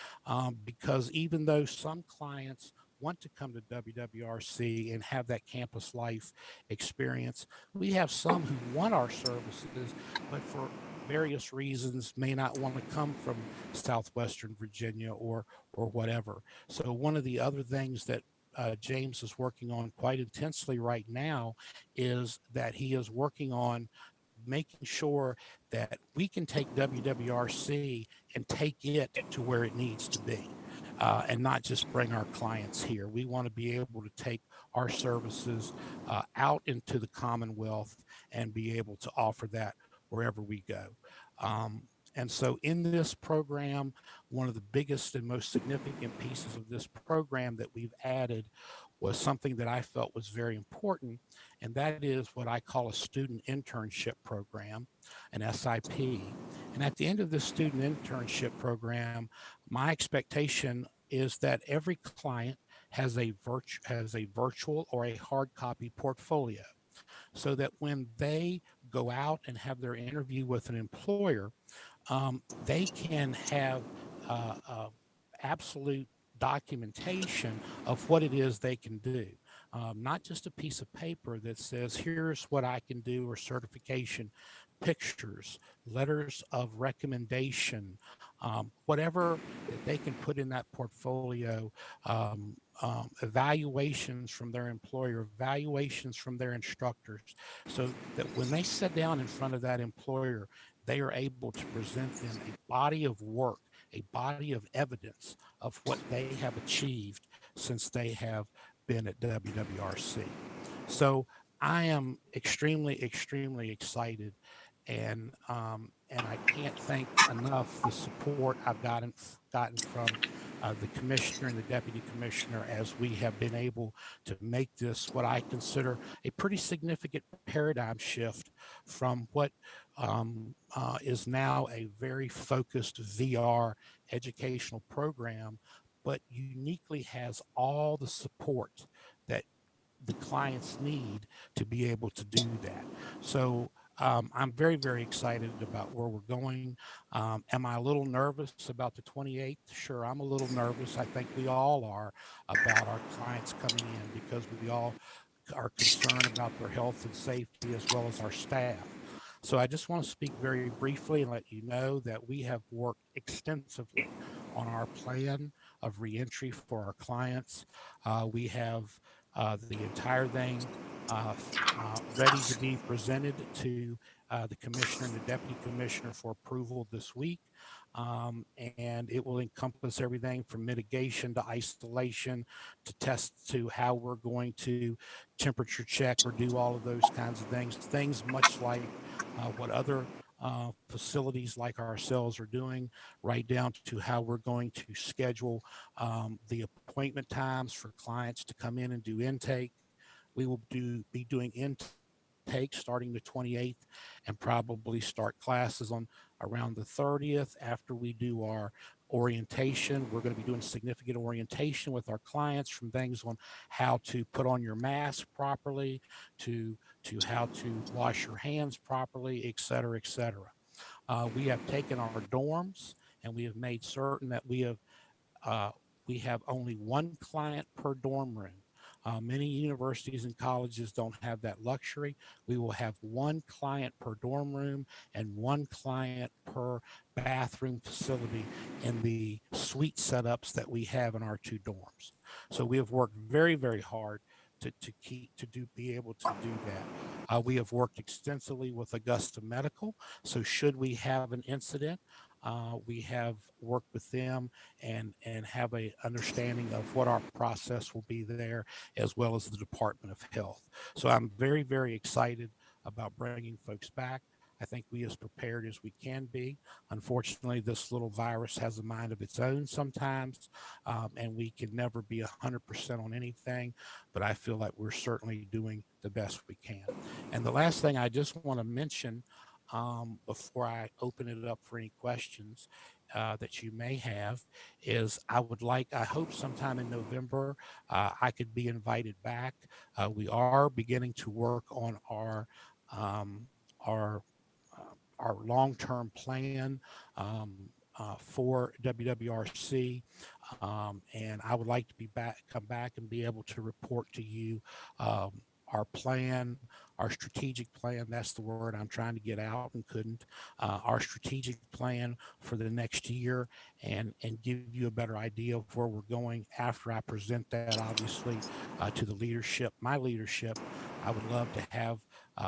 because even though some clients want to come to WWRC and have that campus life experience, we have some who want our services, but for various reasons may not want to come from Southwestern Virginia or whatever. So one of the other things that James is working on quite intensely right now is that he is working on making sure that we can take WWRC and take it to where it needs to be, and not just bring our clients here. We want to be able to take our services out into the Commonwealth and be able to offer that wherever we go. And so in this program, one of the biggest and most significant pieces of this program that we've added was something that I felt was very important, and that is what I call a student internship program, an SIP. And at the end of this student internship program, my expectation is that every client has a virtual or a hard copy portfolio, so that when they go out and have their interview with an employer, they can have absolute documentation of what it is they can do. Not just a piece of paper that says, here's what I can do, or certification, pictures, letters of recommendation, whatever that they can put in that portfolio, evaluations from their employer, evaluations from their instructors, so that when they sit down in front of that employer, they are able to present them a body of work, a body of evidence of what they have achieved since they have been at WWRC. So I am extremely, extremely excited, and I can't thank enough the support I've gotten from the commissioner and the deputy commissioner, as we have been able to make this what I consider a pretty significant paradigm shift from what is now a very focused VR educational program, but uniquely has all the support that the clients need to be able to do that. So I'm very, very excited about where we're going. Am I a little nervous about the 28th? Sure, I'm a little nervous. I think we all are, about our clients coming in, because we all are concerned about their health and safety as well as our staff. So I just want to speak very briefly and let you know that we have worked extensively on our plan of reentry for our clients. We have the entire thing ready to be presented to the commissioner and the deputy commissioner for approval this week. And it will encompass everything from mitigation to isolation to tests to how we're going to temperature check or do all of those kinds of things much like what other facilities like ourselves are doing, right down to how we're going to schedule the appointment times for clients to come in and do intake. We will be doing intake starting the 28th and probably start classes on around the 30th. After we do our orientation, we're going to be doing significant orientation with our clients, from things on how to put on your mask properly to how to wash your hands properly, et cetera, et cetera. We have taken our dorms and we have made certain that we have only one client per dorm room. Many universities and colleges don't have that luxury. We will have one client per dorm room and one client per bathroom facility in the suite setups that we have in our 2 dorms. So we have worked very, very hard to be able to do that. We have worked extensively with Augusta Medical. So should we have an incident, we have worked with them and have a understanding of what our process will be there, as well as the Department of Health. So I'm very, very excited about bringing folks back. I think we as prepared as we can be. Unfortunately, this little virus has a mind of its own sometimes, and we can never be 100% on anything, but I feel like we're certainly doing the best we can. And the last thing I just want to mention before I open it up for any questions that you may have is I hope sometime in November I could be invited back. We are beginning to work on our long-term plan for WWRC, and I would like to come back and be able to report to you our plan, our strategic plan. That's the word I'm trying to get out and couldn't. Our strategic plan for the next year, and give you a better idea of where we're going after I present that, obviously, to the leadership, my leadership. I would love to have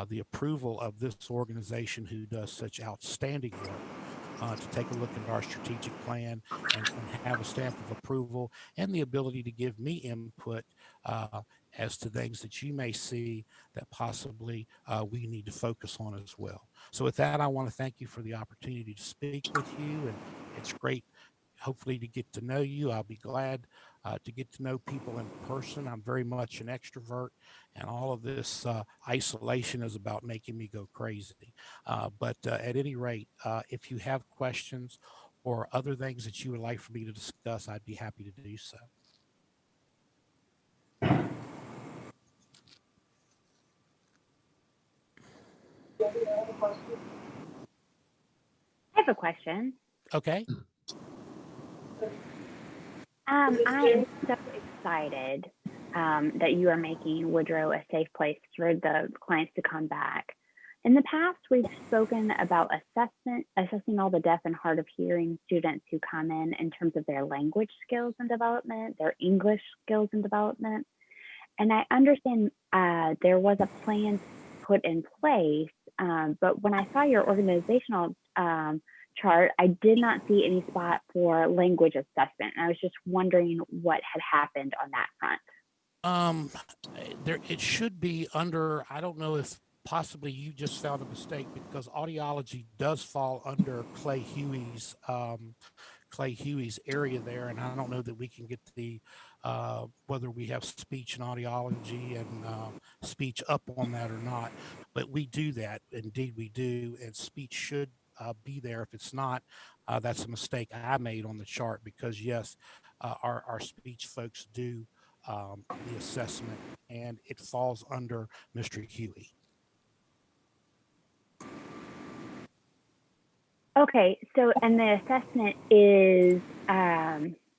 the approval of this organization who does such outstanding work, to take a look at our strategic plan and have a stamp of approval and the ability to give me input as to things that you may see that possibly we need to focus on as well. So with that, I want to thank you for the opportunity to speak with you, and it's great hopefully to get to know you. I'll be glad to get to know people in person. I'm very much an extrovert, and all of this isolation is about making me go crazy. But at any rate, if you have questions or other things that you would like for me to discuss, I'd be happy to do so. I have a question. Okay. I am so excited that you are making Woodrow a safe place for the clients to come back. In the past, we've spoken about assessing all the deaf and hard of hearing students who come in terms of their language skills and development, their English skills and development. And I understand there was a plan put in place, but when I saw your organizational chart, I did not see any spot for language assessment. And I was just wondering what had happened on that front. It should be under, I don't know if possibly you just found a mistake, because audiology does fall under Clay Huey's area there, and I don't know that we can get the whether we have speech and audiology and speech up on that or not, but we do that. Indeed we do, and speech should be there. If it's not, that's a mistake I made on the chart, because yes, our speech folks do the assessment, and it falls under Mr. Huey. Okay, so, and the assessment is,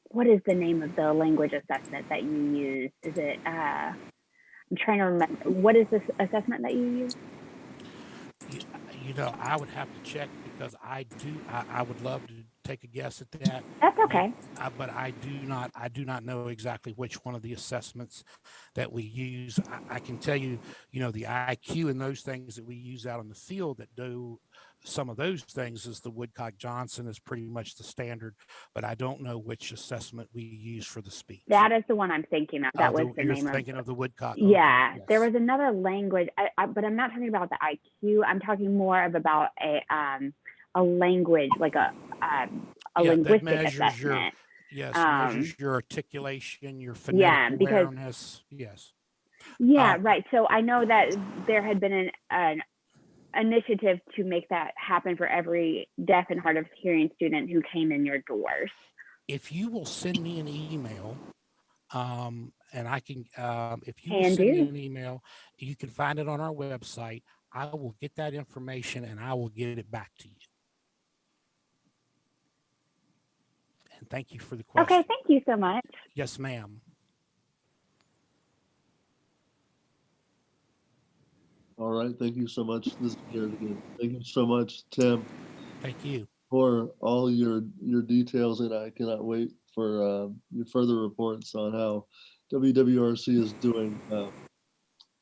what is the name of the language assessment that you use? Is it, I'm trying to remember. What is this assessment that you use? You know, I would have to check because I would love to take a guess at that. That's okay. But I do not know exactly which one of the assessments that we use. I can tell you, you know, the IQ and those things that we use out in the field that do some of those things is the Woodcock-Johnson is pretty much the standard, but I don't know which assessment we use for the speech. That is the one I'm thinking of. That was the you're name of. thinking of the Woodcock. Yeah, Okay, yes. there was another language, but I'm not talking about the IQ. I'm talking more of about a language, like a linguistic assessment. Measures your articulation, your phonetic awareness. Yes. Yeah, right. So I know that there had been an initiative to make that happen for every deaf and hard of hearing student who came in your doors. If you will send me an email, and I can, if you will Can send me do. an email, you can find it on our website. I will get that information and I will get it back to you. And thank you for the question. Okay, thank you so much. Yes, ma'am. All right, thank you so much. This is Garrett again. Thank you so much, Tim. Thank you for all your details, and I cannot wait for your further reports on how WWRC is doing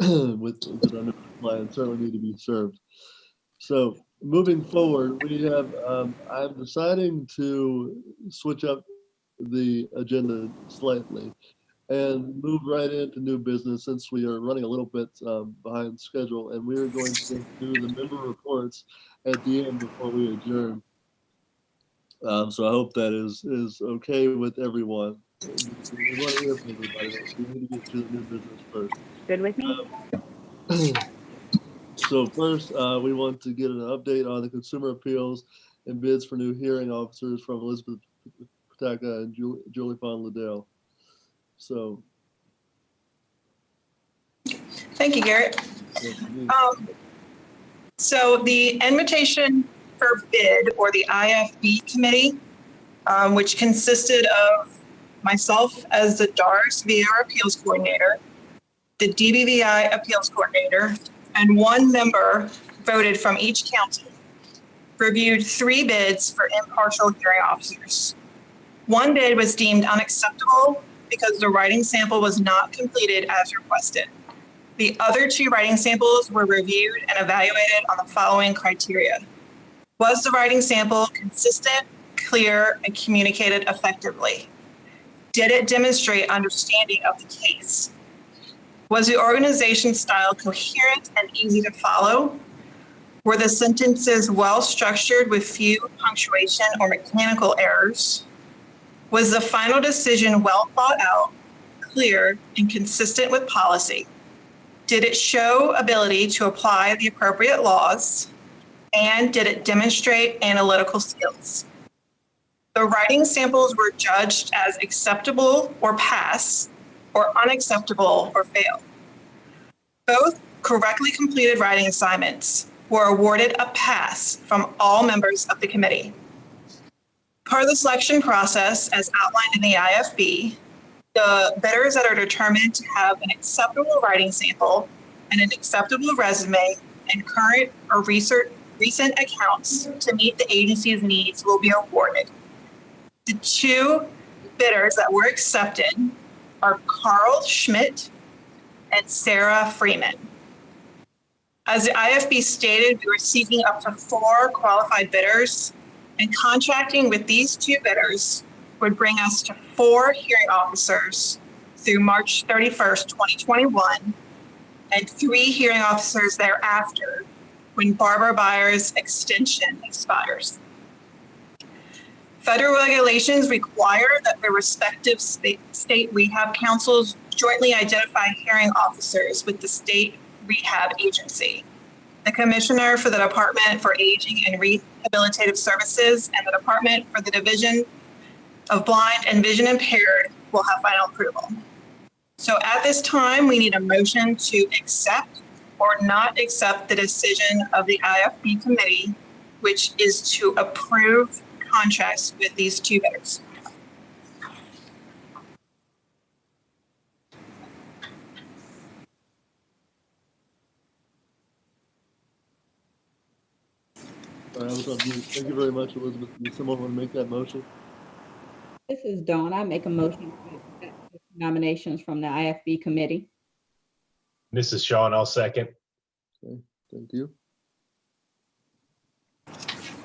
with our new clients. Certainly need to be served. So moving forward, we have I'm deciding to switch up the agenda slightly and move right into new business since we are running a little bit behind schedule, and we are going to do the member reports at the end before we adjourn. So I hope that is okay with everyone. We want to hear from everybody, but we need to get to the new business first. Good with me. So first, we want to get an update on the consumer appeals and bids for new hearing officers from Elizabeth Pataka and Julie von Liddell. So. Thank you, Garrett. So the invitation for bid, or the IFB committee, which consisted of myself as the DARS VR appeals coordinator, the DBVI appeals coordinator, and one member voted from each county, reviewed 3 bids for impartial hearing officers. One bid was deemed unacceptable because the writing sample was not completed as requested. The other 2 writing samples were reviewed and evaluated on the following criteria. Was the writing sample consistent, clear, and communicated effectively? Did it demonstrate understanding of the case? Was the organization style coherent and easy to follow? Were the sentences well structured with few punctuation or mechanical errors? Was the final decision well thought out, clear, and consistent with policy? Did it show ability to apply the appropriate laws? And did it demonstrate analytical skills? The writing samples were judged as acceptable or pass, or unacceptable or fail. Both correctly completed writing assignments were awarded a pass from all members of the committee. Per the selection process as outlined in the IFB, the bidders that are determined to have an acceptable writing sample and an acceptable resume and current or recent accounts to meet the agency's needs will be awarded. The 2 bidders that were accepted are Carl Schmidt and Sarah Freeman. As the IFB stated, we were seeking up to 4 qualified bidders, and contracting with these 2 bidders would bring us to 4 hearing officers through March 31st, 2021, and 3 hearing officers thereafter when Barbara Byers' extension expires. Federal regulations require that the respective state rehab councils jointly identify hearing officers with the state rehab agency. The commissioner for the Department for Aging and Rehabilitative Services and the Department for the Division of Blind and Vision Impaired will have final approval. So at this time, we need a motion to accept or not accept the decision of the IFB committee, which is to approve contracts with these 2 bidders. Sorry, I was on mute. Thank you very much, Elizabeth. Does someone want to make that motion? This is Dawn. I make a motion to accept nominations from the IFB committee. This is Sean. I'll second. Okay, thank you.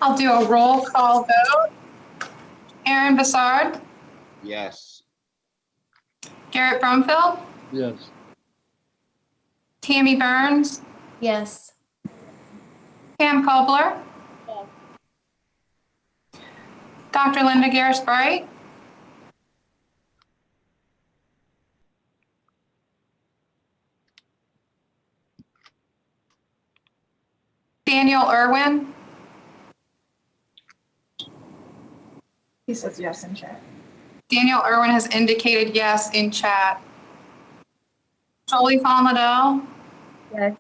I'll do a roll call vote. Aaron Bassard, Yes. Garrett Brumfield, Yes. Tammy Burns, Yes. Pam Kobler, Dr. Linda Garris-Bright, Daniel Irwin. He says yes in chat. Daniel Irwin has indicated yes in chat. Jolie Fawn Liddell, Yes.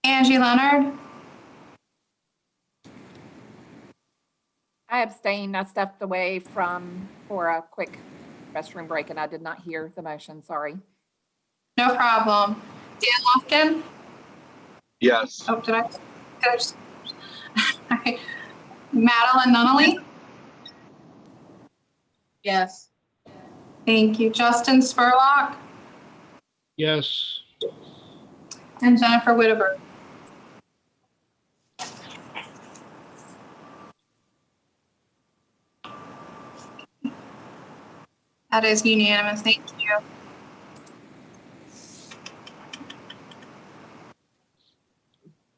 Angie Leonard, I abstained. I stepped away for a quick restroom break and I did not hear the motion. Sorry. no problem. Dan Lofton. Yes. Oh, did I just? Okay. Madeline Nunnally. Yes. Thank you. Justin Spurlock Yes. and Jennifer Whitaker. That is unanimous. Thank you.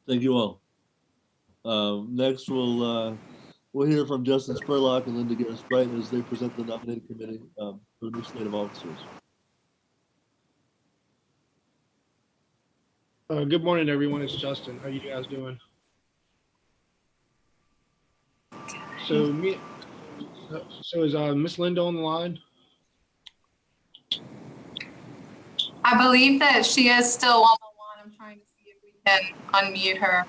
Thank you all. Next, we'll hear from Justin Spurlock and Linda Garris-Bright as they present the nominating committee for the new slate of officers. Good morning, everyone. It's Justin. How you guys doing? So is Miss Linda on the line? I believe that she is still on the line. I'm trying to see if we can unmute her.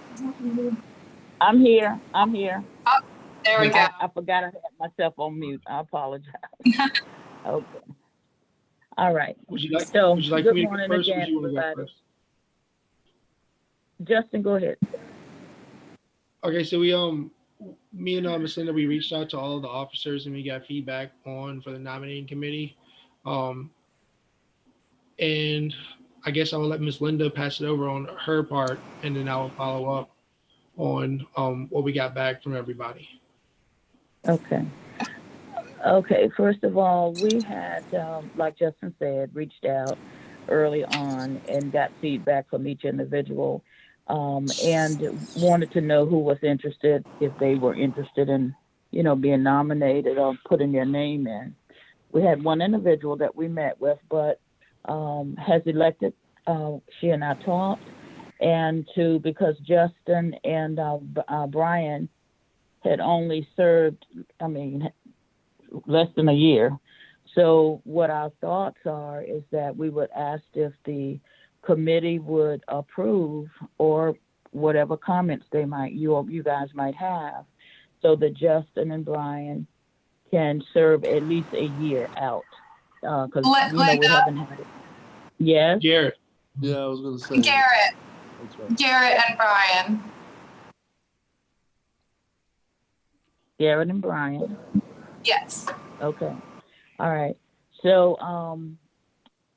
I'm here. I'm here. Oh, there we go. I forgot I had myself on mute. I apologize. Okay. All right. Would you like So, me to good go morning first, or again, would you want to go everybody. first? Justin, go ahead. Okay, so me and Miss Linda, we reached out to all of the officers and we got feedback for the nominating committee. And I guess I'll let Miss Linda pass it over on her part, and then I'll follow up on what we got back from everybody. Okay. Okay. First of all, we had, like Justin said, reached out early on and got feedback from each individual, and wanted to know who was interested, if they were interested in, being nominated or putting their name in. We had one individual that we met with, but has elected. She and I talked, and because Justin and Brian had only served, less than a year. So what our thoughts are is that we would ask if the committee would approve or whatever comments you guys might have, so that Justin and Brian can serve at least a year out. Because we haven't had it. Yes. Garrett. Yeah, I was going to say. Garrett. That's right. Garrett and Brian. Garrett and Brian. Yes. Okay. All right. So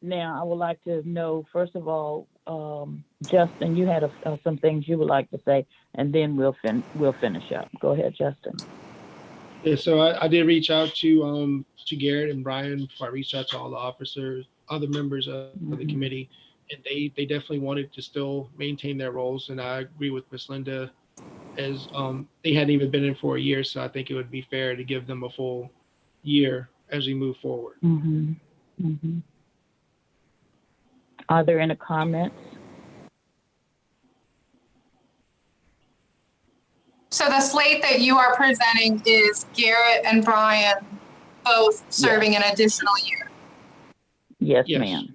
now I would like to know, first of all, Justin, you had some things you would like to say, and then we'll finish up. Go ahead, Justin. Yeah, so I did reach out to Garrett and Brian before I reached out to all the officers, other members of the committee, and they definitely wanted to still maintain their roles. And I agree with Miss Linda, as they hadn't even been in for a year, so I think it would be fair to give them a full year as we move forward. Are there any comments? So the slate that you are presenting is Garrett and Brian both serving an additional year. Yes, ma'am.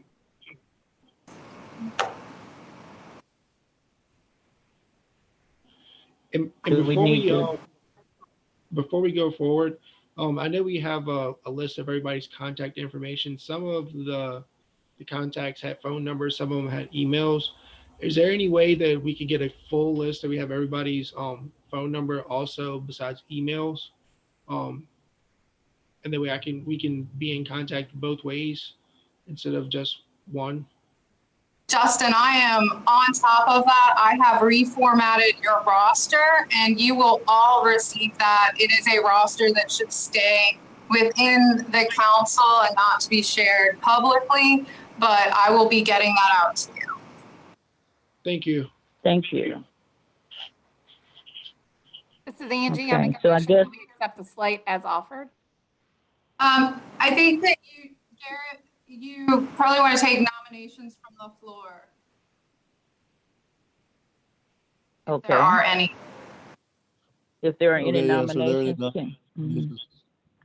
And before we go forward, I know we have a list of everybody's contact information. Some of the contacts had phone numbers, some of them had emails. Is there any way that we could get a full list that we have everybody's phone number also besides emails? And that way we can be in contact both ways instead of just one. Justin, I am on top of that. I have reformatted your roster and you will all receive that. It is a roster that should stay within the council and not to be shared publicly, but I will be getting that out to you. Thank you. Thank you. This is Angie. Okay, I make a so I motion guess- that we accept the slate as offered. I think that you, Garrett, you probably want to take nominations from the floor. If Okay. there are any. If there are any Okay, yes, are there any nominations, can- nominations?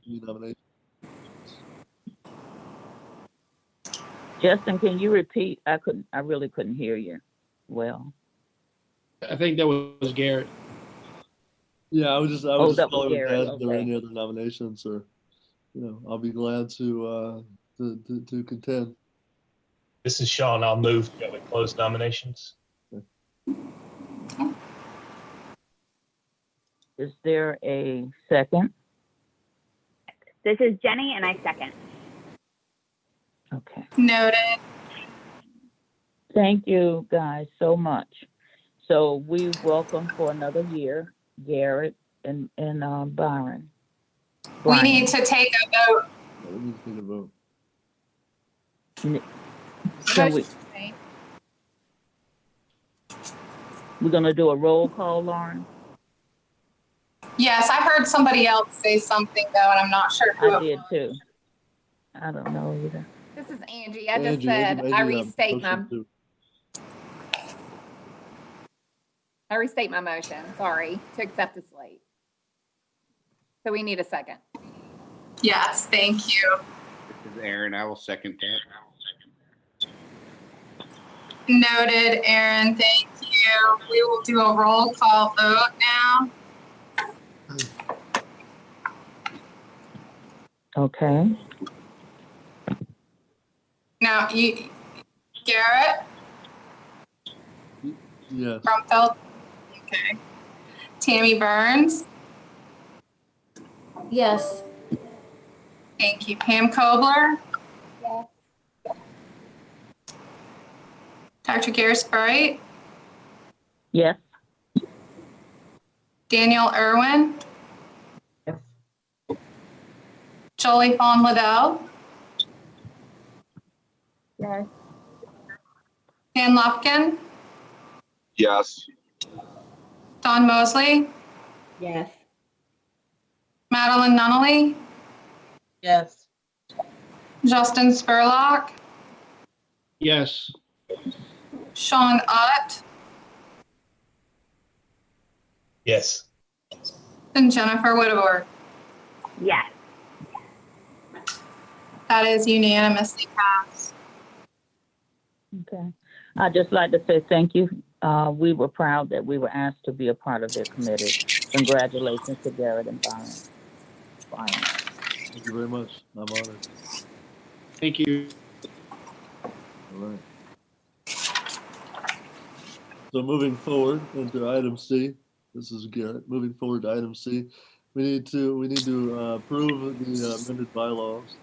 Any nominations? Justin, can you repeat? I really couldn't hear you well. I think that was Garrett. Yeah, I was Oh, just that was calling Garrett, ask if there are okay. any other nominations, or, I'll be glad to contend. This is Sean. I'll move that we close nominations. Is there a second? This is Jenny, and I second. Okay. Noted. Thank you guys so much. So we welcome for another year, Garrett and Byron. We need to take a vote. Yeah, we need to take a vote. Can we're gonna do a roll call, Lauren? Yes, I heard somebody else say something though, and I'm not sure who I it did was. too. I don't know either. This is Angie. I just Angie, said Angie, I restate my motion motion. Sorry, to accept the slate. So we need a second. Yes, thank you. This is Aaron. I will second that. Noted, Aaron, thank you. We will do a roll call vote now. Okay. Now, Garrett, Yes. Brumfeld, okay. Tammy Burns, Yes. thank you. Pam Kobler, Yes. Dr. Gare Sprite, Yes. Daniel Irwin, Yes. Jolie Fawn Liddell, Yes. Dan Lufkin, Yes. Don Mosley, Yes. Madeline Nunnally, Yes. Justin Spurlock, Yes. Sean Utt, Yes. and Jennifer Whittemore. Yes. That is unanimously passed. Okay. I'd just like to say thank you. We were proud that we were asked to be a part of their committee. Congratulations to Garrett and Byron. Thank you very much. I'm honored. Thank you. All right. So moving forward into item C, this is Garrett. Moving forward to item C, we need to approve the amended bylaws.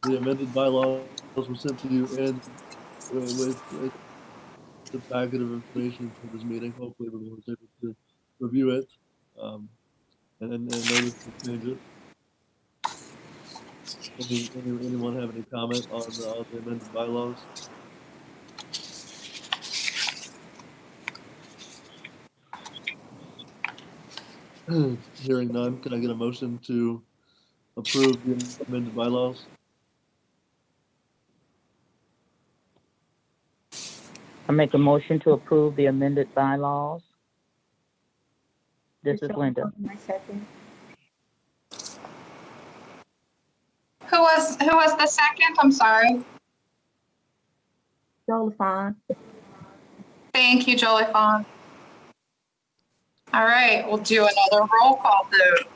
The amended bylaws were sent to you in with the packet of information for this meeting. Hopefully everyone was able to review it and notice the changes. Anyone have any comment on the amended bylaws? Hearing none, can I get a motion to approve the amended bylaws? I make a motion to approve the amended bylaws. This is Linda. Who was the second? I'm sorry. Jolie Fawn. Thank you, Jolie Fawn. All right, we'll do another roll call vote.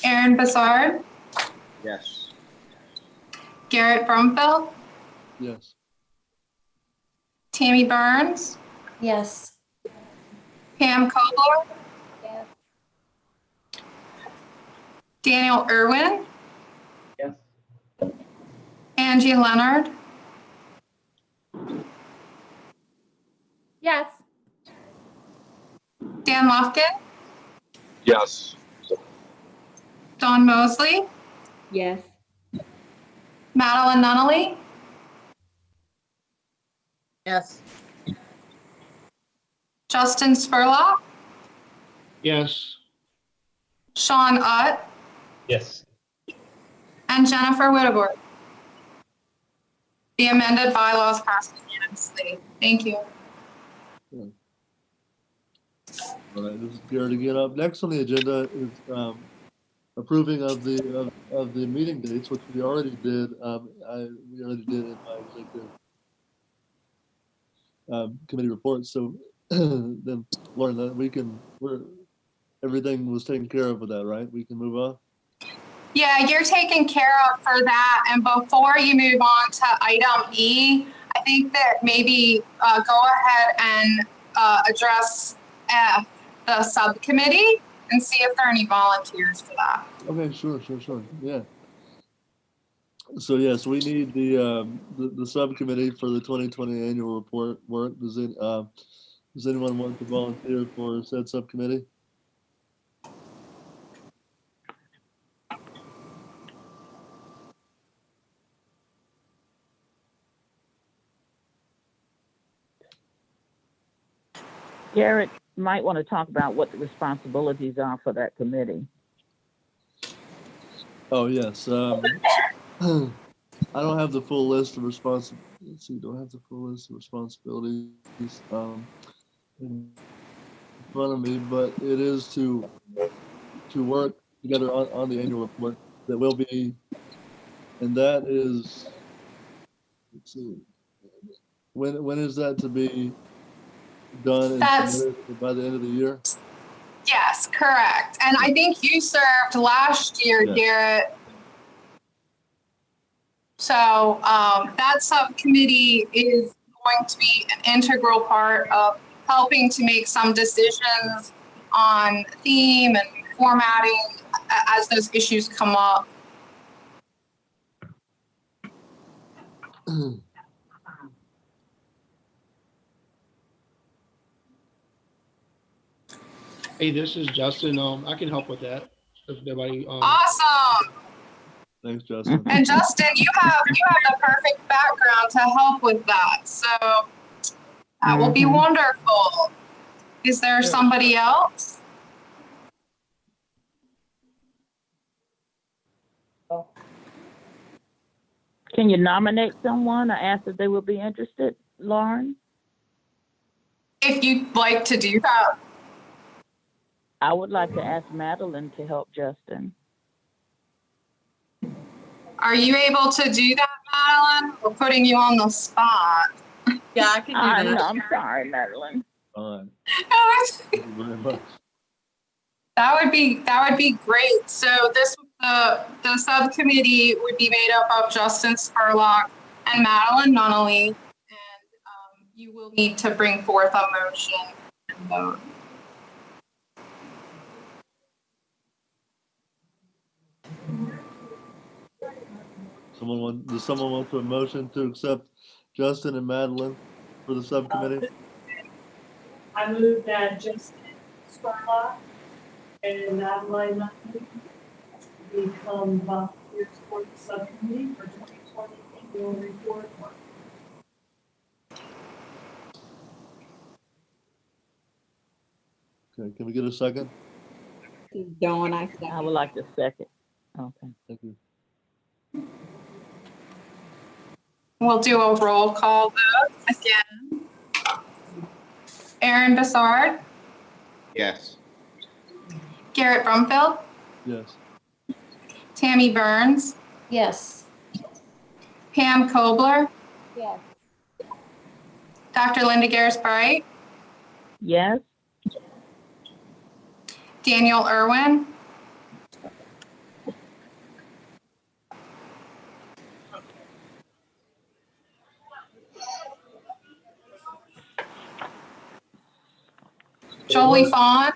Aaron Bassard, Yes. Garrett Brumfeld, Yes. Tammy Burns, Yes. Pam Kobler, Yes. Daniel Irwin, Yes. Angie Leonard, Yes. Dan Lofkin, Yes. Dawn Mosley, Yes. Madeline Nunnally, Yes. Justin Spurlock, Yes. Sean Utt, Yes. and Jennifer Whitteborg. The amended bylaws passed unanimously. Thank you. All right, this is Garrett again. Up next on the agenda is approving of the meeting dates, which we already did. We already did in my executive committee report. So then, Lauren, everything was taken care of with that, right? We can move on. Yeah, you're taken care of for that. And before you move on to item E, I think that maybe go ahead and address F, the subcommittee, and see if there are any volunteers for that. Okay, sure. Yeah. So yes, we need the subcommittee for the 2020 annual report work. Does anyone want to volunteer for said subcommittee? Garrett might want to talk about what the responsibilities are for that committee. Oh yes. I don't have the full list of Let's see. Don't have the full list of responsibilities in front of me, but it is to work together on the annual report that will be, and that is. Let's see. When is that to be done and submitted by the end of the year? Yes, correct. And I think you served last year, Yeah. Garrett. So that subcommittee is going to be an integral part of helping to make some decisions on theme and formatting as those issues come up. Hey, this is Justin. I can help with that. If nobody. Awesome. Thanks, Justin. And Justin, you have the perfect background to help with that. So that will be wonderful. Is there somebody else? Can you nominate someone or ask if they will be interested, Lauren? If you'd like to do that. I would like to ask Madeline to help Justin. Are you able to do that, Madeline? We're putting you on the spot. Yeah, I can do that. I'm sorry, Madeline. All right. Thank you very much. That would be great. So the subcommittee would be made up of Justin Spurlock and Madeline Nunnally, and you will need to bring forth a motion and vote. Does someone want to motion to accept Justin and Madeline for the subcommittee? I move that Justin Spurlock and Madeline Nunnally become volunteers for the subcommittee for 2020 annual report work. Okay, can we get a second? Dawn, I would like to second. Okay. Thank you. We'll do a roll call vote again. Aaron Bassard, Yes. Garrett Brumfield, Yes. Tammy Burns, Yes. Pam Kobler, Yes. Dr. Linda Garris-Bright, Yes. Daniel Irwin, Jolie Fawn.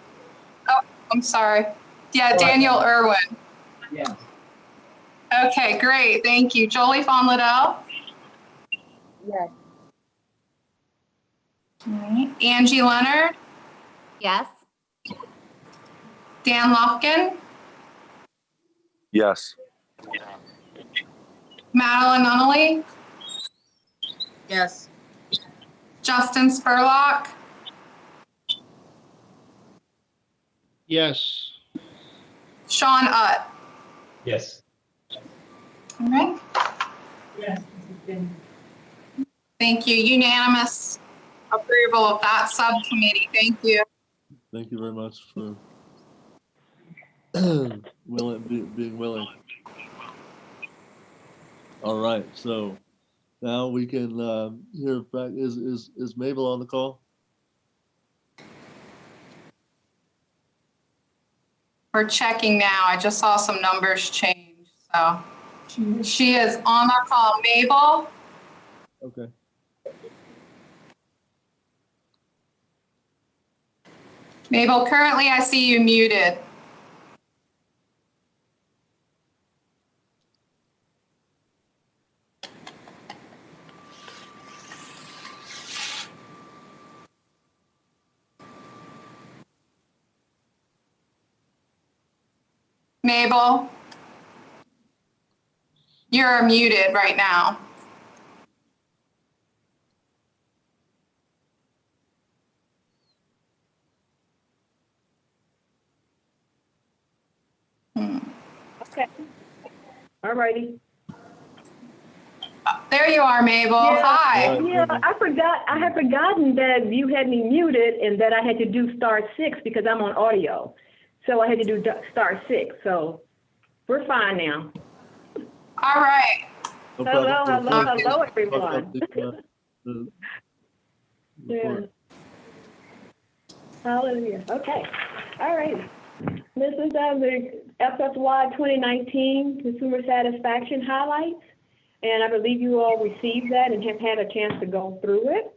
Oh, I'm sorry. Yeah, Daniel Irwin. Yeah. Okay, great. Thank you. Jolie Fawn Liddell. Yes. All right. Angie Leonard. Yes. Dan Lofkin. Yes. Madeline Nunnally. Yes. Justin Spurlock. Yes. Sean Utt. Yes. All right. Yes. Thank you. Unanimous approval of that subcommittee. Thank you. Thank you very much for being willing. All right, so now we can hear back. Is Mabel on the call? We're checking now. I just saw some numbers change. So she is on our call. Mabel. Okay. Mabel, currently I see you muted. Mabel, you're muted right now. Okay. All righty. There you are, Mabel. Yeah, Hi. yeah, I had forgotten that you had me muted and that I had to do *6 because I'm on audio. So I had to do *6. So we're fine now. All right. Hello, everyone. Yeah. Hallelujah. Okay. All right. This is the FSY 2019 Consumer Satisfaction Highlights. And I believe you all received that and have had a chance to go through it.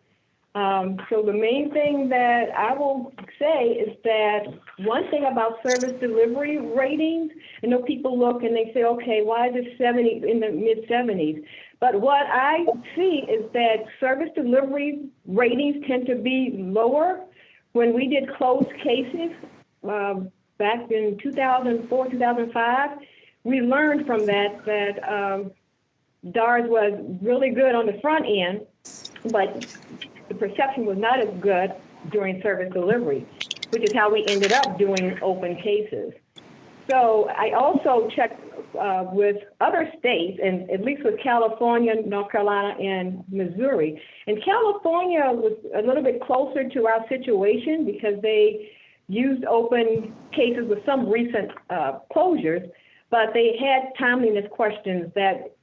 So the main thing that I will say is that one thing about service delivery ratings, I know people look and they say, okay, why is it 70 in the mid 70s? But what I see is that service delivery ratings tend to be lower. When we did closed cases back in 2004, 2005, we learned from that DARS was really good on the front end, but the perception was not as good during service delivery, which is how we ended up doing open cases. So I also checked with other states, and at least with California, North Carolina, and Missouri. And California was a little bit closer to our situation because they used open cases with some recent closures, but they had timeliness questions that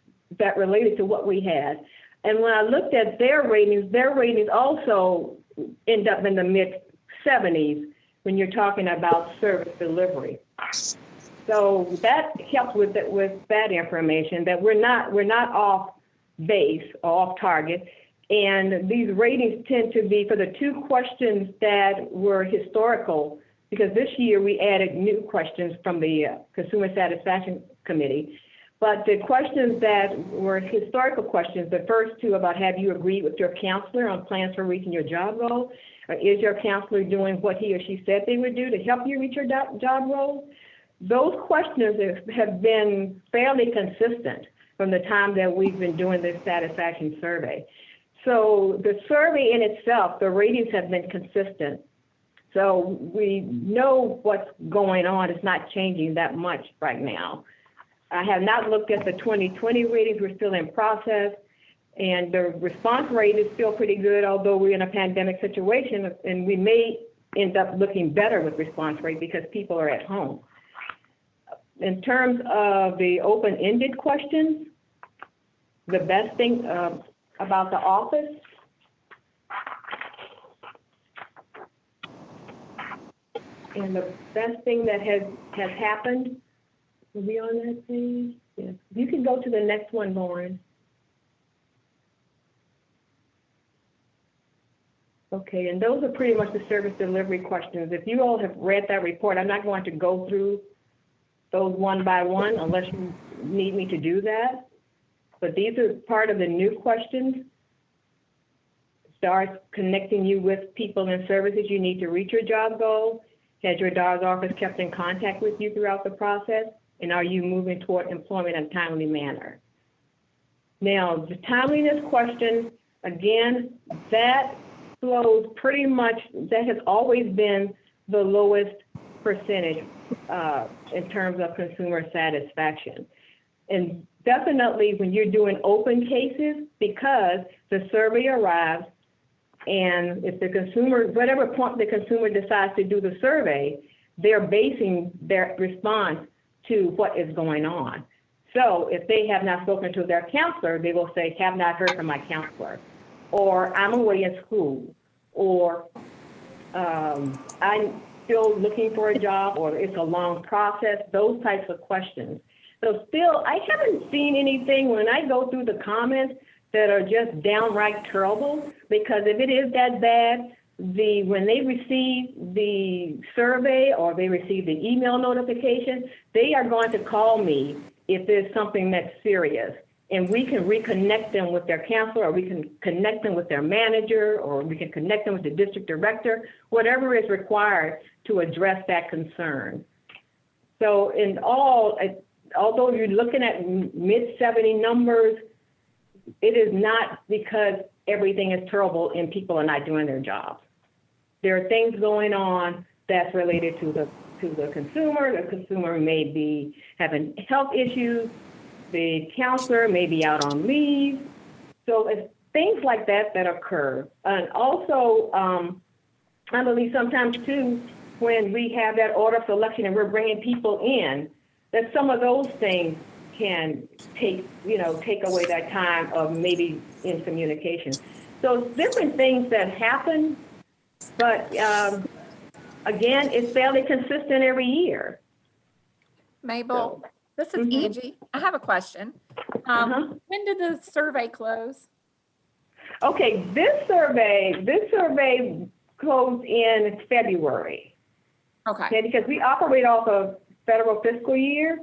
related to what we had. And when I looked at their ratings also end up in the mid 70s when you're talking about service delivery. So that helps with that information, that we're not off base or off target. And these ratings tend to be for the two questions that were historical, because this year we added new questions from the Consumer Satisfaction Committee. But the questions that were historical questions, the first two about have you agreed with your counselor on plans for reaching your job goal? Or is your counselor doing what he or she said they would do to help you reach your job goal? Those questions have been fairly consistent from the time that we've been doing this satisfaction survey. So the survey in itself, the ratings have been consistent. So we know what's going on. It's not changing that much right now. I have not looked at the 2020 ratings. We're still in process. And the response rate is still pretty good, although we're in a pandemic situation, and we may end up looking better with response rate because people are at home. In terms of the open-ended questions, the best thing about the office and the best thing that has happened, are we on that page? Yes. You can go to the next one, Lauren. Okay. Okay, and those are pretty much the service delivery questions. If you all have read that report, I'm not going to go through those one by one unless you need me to do that. But these are part of the new questions. Starts connecting you with people and services you need to reach your job goal. Has your DARS office kept in contact with you throughout the process? And are you moving toward employment in a timely manner? Now, the timeliness question, again, that flows pretty much, that has always been the lowest percentage in terms of consumer satisfaction. And definitely when you're doing open cases, because the survey arrives and if the consumer, whatever point the consumer decides to do the survey, they're basing their response to what is going on. So if they have not spoken to their counselor, they will say, have not heard from my counselor, or I'm away in school, or I'm still looking for a job, or it's a long process, those types of questions. So still, I haven't seen anything when I go through the comments that are just downright terrible, because if it is that bad, when they receive the survey or they receive the email notification, they are going to call me if there's something that's serious. And we can reconnect them with their counselor, or we can connect them with their manager, or we can connect them with the district director, whatever is required to address that concern. So in all, although you're looking at mid-70 numbers, it is not because everything is terrible and people are not doing their jobs. There are things going on that's related to the consumer. The consumer may be having health issues. The counselor may be out on leave. So it's things like that that occur. And also, I believe sometimes too, when we have that order of selection and we're bringing people in, that some of those things can take away that time of maybe in communication. So it's different things that happen, but again, it's fairly consistent every year. Mabel, this is Angie. I have a question. When did the survey close? Okay, this survey closed in February. Okay, because we operate off of federal fiscal year.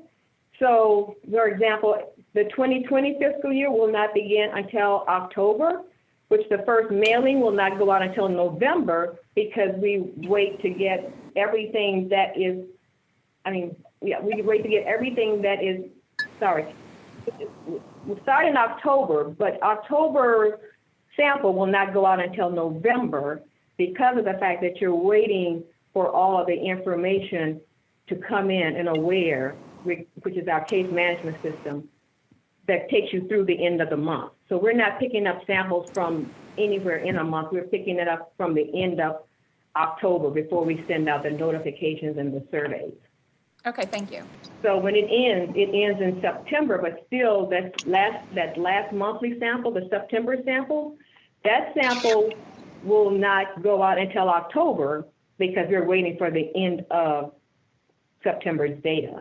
So, for example, the 2020 fiscal year will not begin until October, which the first mailing will not go out until November, because we wait to get everything that is, we wait to get everything that is, we'll start in October, but October sample will not go out until November because of the fact that you're waiting for all of the information to come in Aware, which is our case management system that takes you through the end of the month. So we're not picking up samples from anywhere in a month. We're picking it up from the end of October before we send out the notifications and the surveys. Okay, thank you. So when it ends in September, but still that last monthly sample, the September sample, that sample will not go out until October because we're waiting for the end of September's data.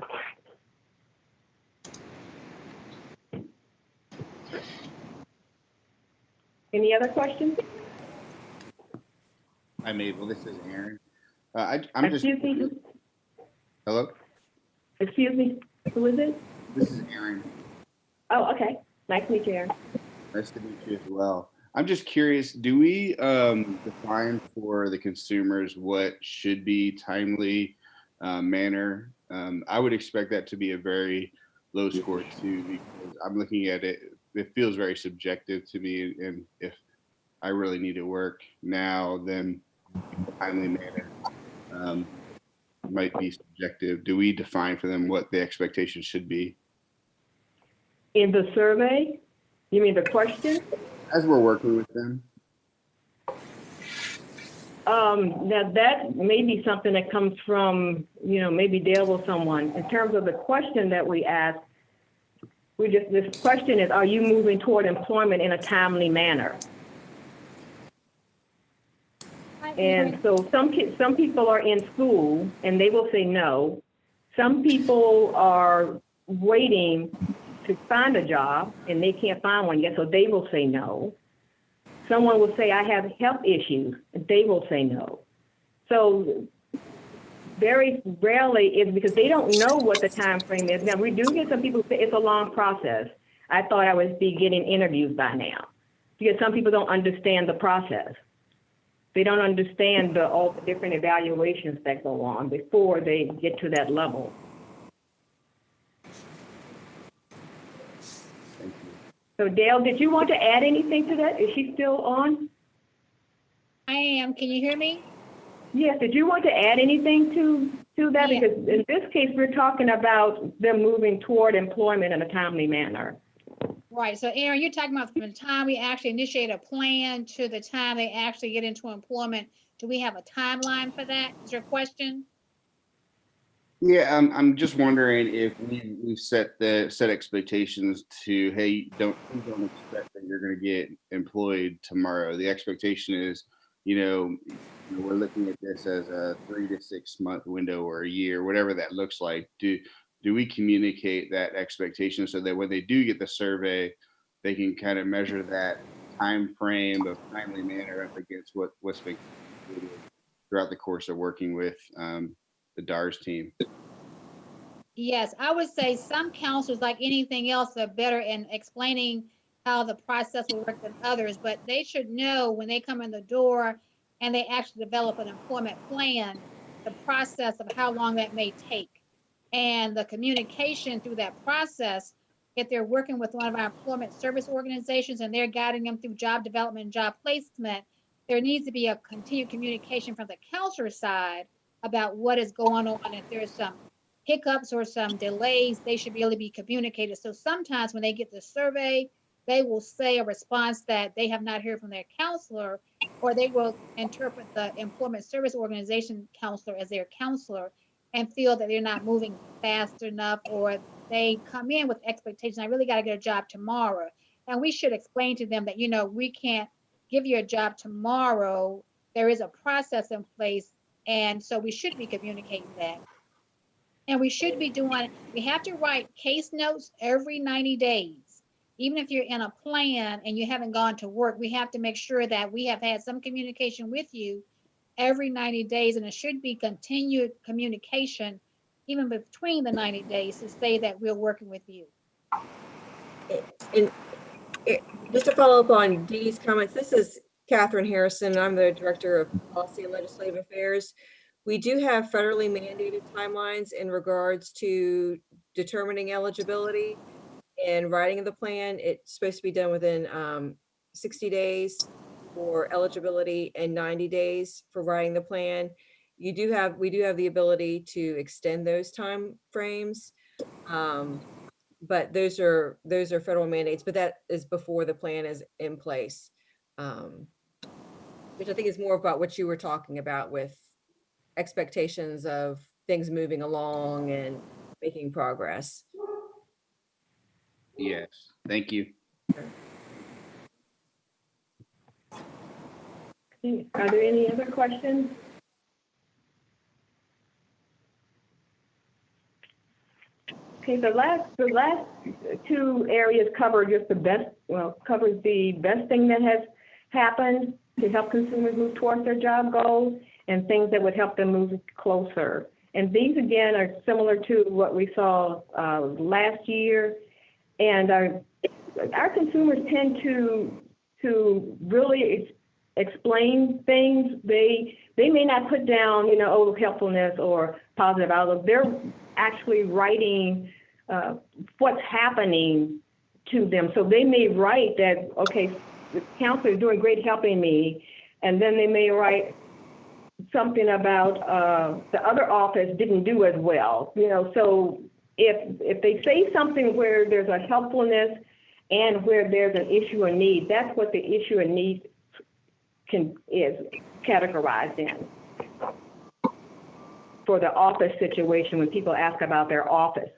Any other questions? Hi, Mabel. This is Aaron. I'm just. Excuse me. Hello? Excuse me. Who is it? This is Aaron. Oh, okay. Nice to meet you, Aaron. Nice to meet you as well. I'm just curious, do we define for the consumers what should be timely manner? I would expect that to be a very low score too, because I'm looking at it, it feels very subjective to me. And if I really need to work now, then timely manner might be subjective. Do we define for them what the expectation should be? In the survey? You mean the question? As we're working with them. Now that may be something that comes from, maybe Dale or someone. In terms of the question that we ask, this question is, are you moving toward employment in a timely manner? And so some people are in school and they will say no. Some people are waiting to find a job and they can't find one yet, so they will say no. someone will say, I have health issues, they will say no. So very rarely is because they don't know what the time frame is. Now, we do get some people say it's a long process. I thought I would be getting interviews by now because some people don't understand the process. They don't understand all the different evaluations that go on before they get to that level. So Dale, did you want to add anything to that? Is she still on? I am. Can you hear me? Yes. Did you want to add anything to that? Yeah. Because in this case, we're talking about them moving toward employment in a timely manner. Right. So Aaron, you're talking about from the time we actually initiate a plan to the time they actually get into employment. Do we have a timeline for that? Is your question? Yeah, I'm just wondering if we set expectations to, hey, don't expect that you're going to get employed tomorrow. The expectation is, we're looking at this as a 3 to 6 month window or a year, whatever that looks like. Do we communicate that expectation so that when they do get the survey, they can kind of measure that time frame of timely manner up against what's been completed throughout the course of working with the DARS team? Yes, I would say some counselors, like anything else, are better in explaining how the process will work than others, but they should know when they come in the door and they actually develop an employment plan, the process of how long that may take. And the communication through that process, if they're working with one of our employment service organizations and they're guiding them through job development and job placement, there needs to be a continued communication from the counselor side about what is going on. If there's some hiccups or some delays, they should be able to be communicated. So sometimes when they get the survey, they will say a response that they have not heard from their counselor, or they will interpret the employment service organization counselor as their counselor and feel that they're not moving fast enough, or they come in with expectations. I really got to get a job tomorrow. And we should explain to them that, we can't give you a job tomorrow. There is a process in place. And so we should be communicating that. And we should be we have to write case notes every 90 days. Even if you're in a plan and you haven't gone to work, we have to make sure that we have had some communication with you every 90 days. And it should be continued communication, even between the 90 days, to say that we're working with you. And just to follow up on Dee's comments, this is Catherine Harrison. I'm the Director of Policy and Legislative Affairs. We do have federally mandated timelines in regards to determining eligibility and writing of the plan. It's supposed to be done within 60 days for eligibility and 90 days for writing the plan. We do have the ability to extend those time frames, but those are federal mandates. But that is before the plan is in place, which I think is more about what you were talking about with expectations of things moving along and making progress. Yes, thank you. Are there any other questions? Okay, the last two areas cover just covers the best thing that has happened to help consumers move towards their job goals and things that would help them move closer. And these again are similar to what we saw last year. And our consumers tend to really explain things. They may not put down, helpfulness or positive outlook. They're actually writing what's happening to them. So they may write that, okay, the counselor is doing great helping me, and then they may write something about the other office didn't do as well. So if they say something where there's a helpfulness and where there's an issue or need, that's what the issue and need is categorized in. For the office situation, when people ask about their office.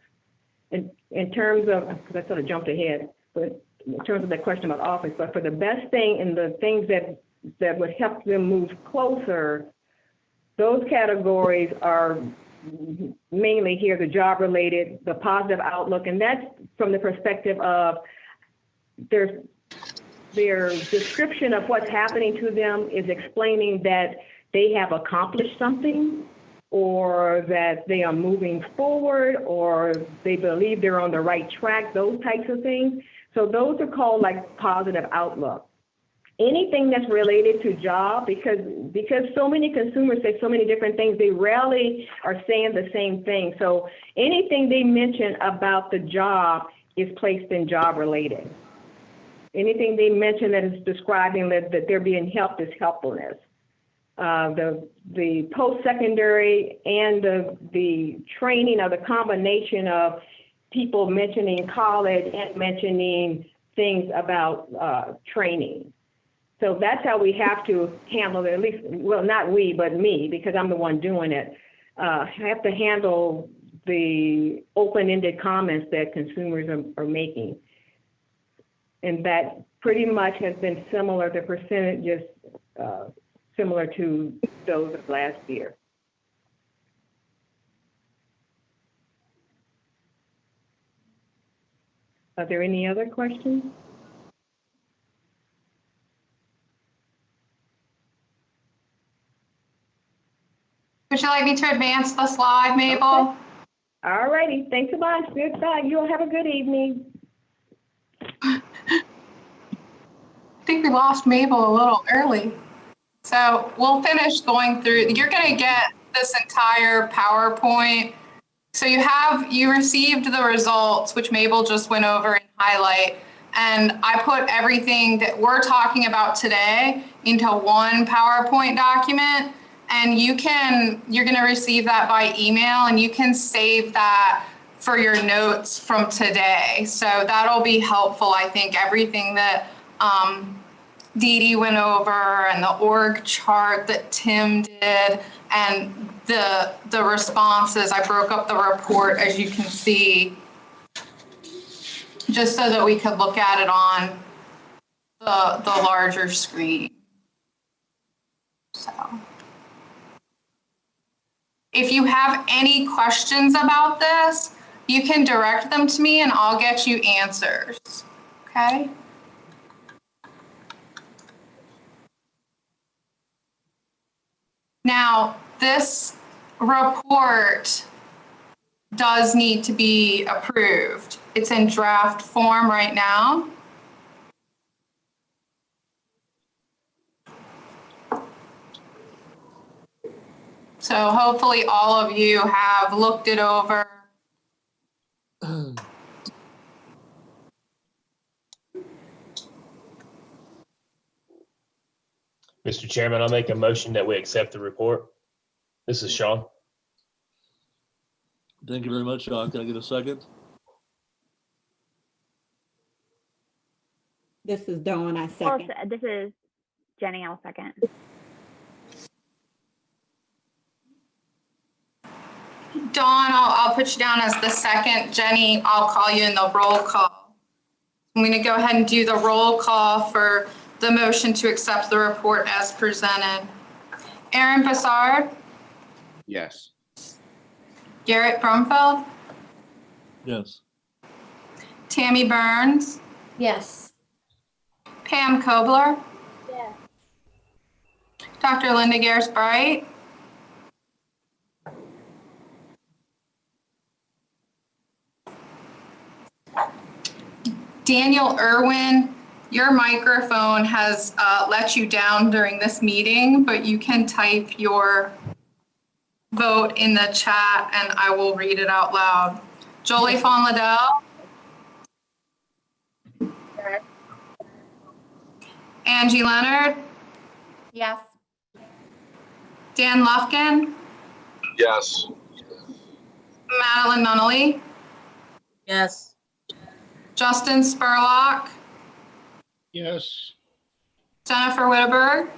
In terms of, because I sort of jumped ahead, but in terms of the question about office, but for the best thing and the things that would help them move closer, those categories are mainly here, the job related, the positive outlook, and that's from the perspective of there's their description of what's happening to them is explaining that they have accomplished something, or that they are moving forward, or they believe they're on the right track, those types of things. So those are called like positive outlook. Anything that's related to job, because so many consumers say so many different things, they rarely are saying the same thing. So anything they mention about the job is placed in job related. Anything they mention that is describing that they're being helped is helpfulness. The post-secondary and the training, or the combination of people mentioning college and mentioning things about training. So that's how we have to handle it, at least, well, not we, but me, because I'm the one doing it. I have to handle the open-ended comments that consumers are making. And that pretty much has been similar, the percentages similar to those of last year. Are there any other questions? Would you like me to advance the slide, Mabel? Okay. All righty, thanks a bunch. Goodbye. You'll have a good evening. I think we lost Mabel a little early. So we'll finish going through. You're going to get this entire PowerPoint. So you received the results, which Mabel just went over and highlight. And I put everything that we're talking about today into one PowerPoint document. And you're going to receive that by email, and you can save that for your notes from today. So that'll be helpful. I think everything that Dee Dee went over, and the org chart that Tim did, and the responses. I broke up the report, as you can see, just so that we could look at it on the larger screen. So if you have any questions about this, you can direct them to me and I'll get you answers, okay? Now, this report does need to be approved. It's in draft form right now. So hopefully all of you have looked it over. Mr. Chairman, I'll make a motion that we accept the report. This is Sean. Thank you very much, Sean. Can I get a second? This is Dawn, I second. This is Jenny, I'll second. Dawn, I'll put you down as the second. Jenny, I'll call you in the roll call. I'm going to go ahead and do the roll call for the motion to accept the report as presented. Aaron Bassard? Yes. Garrett Brumfeld? Yes. Tammy Burns? Yes. Pam Kobler? Yes. Dr. Linda Garris-Bright? Daniel Irwin, your microphone has let you down during this meeting, but you can type your vote in the chat and I will read it out loud. Jolie Fawn Liddell? Yes. Angie Leonard? Yes. Dan Lufkin? Yes. Madeline Nunnally? Yes. Justin Spurlock? Yes. Jennifer Whitterberg?